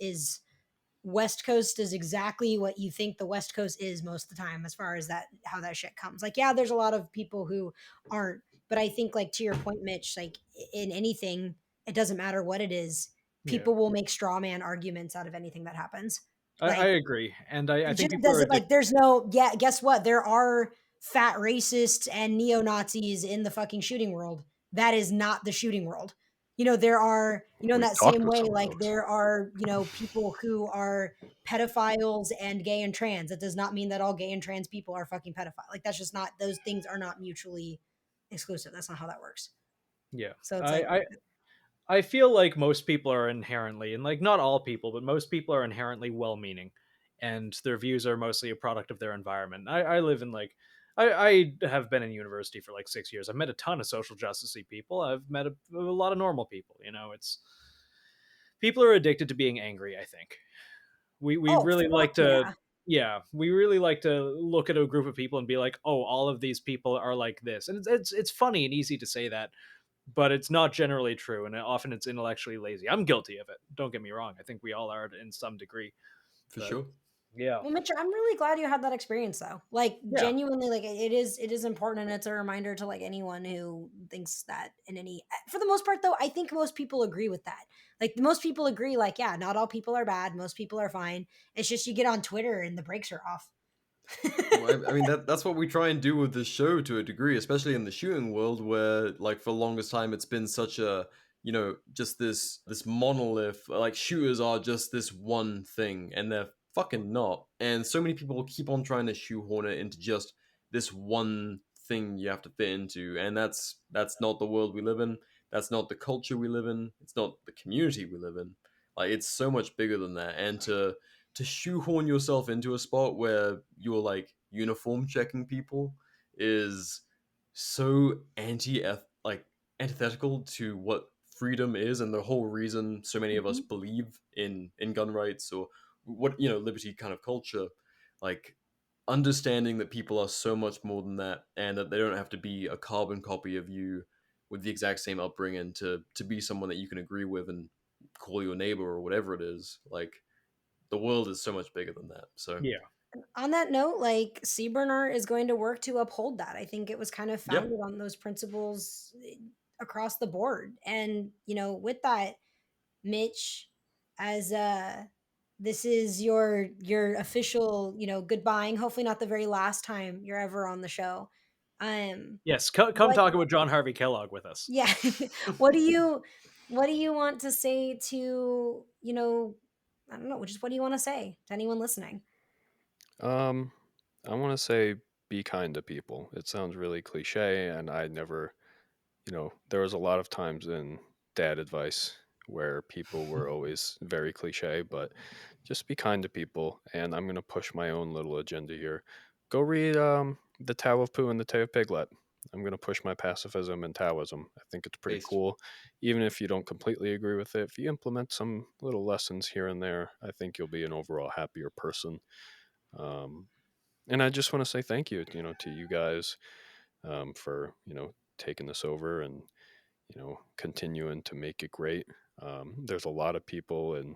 is exactly what you think the West Coast is most of the time as far as that how that shit comes. Like, yeah, there's a lot of people who aren't, but I think like to your point, Mitch, like in anything, it doesn't matter what it is, Yeah. people will make straw man arguments out of anything that happens. I Like agree, and I it think just people are doesn't like addicted. there's no yeah, guess what? There are fat racists and neo-Nazis in the fucking shooting world. That is not the shooting world. There are, in we've that talked same with way, some of like those. there are, people who are pedophiles and gay and trans. That does not mean that all gay and trans people are fucking pedophile. Like that's just not those things are not mutually exclusive. That's not how that works. Yeah, So it's I, like I I feel like most people are inherently, and like not all people, but most people are inherently well-meaning, and their views are mostly a product of their environment. I live in I have been in university for like 6 years. I've met a ton of social justicey people. I've met a lot of normal people. It's people are addicted to being angry. I think we oh really fuck like to yeah. yeah, we really like to look at a group of people and be like, oh, all of these people are like this, and it's funny and easy to say that, but it's not generally true, and often it's intellectually lazy. I'm guilty of it. Don't get me wrong. I think we all are in some degree. for But sure. yeah, Well, Mitch, I'm really glad you had that experience though. Like yeah, genuinely, like it is important and it's a reminder to like anyone who thinks that in any for the most part though, I think most people agree with that. Like most people agree, like, yeah, not all people are bad, most people are fine. It's just you get on Twitter and the brakes are off. Well, I mean that's what we try and do with this show to a degree, especially in the shooting world, where like for the longest time it's been such a just this monolith. Like shooters are just this one thing, and they're fucking not. And so many people keep on trying to shoehorn it into just this one thing you have to fit into, and that's not the world we live in. That's not the culture we live in. It's not the community we live in. Like, it's so much bigger than that. And to shoehorn yourself into a spot where you're like uniform checking people is so antithetical to what freedom is, and the whole reason so many of us Mhm. believe in gun rights, or what, liberty kind of culture. Like, understanding that people are so much more than that, and that they don't have to be a carbon copy of you with the exact same upbringing to be someone that you can agree with and call your neighbor or whatever it is. Like, the world is so much bigger than that. So Yeah. On that note, like CBRNR is going to work to uphold that. I think it was kind of yeah, founded on those principles across the board. And, with that, Mitch, as this is your official, goodbying, hopefully not the very last time you're ever on the show. Yes, come What talk about John Harvey Kellogg with us. yeah, what do you want to say to, I don't know, just what do you want to say to anyone listening? Um, I want to say be kind to people. It sounds really cliche, and I never, there was a lot of times in dad advice where people were always very cliche, but just be kind to people. And I'm going to push my own little agenda here. Go read The Tao of Pooh and the Tao of Piglet. I'm going to push my pacifism and Taoism. I think it's pretty based. cool. Even if you don't completely agree with it, if you implement some little lessons here and there, I think you'll be an overall happier person. Um, and I just want to say thank you, to you guys for, taking this over and, continuing to make it great. There's a lot of people and,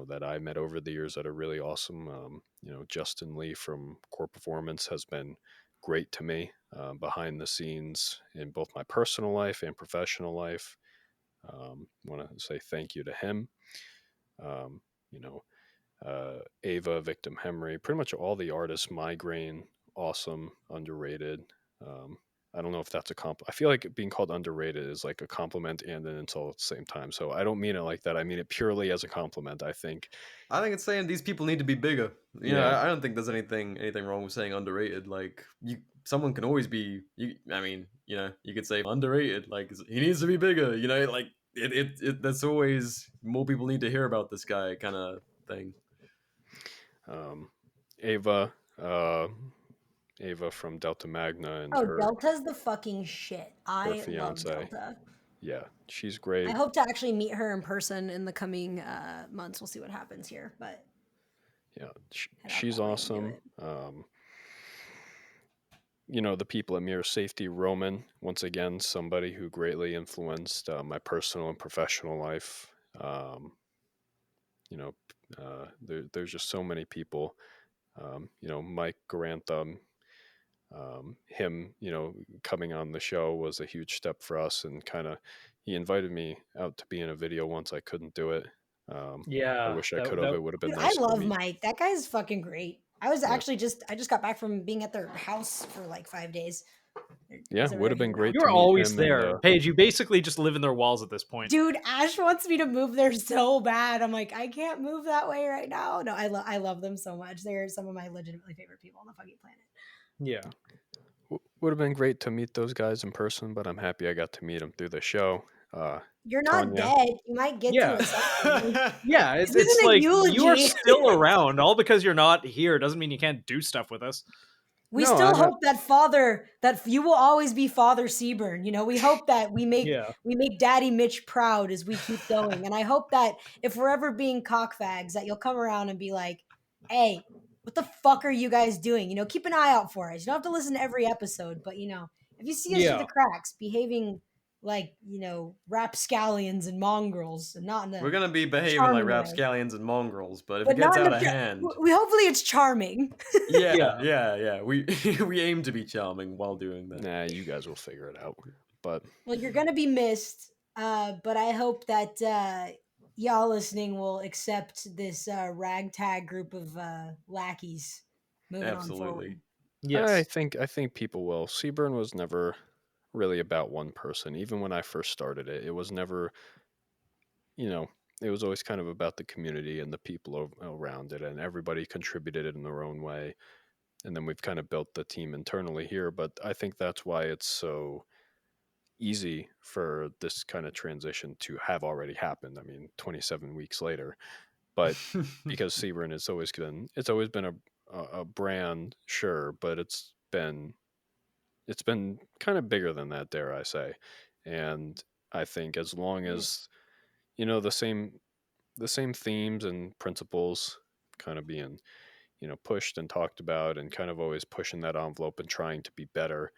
that I met over the years that are really awesome. Justin Lee from Core Performance has been great to me behind the scenes in both my personal life and professional life. Want to say thank you to him. Um, you know, Ava, Victim Henry, pretty much all the artists, Migraine, awesome, underrated. Um, I don't know if that's a I feel like being called underrated is like a compliment and an insult at the same time. So I don't mean it like that. I mean it purely as a compliment. I think. I think it's saying these people need to be bigger. Yeah. I don't think there's anything wrong with saying underrated. Like, someone can always be. I mean, you could say underrated. Like, he needs to be bigger. Like, that's always more people need to hear about this guy kind of thing. Ava, Ava from Delta Magna and Oh, her Delta's the fucking shit. I love fiance. Delta. Yeah, she's I great. hope to actually meet her in person in the coming months. We'll see what happens here, but Yeah, head out she's that way and do awesome. it. The people at Mirror Safety, Roman, once again, somebody who greatly influenced my personal and professional life. There's just so many people. Mike Garantham, him, coming on the show was a huge step for us, and he invited me out to be in a video once. I couldn't do it. I Yeah, wish I could have. It would have been Dude, I nicer to love meet. Mike. That guy's fucking great. I was Yeah, actually I just got back from being at their house for like 5 days. yeah, Over would there have been hanging out. great to you're meet always him. And there, Paige. You basically just live in their walls at this point. Dude, Ash wants me to move there so bad. I'm like, I can't move that way right now. No, I love them so much. They're some of my legitimately favorite people on the fucking planet. Yeah. would have been great to meet those guys in person, but I'm happy I got to meet them through the show. You're not Tanya, dead. You might get to Yeah. it someday. Yeah, This it's isn't a like you are eulogy. still around. All because you're not here doesn't mean you can't do stuff with us. We No, still I have. hope that you will always be Father Seaburn. We hope that we make Yeah. we make Daddy Mitch proud as we keep going. And I hope that if we're ever being cockfags, that you'll come around and be like, "Hey, what the fuck are you guys doing?" Keep an eye out for us. You don't have to listen to every episode, but if you see us through Yeah. the cracks, behaving like rapscallions and mongrels, and not in We're a gonna be behaving like charming way, rapscallions and mongrels, but if it but gets not in out a. of hand, We hopefully it's charming. yeah, Yeah. yeah. We we aim to be charming while doing that. Nah, you guys will figure it out. But Well, you're gonna be missed, but I hope that y'all listening will accept this ragtag group of lackeys moving on Absolutely. forward. I Yes. think I think people will. Seaburn was never really about one person. Even when I first started it, it was never, you know, it was always kind of about the community and the people around it, and everybody contributed in their own way. And then we've kind of built the team internally here, but I think that's why it's so easy for this kind of transition to have already happened. I mean, 27 weeks later, but because Sebring it's always been a brand, sure, but it's been kind of bigger than that, dare I say. And I think as long as the same themes and principles kind of being pushed and talked about, and kind of always pushing that envelope and trying to be better.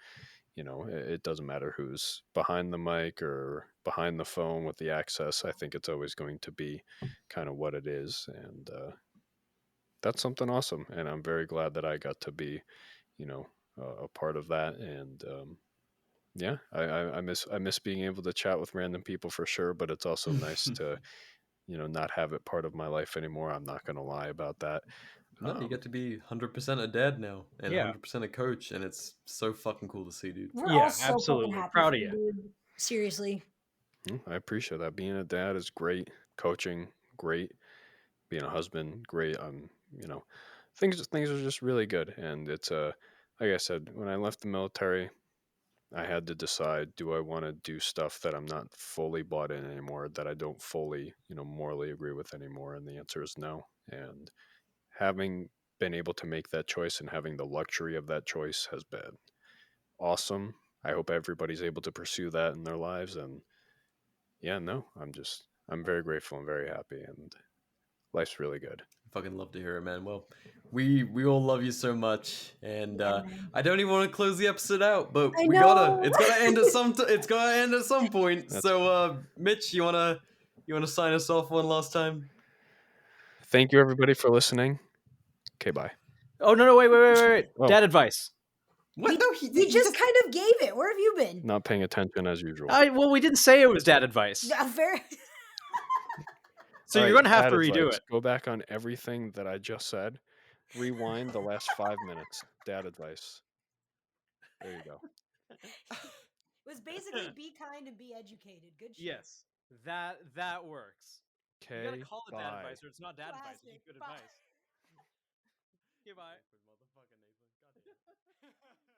It doesn't matter who's behind the mic or behind the phone with the access. I think it's always going to be kind of what it is, and that's something awesome. And I'm very glad that I got to be, a part of that. And yeah, I miss being able to chat with random people for sure. But it's also nice to not have it part of my life anymore. I'm not going to lie about that. No, you get to be 100% a dad now and Yeah. 100% a coach, and it's so fucking cool to see, dude. We're Yeah, all so absolutely. fucking happy Proud for of you, you. dude. Seriously. I appreciate that. Being a dad is great. Coaching, great. Being a husband, great. Things are just really good. And it's like I said, when I left the military, I had to decide: do I want to do stuff that I'm not fully bought in anymore, that I don't fully, morally agree with anymore? And the answer is no. And having been able to make that choice and having the luxury of that choice has been awesome. I hope everybody's able to pursue that in their lives. And yeah, no, I'm very grateful and very happy, and life's really good. Fucking love to hear it, man. Well, we all love you so much, and Yeah, man. I don't even want to close the episode out, but I we know. gotta. It's gotta end at it's gotta end at some point. That's So, Mitch, you wanna sign us off one last time? Thank you, everybody, for listening. Okay, bye. Oh no, wait. Oh. Dad advice. What? No, He just kind of gave it. Where have you been? Not paying attention as usual. Well, we didn't say it was dad advice. Fair. So All you're right, gonna have dad to redo advice. it. Go back on everything that I just said. Rewind the last 5 minutes. Dad advice. There you go. It was basically be kind and be educated. Good shit. Yes, that works. You gotta Okay, call it dad bye. advice, or it's not dad advice. It's Classic. just good Bye. advice. Okay, bye. Motherfucker Nathan. Goddamn.